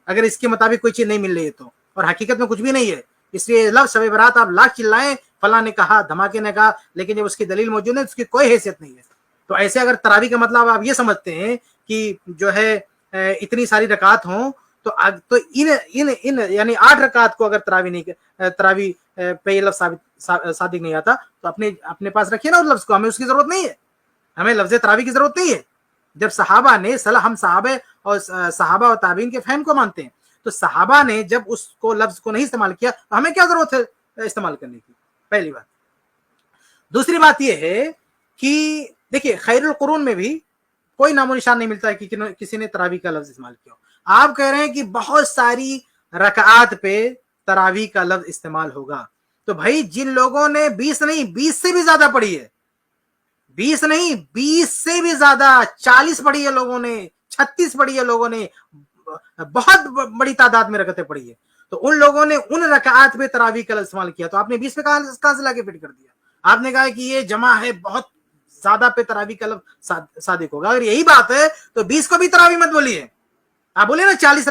S2: اگر اس کے مطابق کوئی چیز نہیں مل رہی ہے تو، اور حقیقت میں کچھ بھی نہیں ہے. اس لیے لفظ شب برات آپ لاکھ چلائیں فلاں نے کہا، دھماکے نے کہا، لیکن جب اس کی دلیل موجود ہے اس کی کوئی حیثیت نہیں ہے. تو ایسے اگر تراویح کا مطلب آپ یہ سمجھتے ہیں کہ جو ہے اتنی ساری رکعات ہوں تو ان یعنی 8 رکعات کو اگر تراویح پہ یہ لفظ صادق نہیں آتا تو اپنے پاس رکھیے نا اس لفظ کو، ہمیں اس کی ضرورت نہیں ہے، ہمیں لفظ تراویح کی ضرورت نہیں ہے. جب صحابہ نے ہم صحابہ اور تابعین کے فہم کو مانتے ہیں، تو صحابہ نے جب اس کو لفظ کو نہیں استعمال کیا تو ہمیں کیا ضرورت ہے استعمال کرنے کی، پہلی بات. دوسری بات یہ ہے کہ دیکھیے خیر القرون میں بھی کوئی نام و نشان نہیں ملتا ہے کہ کسی نے تراویح کا لفظ استعمال کیا. آپ کہہ رہے ہیں کہ بہت ساری رکعات پہ تراویح کا لفظ استعمال ہوگا، تو بھائی جن لوگوں نے 20 نہیں 20 سے بھی زیادہ پڑھی ہے، 20 نہیں 20 سے بھی زیادہ 40 پڑھی ہے لوگوں نے، 36 پڑھی ہے لوگوں نے، بہت بڑی تعداد میں رکعتیں پڑھی ہے، تو ان لوگوں نے ان رکعات پہ تراویح کا لفظ استعمال کیا. تو آپ نے 20 پہ کہاں سے لا کے فٹ کر دیا؟ آپ نے کہا کہ یہ جمع ہے بہت زیادہ پہ تراویح کا لفظ صادق ہوگا. اگر یہی بات ہے تو 20 کو بھی تراویح مت بولیے، آپ بولے نا 40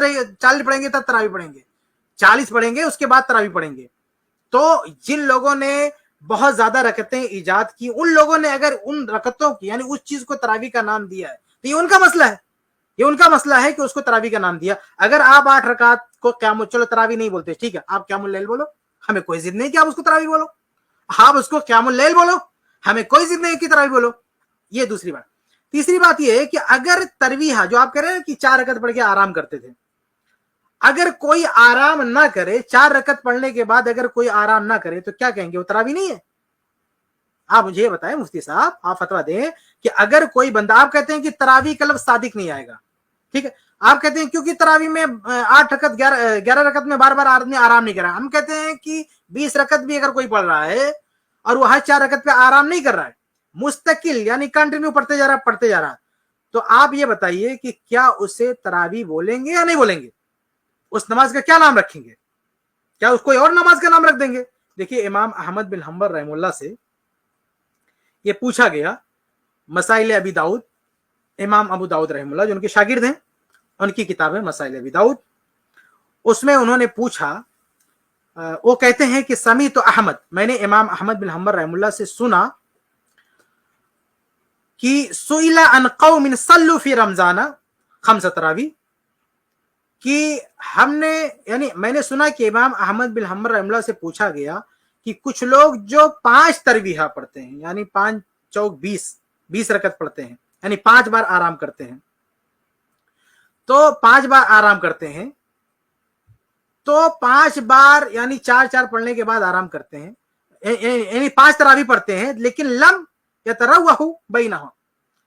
S2: پڑھیں گے تب تراویح پڑھیں گے، 40 پڑھیں گے اس کے بعد تراویح پڑھیں گے. تو جن لوگوں نے بہت زیادہ رکعتیں ایجاد کی، ان لوگوں نے اگر ان رکعتوں کی یعنی اس چیز کو تراویح کا نام دیا ہے تو یہ ان کا مسئلہ ہے، یہ ان کا مسئلہ ہے کہ اس کو تراویح کا نام دیا. اگر آپ 8 رکعت کو قیام، چلو تراویح نہیں بولتے ٹھیک ہے، آپ قیام اللیل بولو، ہمیں کوئی ضد نہیں کہ آپ اس کو تراویح بولو، آپ اس کو قیام اللیل بولو، ہمیں کوئی ضد نہیں کہ تراویح بولو. یہ دوسری بات. تیسری بات یہ ہے کہ اگر ترویح جو آپ کہہ رہے ہیں کہ 4 رکعت پڑھ کے آرام کرتے تھے، اگر کوئی آرام نہ کرے 4 رکعت پڑھنے کے بعد اگر کوئی آرام نہ کرے تو کیا کہیں گے؟ وہ تراویح نہیں ہے. آپ مجھے یہ بتائیں مفتی صاحب، آپ فتویٰ دیں کہ اگر کوئی بندہ، آپ کہتے ہیں کہ تراویح کا لفظ صادق نہیں آئے گا، ٹھیک ہے، آپ کہتے ہیں کیونکہ تراویح میں 8 رکعت 11 رکعت میں بار بار آدمی آرام نہیں کر رہا. ہم کہتے ہیں کہ 20 رکعت بھی اگر کوئی پڑھ رہا ہے اور وہ ہر 4 رکعت پہ آرام نہیں کر رہا ہے، مستقل یعنی کنٹینیو پڑھتے جا رہا، تو آپ یہ بتائیے کہ کیا اسے تراویح بولیں گے یا نہیں بولیں گے؟ اس نماز کا کیا نام رکھیں گے؟ کیا اس کوئی اور نماز کا نام رکھ دیں گے؟ دیکھیے امام احمد بن حنبل رحمہ اللہ سے یہ پوچھا گیا، مسائل ابی داؤد، امام ابو داؤد رحمہ اللہ جو ان کے شاگرد ہیں، ان کی کتاب ہے مسائل ابی داؤد، اس میں انہوں نے پوچھا، وہ کہتے ہیں کہ سمیت احمد، میں نے امام احمد بن حنبل رحمہ اللہ سے سنا کہ سئل عن قوم صلوا فی رمضان 5 تراویح، کہ ہم نے یعنی میں نے سنا کہ امام احمد بن حنبل رحمہ اللہ سے پوچھا گیا کہ کچھ لوگ جو 5 تراویح پڑھتے ہیں یعنی 5 چوک 20 رکعت پڑھتے ہیں یعنی 5 بار آرام کرتے ہیں، تو 5 بار آرام کرتے ہیں، تو 5 بار یعنی 4 پڑھنے کے بعد آرام کرتے ہیں، یعنی 5 تراویح پڑھتے ہیں، لیکن لم یتروح بینہم،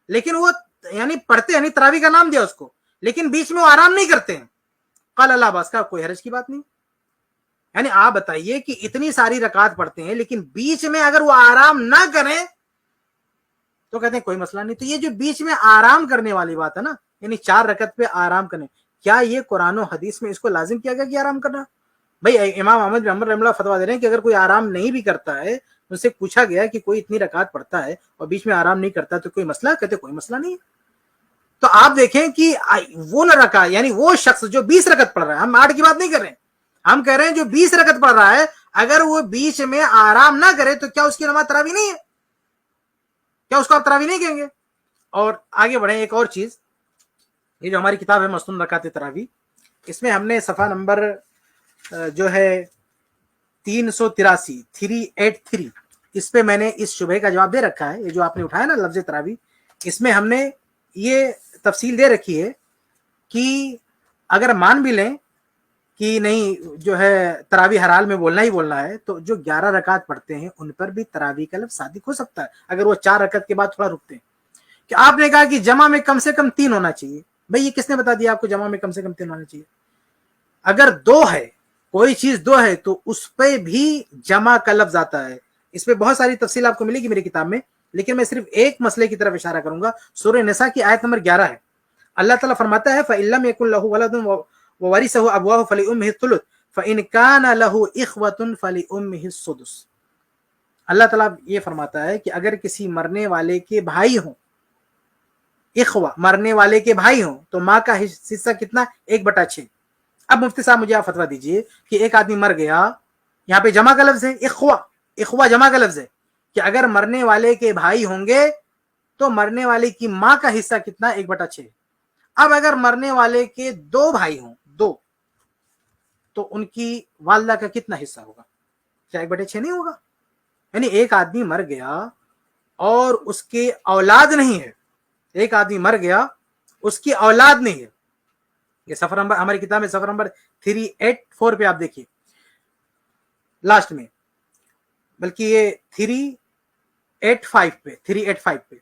S2: لیکن وہ یعنی پڑھتے یعنی تراویح کا نام دیا اس کو، لیکن بیچ میں وہ آرام نہیں کرتے ہیں. قال اللہ باس کا کوئی حرج کی بات نہیں. یعنی آپ بتائیے کہ اتنی ساری رکعات پڑھتے ہیں لیکن بیچ میں اگر وہ آرام نہ کریں تو کہتے ہیں کوئی مسئلہ نہیں. تو یہ جو بیچ میں آرام کرنے والی بات ہے نا، یعنی 4 رکعت پہ آرام کرنے، کیا یہ قرآن و حدیث میں اس کو لازم کیا گیا کہ آرام کرنا؟ بھائی امام احمد بن حنبل رحمہ اللہ فتویٰ دے رہے ہیں کہ اگر کوئی آرام نہیں بھی کرتا ہے، ان سے پوچھا گیا کہ کوئی اتنی رکعات پڑھتا ہے اور بیچ میں آرام نہیں کرتا تو کوئی مسئلہ؟ کہتے کوئی مسئلہ نہیں ہے. تو آپ دیکھیں کہ وہ رکعت یعنی وہ شخص جو 20 رکعت پڑھ رہا ہے, ہم 8 کی بات نہیں کر رہے ہیں, ہم کہہ رہے ہیں جو 20 رکعت پڑھ رہا ہے, اگر وہ بیچ میں آرام نہ کرے تو کیا اس کی نماز تراویح نہیں ہے؟ کیا اس کو آپ تراویح نہیں کہیں گے؟ اور آگے بڑھیں, ایک اور چیز, یہ جو ہماری کتاب ہے مسنون رکعت تراویح, اس میں ہم نے صفحہ نمبر جو ہے 383 اس پہ میں نے اس شبہے کا جواب دے رکھا ہے. یہ جو آپ نے اٹھایا نا لفظ تراویح, اس میں ہم نے یہ تفصیل دے رکھی ہے کہ اگر مان بھی لیں کہ نہیں جو ہے تراویح ہر حال میں بولنا ہی بولنا ہے, تو جو 11 رکعت پڑھتے ہیں ان پر بھی تراویح کا لفظ صادق ہو سکتا ہے اگر وہ 4 رکعت کے بعد تھوڑا رکتے ہیں. کہ آپ نے کہا کہ جمع میں کم سے کم 3 ہونا چاہیے, بھئی یہ کس نے بتا دیا آپ کو جمع میں کم سے کم 3 ہونا چاہیے؟ اگر 2 ہے, کوئی چیز 2 ہے تو اس پہ بھی جمع کا لفظ آتا ہے. اس پہ بہت ساری تفصیل آپ کو ملے گی میری کتاب میں, لیکن میں صرف ایک مسئلے کی طرف اشارہ کروں گا. سورہ نساء کی آیت نمبر 11 ہے, اللہ تعالیٰ فرماتا ہے فَإِن لَّمْ يَكُن لَّهُ وَلَدٌ وَوَرِثَهُ أَبْوَاهُ فَلِأُمِّهِ الثُّلُثُ فَإِن كَانَ لَهُ إِخْوَةٌ فَلِأُمِّهِ السُّدُسُ. اللہ تعالیٰ یہ فرماتا ہے کہ اگر کسی مرنے والے کے بھائی ہوں, اخوہ مرنے والے کے بھائی ہوں, تو ماں کا حصہ کتنا؟ 1/6. اب مفتی صاحب مجھے آپ فتویٰ دیجئے کہ ایک آدمی مر گیا, یہاں پہ جمع کا لفظ ہے, اخوہ جمع کا لفظ ہے, کہ اگر مرنے والے کے بھائی ہوں گے تو مرنے والے کی ماں کا حصہ کتنا؟ 1/6. اب اگر مرنے والے کے 2 بھائی ہوں, 2, تو ان کی والدہ کا کتنا حصہ ہوگا؟ کیا 1/6 نہیں ہوگا؟ یعنی ایک آدمی مر گیا اور اس کے اولاد نہیں ہے, ایک آدمی مر گیا اس کی اولاد نہیں ہے. یہ صفحہ نمبر ہماری کتاب میں صفحہ نمبر 384 پہ آپ دیکھیے لاسٹ میں, بلکہ یہ 385 پہ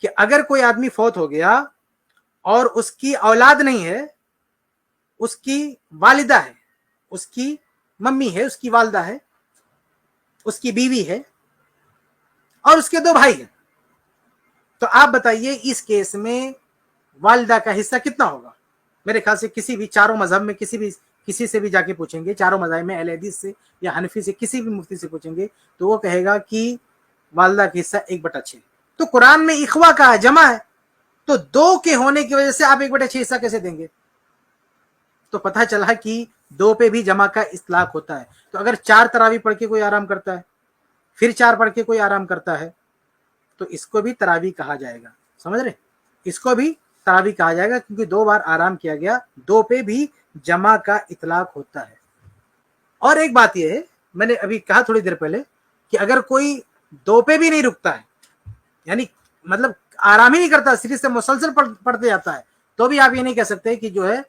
S2: کہ اگر کوئی آدمی فوت ہو گیا اور اس کی اولاد نہیں ہے, اس کی والدہ ہے, اس کی ممی ہے, اس کی والدہ ہے, اس کی بیوی ہے اور اس کے 2 بھائی ہیں, تو آپ بتائیے اس کیس میں والدہ کا حصہ کتنا ہوگا؟ میرے خیال سے کسی بھی چاروں مذہب میں کسی سے بھی جا کے پوچھیں گے, چاروں مذاہب میں اہل حدیث سے یا حنفی سے, کسی بھی مفتی سے پوچھیں گے تو وہ کہے گا کہ والدہ کا حصہ 1/6. تو قرآن میں اخوہ کا جمع ہے, تو 2 کے ہونے کی وجہ سے آپ 1/6 حصہ کیسے دیں گے؟ تو پتہ چلا کہ 2 پہ بھی جمع کا اطلاق ہوتا ہے. تو اگر 4 تراویح پڑھ کے کوئی آرام کرتا ہے, پھر 4 پڑھ کے کوئی آرام کرتا ہے, تو اس کو بھی تراویح کہا جائے گا. سمجھ رہے؟ اس کو بھی تراویح کہا جائے گا کیونکہ 2 بار آرام کیا گیا, 2 پہ بھی جمع کا اطلاق ہوتا ہے. اور ایک بات یہ ہے, میں نے ابھی کہا تھوڑی دیر پہلے کہ اگر کوئی 2 پہ بھی نہیں رکتا ہے, یعنی مطلب آرام ہی نہیں کرتا, صرف سے مسلسل پڑھتے جاتا ہے, تو بھی آپ یہ نہیں کہہ سکتے کہ جو ہے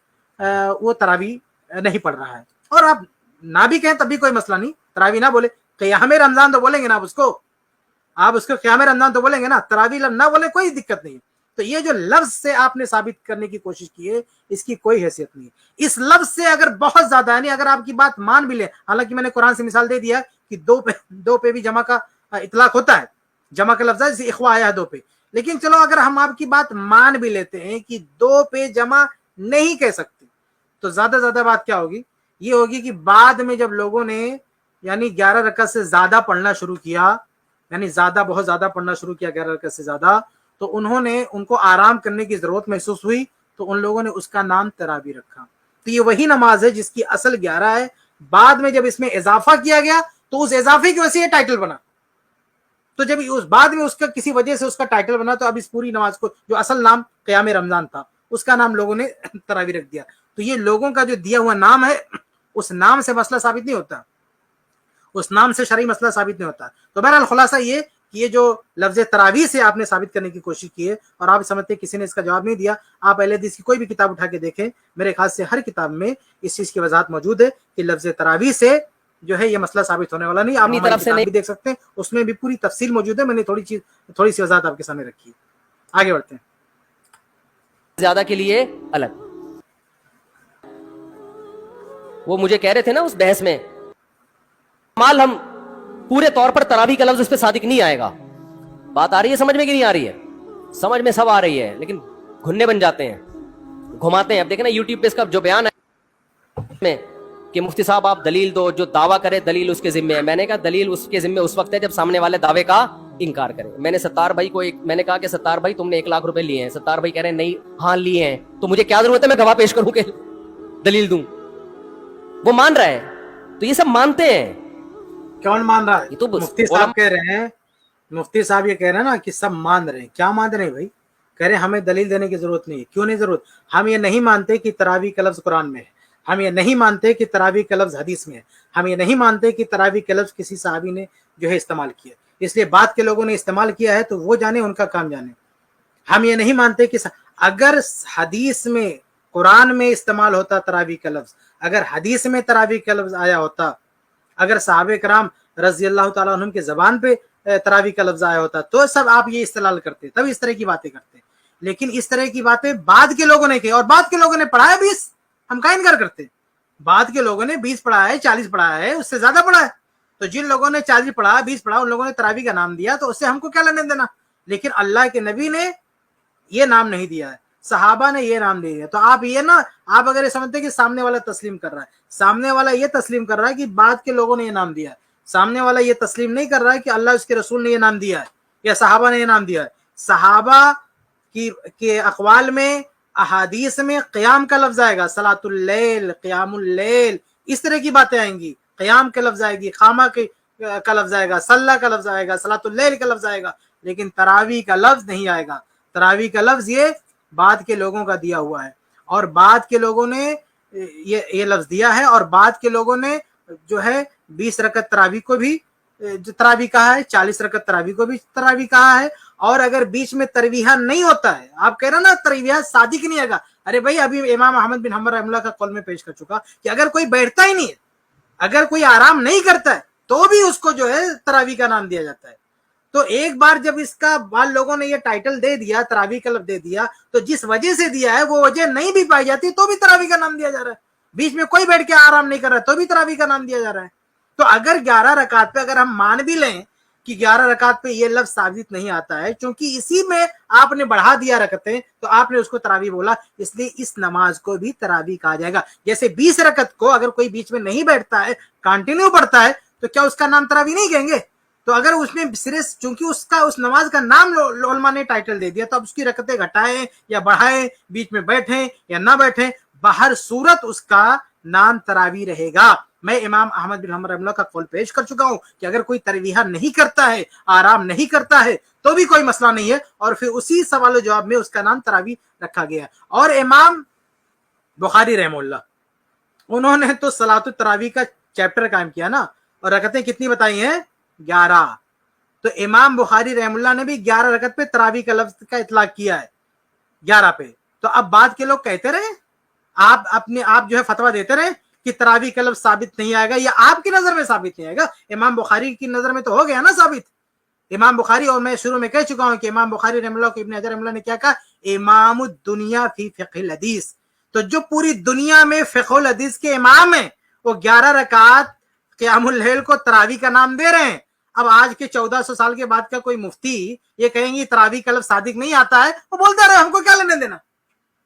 S2: وہ تراویح نہیں پڑھ رہا ہے. اور آپ نہ بھی کہیں تب بھی کوئی مسئلہ نہیں, تراویح نہ بولے, قیام رمضان تو بولیں گے نا آپ اس کو قیام رمضان تو بولیں گے نا, تراویح نہ بولے کوئی دقت نہیں. تو یہ جو لفظ سے آپ نے ثابت کرنے کی کوشش کی ہے, اس کی کوئی حیثیت نہیں. اس لفظ سے اگر بہت زیادہ یعنی اگر آپ کی بات مان بھی لیں, حالانکہ میں نے قرآن سے مثال دے دیا کہ 2 پہ بھی جمع کا اطلاق ہوتا ہے, جمع کا لفظ ہے, جیسے اخوہ آیا ہے 2 پہ, لیکن چلو اگر ہم آپ کی بات مان بھی لیتے ہیں کہ 2 پہ جمع نہیں کہہ سکتے, تو زیادہ بات کیا ہوگی؟ یہ ہوگی کہ بعد میں جب لوگوں نے یعنی 11 رکعت سے زیادہ پڑھنا شروع کیا, یعنی بہت زیادہ پڑھنا شروع کیا 11 رکعت سے زیادہ, تو ان کو آرام کرنے کی ضرورت محسوس ہوئی, تو ان لوگوں نے اس کا نام تراویح رکھا. تو یہ وہی نماز ہے جس کی اصل 11 ہے, بعد میں جب اس میں اضافہ کیا گیا تو اس اضافے کی وجہ سے یہ ٹائٹل بنا. تو جب اس بعد میں اس کا کسی وجہ سے اس کا ٹائٹل بنا, تو اب اس پوری نماز کو جو اصل نام قیام رمضان تھا, اس کا نام لوگوں نے تراویح رکھ دیا. تو یہ لوگوں کا جو دیا ہوا نام ہے, اس نام سے مسئلہ ثابت نہیں ہوتا, اس نام سے شرعی مسئلہ ثابت نہیں ہوتا. تو بہرحال خلاصہ یہ کہ یہ جو لفظ تراویح سے آپ نے ثابت کرنے کی کوشش کی ہے اور آپ سمجھتے ہیں کسی نے اس کا جواب نہیں دیا, آپ اہل حدیث کی کوئی بھی کتاب اٹھا کے دیکھیں, میرے خیال سے ہر کتاب میں اس چیز کی وضاحت موجود ہے کہ لفظ تراویح سے جو ہے یہ مسئلہ ثابت ہونے والا نہیں. آپ اپنی طرف سے بھی دیکھ سکتے ہیں, اس میں بھی پوری تفصیل موجود ہے, میں نے تھوڑی سی وضاحت آپ کے سامنے رکھی ہے. آگے بڑھتے ہیں.
S1: زیادہ کے لیے الگ, وہ مجھے کہہ رہے تھے نا اس بحث میں, مال ہم پورے طور پر تراویح کا لفظ اس پہ صادق نہیں آئے گا. بات آ رہی ہے سمجھ میں کہ نہیں آ رہی ہے؟ سمجھ میں سب آ رہی ہے, لیکن گھننے بن جاتے ہیں, گھماتے ہیں. اب دیکھیں نا یوٹیوب پہ اس کا جو بیان ہے کہ مفتی صاحب آپ دلیل دو, جو دعویٰ کرے دلیل اس کے ذمے ہے. میں نے کہا دلیل اس کے ذمے اس وقت ہے جب سامنے والے دعوے کا انکار کریں. میں نے ستار بھائی کو میں نے کہا کہ ستار بھائی تم نے 1 لاکھ روپے لیے ہیں. ستار بھائی کہہ رہے ہیں نہیں, ہاں لیے ہیں. تو مجھے کیا ضرورت ہے میں گواہ پیش کروں کہ دلیل دوں؟ وہ مان رہا ہے. تو یہ سب مانتے ہیں.
S2: کون مان رہا ہے؟
S1: یہ تو
S2: مفتی صاحب کہہ رہے ہیں, مفتی صاحب یہ کہہ رہے ہیں نا کہ سب مان رہے ہیں. کیا مان رہے ہیں بھائی؟ کہہ رہے ہیں ہمیں دلیل دینے کی ضرورت نہیں ہے. کیوں نہیں ضرورت؟ ہم یہ نہیں مانتے کہ تراویح کا لفظ قرآن میں ہے. ہم یہ نہیں مانتے کہ تراویح کا لفظ حدیث میں ہے. ہم یہ نہیں مانتے کہ تراویح کا لفظ کسی صحابی نے جو ہے استعمال کیا. اس لیے بعد کے لوگوں نے استعمال کیا ہے تو وہ جانے, ان کا کام جانے. ہم یہ نہیں مانتے کہ اگر حدیث میں قرآن میں استعمال ہوتا تراویح کا لفظ, اگر حدیث میں تراویح کا لفظ آیا ہوتا, اگر صحابہ کرام رضی اللہ تعالیٰ عنہم کے زبان پہ تراویح کا لفظ آیا ہوتا تو سب آپ یہ استدلال کرتے, تب اس طرح کی باتیں کرتے. لیکن اس طرح کی باتیں بعد کے لوگوں نے کی, اور بعد کے لوگوں نے پڑھایا 20, ہم کا انکار کرتے. بعد کے لوگوں نے 20 پڑھایا ہے, 40 پڑھایا ہے, اس سے زیادہ پڑھا ہے. تو جن لوگوں نے 40 پڑھا, 20 پڑھا, ان لوگوں نے تراویح کا نام دیا, تو اس سے ہم کو کیا لینے دینا؟ لیکن اللہ کے نبی نے یہ نام نہیں دیا ہے, صحابہ نے یہ نام دے دیا. تو آپ یہ نا, آپ اگر یہ سمجھتے کہ سامنے والا تسلیم کر رہا ہے, سامنے والا یہ تسلیم کر رہا ہے کہ بعد کے لوگوں نے یہ نام دیا ہے. سامنے والا یہ تسلیم نہیں کر رہا ہے کہ اللہ اس کے رسول نے یہ نام دیا ہے یا صحابہ نے یہ نام دیا ہے. صحابہ کے اقوال میں, احادیث میں قیام کا لفظ آئے گا, صلاۃ اللیل, قیام اللیل, اس طرح کی باتیں آئیں گی. قیام کا لفظ آئے گی, خامہ کا لفظ آئے گا, صلاح کا لفظ آئے گا, صلاۃ اللیل کا لفظ آئے گا, لیکن تراویح کا لفظ نہیں آئے گا. تراویح کا لفظ یہ بعد کے لوگوں کا دیا ہوا ہے, اور بعد کے لوگوں نے یہ لفظ دیا ہے, اور بعد کے لوگوں نے جو ہے 20 رکعت تراویح کو بھی تراویح کہا ہے, 40 رکعت تراویح کو بھی تراویح کہا ہے. اور اگر بیچ میں ترویحہ نہیں ہوتا ہے, آپ کہہ رہے نا ترویحہ صادق نہیں آئے گا, ارے بھائی ابھی امام احمد بن حنبل رحمہ اللہ کا قول میں پیش کر چکا کہ اگر کوئی بیٹھتا ہی نہیں ہے, اگر کوئی آرام نہیں کرتا ہے, تو بھی اس کو جو ہے تراویح کا نام دیا جاتا ہے. تو ایک بار جب اس کا بعض لوگوں نے یہ ٹائٹل دے دیا, تراویح کا لفظ دے دیا, تو جس وجہ سے دیا ہے وہ وجہ نہیں بھی پائی جاتی تو بھی تراویح کا نام دیا جا رہا ہے. بیچ میں کوئی بیٹھ کے آرام نہیں کر رہا ہے تو بھی تراویح کا نام دیا جا رہا ہے. تو اگر 11 رکعت پہ اگر ہم مان بھی لیں کہ 11 رکعت پہ یہ لفظ ثابت نہیں آتا ہے, چونکہ اسی میں آپ نے بڑھا دیا رکعتیں, تو آپ نے اس کو تراویح بولا, اس لیے اس نماز کو بھی تراویح کہا جائے گا. جیسے 20 رکعت کو اگر کوئی بیچ میں نہیں بیٹھتا ہے, کنٹینیو پڑھتا ہے, تو کیا اس کا نام تراویح نہیں کہیں گے؟ تو اگر اس نے صرف چونکہ اس نماز کا نام علماء نے ٹائٹل دے دیا, تو اب اس کی رکعتیں گھٹائیں یا بڑھائیں, بیچ میں بیٹھیں یا نہ بیٹھیں, باہر صورت اس کا نام تراویح رہے گا. میں امام احمد بن حنبل رحمہ اللہ کا قول پیش کر چکا ہوں کہ اگر کوئی ترویحہ نہیں کرتا ہے, آرام نہیں کرتا ہے, تو بھی کوئی مسئلہ نہیں ہے, اور پھر اسی سوال و جواب میں اس کا نام تراویح رکھا گیا. اور امام بخاری رحمہ اللہ, انہوں نے تو صلاۃ التراویح کا چیپٹر قائم کیا نا, اور رکعتیں کتنی بتائی ہیں؟ 11. تو امام بخاری رحمہ اللہ نے بھی 11 رکعت پہ تراویح کا لفظ کا اطلاق کیا ہے, 11 پہ. تو اب بعد کے لوگ کہتے رہے, آپ جو ہے فتویٰ دیتے رہے کہ تراویح کا لفظ ثابت نہیں آئے گا, یا آپ کی نظر میں ثابت نہیں آئے گا, امام بخاری کی نظر میں تو ہو گیا نا ثابت. امام بخاری, اور میں شروع میں کہہ چکا ہوں کہ امام بخاری رحمہ اللہ کو ابن حجر رحمہ اللہ نے کیا کہا؟ امام الدنیا فی فقہ الحدیث. تو جو پوری دنیا میں فقہ الحدیث کے امام ہیں, وہ 11 رکعات قیام اللیل کو تراویح کا نام دے رہے ہیں. اب آج کے 1400 سال کے بعد کا کوئی مفتی یہ کہیں گے تراویح کا لفظ صادق نہیں آتا ہے, وہ بولتا رہے, ہم کو کیا لینے دینا.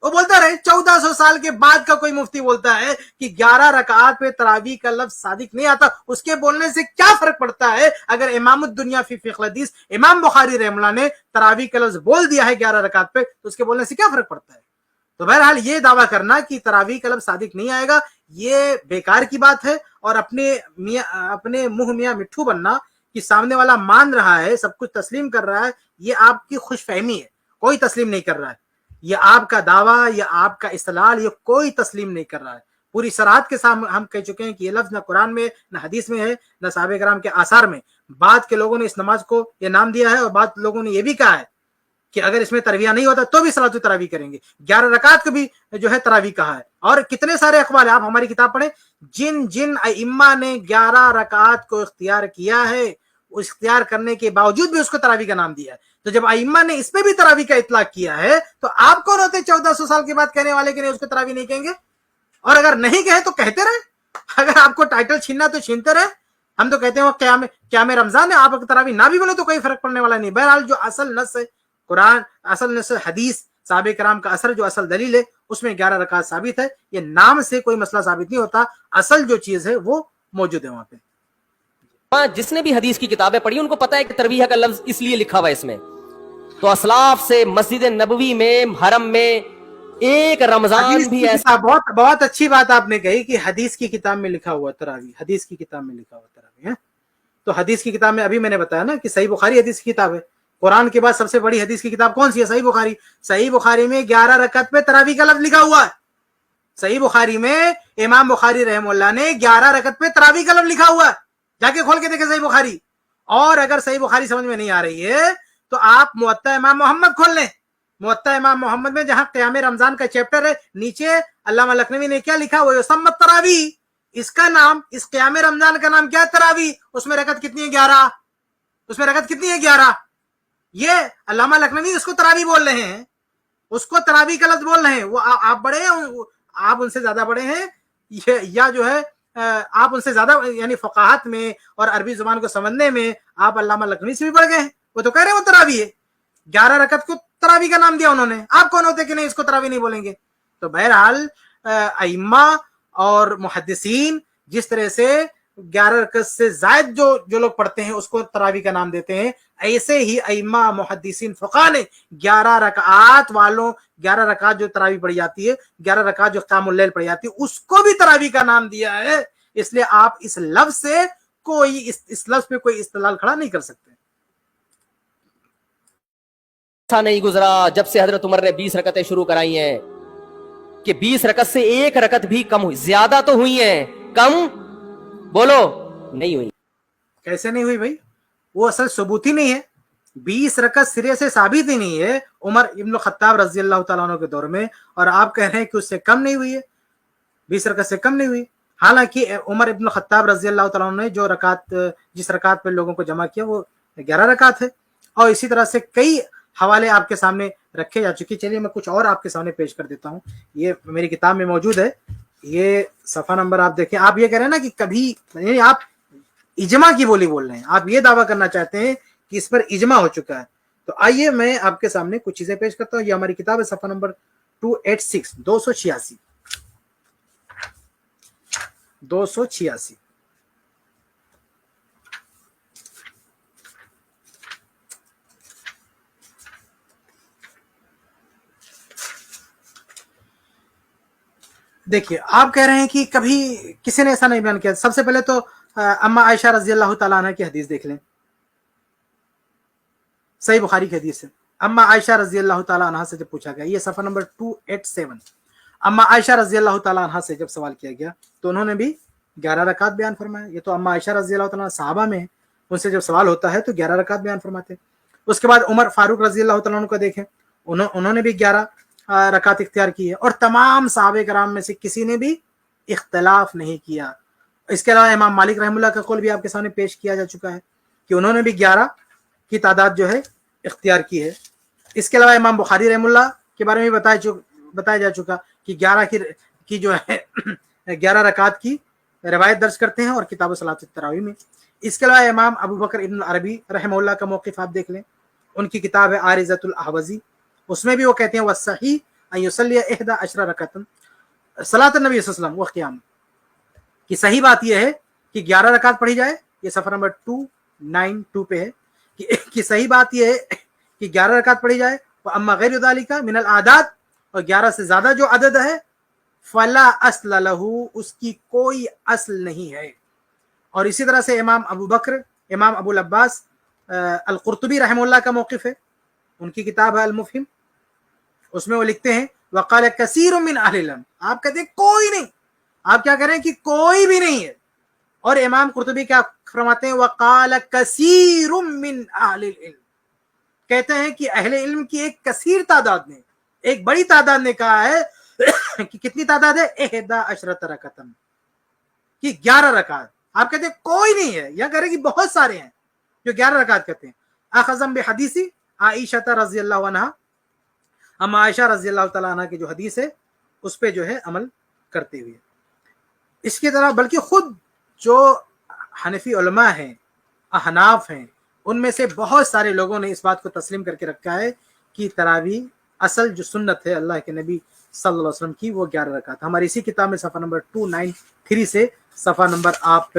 S2: وہ بولتا رہے, 1400 سال کے بعد کا کوئی مفتی بولتا ہے کہ 11 رکعات پہ تراویح کا لفظ صادق نہیں آتا, اس کے بولنے سے کیا فرق پڑتا ہے؟ اگر امام الدنیا فی فقہ الحدیث امام بخاری رحمہ اللہ نے تراویح کا لفظ بول دیا ہے 11 رکعات پہ, تو اس کے بولنے سے کیا فرق پڑتا ہے؟ تو بہرحال یہ دعویٰ کرنا کہ تراویح کا لفظ صادق نہیں آئے گا, یہ بیکار کی بات ہے. اور اپنے منہ میاں مٹھو بننا کہ سامنے والا مان رہا ہے, سب کچھ تسلیم کر رہا ہے, یہ آپ کی خوش فہمی ہے, کوئی تسلیم نہیں کر رہا ہے. یہ آپ کا دعویٰ یا آپ کا استدلال, یہ کوئی تسلیم نہیں کر رہا ہے. پوری صراحت کے ساتھ ہم کہہ چکے ہیں کہ یہ لفظ نہ قرآن میں, نہ حدیث میں ہے, نہ صحابہ کرام کے آثار میں. بعد کے لوگوں نے اس نماز کو یہ نام دیا ہے, اور بعد لوگوں نے یہ بھی کہا ہے کہ اگر اس میں تراویح نہیں ہوتا تو بھی صلاۃ التراویح کریں گے. 11 رکعات کو بھی جو ہے تراویح کہا ہے, اور کتنے سارے اقوال ہیں, آپ ہماری کتاب پڑھیں, جن ائمہ نے 11 رکعات کو اختیار کیا ہے, اس اختیار کرنے کے باوجود بھی اس کو تراویح کا نام دیا ہے. تو جب ائمہ نے اس پہ بھی تراویح کا اطلاق کیا ہے, تو آپ کون ہوتے 1400 سال کے بعد کہنے والے کہ نہیں اس کو تراویح نہیں کہیں گے؟ اور اگر نہیں کہے تو کہتے رہے, اگر آپ کو ٹائٹل چھیننا تو چھینتے رہے. ہم تو کہتے ہیں وہ قیام رمضان ہے, آپ تراویح نہ بھی بولے تو کوئی فرق پڑنے والا نہیں. بہرحال جو اصل نص ہے قرآن, اصل نص حدیث, صحابہ کرام کا اثر, جو اصل دلیل ہے, اس میں 11 رکعات ثابت ہے. یہ نام سے کوئی مسئلہ ثابت نہیں ہوتا, اصل جو چیز ہے وہ موجود ہے وہاں پہ.
S1: جس نے بھی حدیث کی کتابیں پڑھی ان کو پتا ہے کہ تراویح کا لفظ اس لیے لکھا ہوا ہے اس میں. تو اسلاف سے مسجد نبوی میں حرم میں ایک رمضان بھی ایسا.
S2: بہت بہت اچھی بات آپ نے کہی کہ حدیث کی کتاب میں لکھا ہوا تراویح, حدیث کی کتاب میں لکھا ہوا تراویح ہے. تو حدیث کی کتاب میں ابھی میں نے بتایا نا کہ صحیح بخاری حدیث کی کتاب ہے. قرآن کے بعد سب سے بڑی حدیث کی کتاب کون سی ہے؟ صحیح بخاری. صحیح بخاری میں 11 رکعت پہ تراویح کا لفظ لکھا ہوا ہے. صحیح بخاری میں امام بخاری رحمہ اللہ نے 11 رکعت پہ تراویح کا لفظ لکھا ہوا ہے. جا کے کھول کے دیکھیں صحیح بخاری. اور اگر صحیح بخاری سمجھ میں نہیں آ رہی ہے تو آپ موطا امام محمد کھول لیں. موطا امام محمد میں جہاں قیام رمضان کا چیپٹر ہے, نیچے علامہ لکھنوی نے کیا لکھا وہ یسمى تراویح. اس کا نام, اس قیام رمضان کا نام کیا ہے؟ تراویح. اس میں رکعت کتنی ہے؟ 11. اس میں رکعت کتنی ہے؟ 11. یہ علامہ لکھنوی اس کو تراویح بول رہے ہیں, اس کو تراویح کا لفظ بول رہے ہیں. وہ آپ بڑے ہیں, آپ ان سے زیادہ بڑے ہیں, یا جو ہے آپ ان سے زیادہ یعنی فقاہت میں اور عربی زبان کو سمجھنے میں آپ علامہ لکھنوی سے بھی بڑھ گئے ہیں. وہ تو کہہ رہے ہیں وہ تراویح ہے. 11 رکعت کو تراویح کا نام دیا انہوں نے. آپ کون ہوتے کہ نہیں اس کو تراویح نہیں بولیں گے؟ تو بہرحال ائمہ اور محدثین جس طرح سے 11 رکعت سے زائد جو لوگ پڑھتے ہیں اس کو تراویح کا نام دیتے ہیں, ایسے ہی ائمہ محدثین فقہ نے 11 رکعات والوں 11 رکعات جو تراویح پڑھی جاتی ہے, 11 رکعات جو قیام اللیل پڑھی جاتی ہے, اس کو بھی تراویح کا نام دیا ہے. اس لیے آپ اس لفظ سے کوئی اس لفظ پہ کوئی استدلال کھڑا نہیں کر سکتے.
S1: ایسا نہیں گزرا جب سے حضرت عمر نے 20 رکعتیں شروع کرائی ہیں کہ 20 رکعت سے ایک رکعت بھی کم ہوئی. زیادہ تو ہوئی ہیں, کم بولو نہیں ہوئی.
S2: کیسے نہیں ہوئی بھائی؟ وہ اصل ثبوت ہی نہیں ہے. 20 رکعت سرے سے ثابت ہی نہیں ہے عمر ابن الخطاب رضی اللہ تعالیٰ عنہ کے دور میں, اور آپ کہہ رہے ہیں کہ اس سے کم نہیں ہوئی ہے. 20 رکعت سے کم نہیں ہوئی. حالانکہ عمر ابن الخطاب رضی اللہ تعالیٰ عنہ نے جو رکعت, جس رکعت پہ لوگوں کو جمع کیا وہ 11 رکعت ہے. اور اسی طرح سے کئی حوالے آپ کے سامنے رکھے جا چکے. چلیے میں کچھ اور آپ کے سامنے پیش کر دیتا ہوں. یہ میری کتاب میں موجود ہے. یہ صفحہ نمبر آپ دیکھیں. آپ یہ کہہ رہے ہیں نا کہ کبھی, یعنی آپ اجماع کی بولی بول رہے ہیں, آپ یہ دعویٰ کرنا چاہتے ہیں کہ اس پر اجماع ہو چکا ہے. تو آئیے میں آپ کے سامنے کچھ چیزیں پیش کرتا ہوں. یہ ہماری کتاب ہے, صفحہ نمبر 286. دیکھیے, آپ کہہ رہے ہیں کہ کبھی کسی نے ایسا نہیں بیان کیا. سب سے پہلے تو اما عائشہ رضی اللہ تعالیٰ عنہ کی حدیث دیکھ لیں. صحیح بخاری کی حدیث ہے. اما عائشہ رضی اللہ تعالیٰ عنہ سے جب پوچھا گیا, یہ صفحہ نمبر 287, اما عائشہ رضی اللہ تعالیٰ عنہ سے جب سوال کیا گیا تو انہوں نے بھی 11 رکعت بیان فرمایا. یہ تو اما عائشہ رضی اللہ تعالیٰ عنہ صحابہ میں ہیں, ان سے جب سوال ہوتا ہے تو 11 رکعت بیان فرماتے. اس کے بعد عمر فاروق رضی اللہ تعالیٰ عنہ کو دیکھیں, انہوں نے بھی 11 رکعت اختیار کی ہے. اور تمام صحابہ کرام میں سے کسی نے بھی اختلاف نہیں کیا. اس کے علاوہ امام مالک رحمہ اللہ کا قول بھی آپ کے سامنے پیش کیا جا چکا ہے کہ انہوں نے بھی 11 کی تعداد جو ہے اختیار کی ہے. اس کے علاوہ امام بخاری رحمہ اللہ کے بارے میں بتایا جا چکا کہ 11 کی جو ہے 11 رکعت کی روایت درج کرتے ہیں اور کتاب صلاۃ التراویح میں. اس کے علاوہ امام ابو بکر ابن العربی رحمہ اللہ کا موقف آپ دیکھ لیں, ان کی کتاب ہے عارضۃ الاحوزی, اس میں بھی وہ کہتے ہیں والصحیح ان یصلی 11 رکعۃ صلاۃ النبی صلی اللہ علیہ وسلم وقیام, کہ صحیح بات یہ ہے کہ 11 رکعت پڑھی جائے. یہ صفحہ نمبر 292 پہ ہے کہ صحیح بات یہ ہے کہ 11 رکعت پڑھی جائے. اما غیر ذالک من الاعداد, اور 11 سے زیادہ جو عدد ہے فلا اصل لہ, اس کی کوئی اصل نہیں ہے. اور اسی طرح سے امام ابو بکر, امام ابو العباس القرطبی رحمہ اللہ کا موقف ہے, ان کی کتاب ہے المفہم, اس میں وہ لکھتے ہیں وقال کثیر من اہل العلم, آپ کہتے ہیں کوئی نہیں, آپ کیا کہہ رہے ہیں کہ کوئی بھی نہیں ہے. اور امام قرطبی کیا فرماتے ہیں وقال کثیر من اہل العلم, کہتے ہیں کہ اہل علم کی ایک کثیر تعداد نے, ایک بڑی تعداد نے کہا ہے کہ کتنی تعداد ہے 11 رکعت, کہ 11 رکعت. آپ کہتے ہیں کوئی نہیں ہے, یا کہہ رہے ہیں کہ بہت سارے ہیں جو 11 رکعت کہتے ہیں. اخذم بحدیث عائشہ رضی اللہ عنہا, اما عائشہ رضی اللہ تعالیٰ عنہ کی جو حدیث ہے اس پہ جو ہے عمل کرتے ہوئے. اس کی طرح بلکہ خود جو حنفی علماء ہیں, احناف ہیں, ان میں سے بہت سارے لوگوں نے اس بات کو تسلیم کر کے رکھا ہے کہ تراویح اصل جو سنت ہے اللہ کے نبی صلی اللہ علیہ وسلم کی وہ 11 رکعت. ہماری اسی کتاب میں صفحہ نمبر 293 سے صفحہ نمبر آپ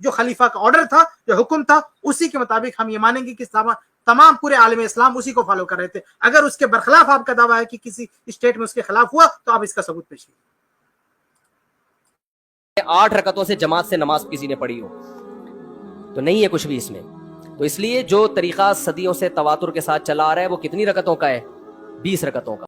S2: جو خلیفہ کا آرڈر تھا, جو حکم تھا, اسی کے مطابق ہم یہ مانیں گے کہ تمام پورے عالم اسلام اسی کو فالو کر رہے تھے. اگر اس کے برخلاف آپ کا دعویٰ ہے کہ کسی اسٹیٹ میں اس کے خلاف ہوا, تو آپ اس کا ثبوت پیش کیجیے.
S1: 8 رکعتوں سے جماعت سے نماز کسی نے پڑھی ہو تو نہیں ہے کچھ بھی اس میں. تو اس لیے جو طریقہ صدیوں سے تواتر کے ساتھ چلا آ رہا ہے وہ کتنی رکعتوں کا ہے؟ 20 رکعتوں کا.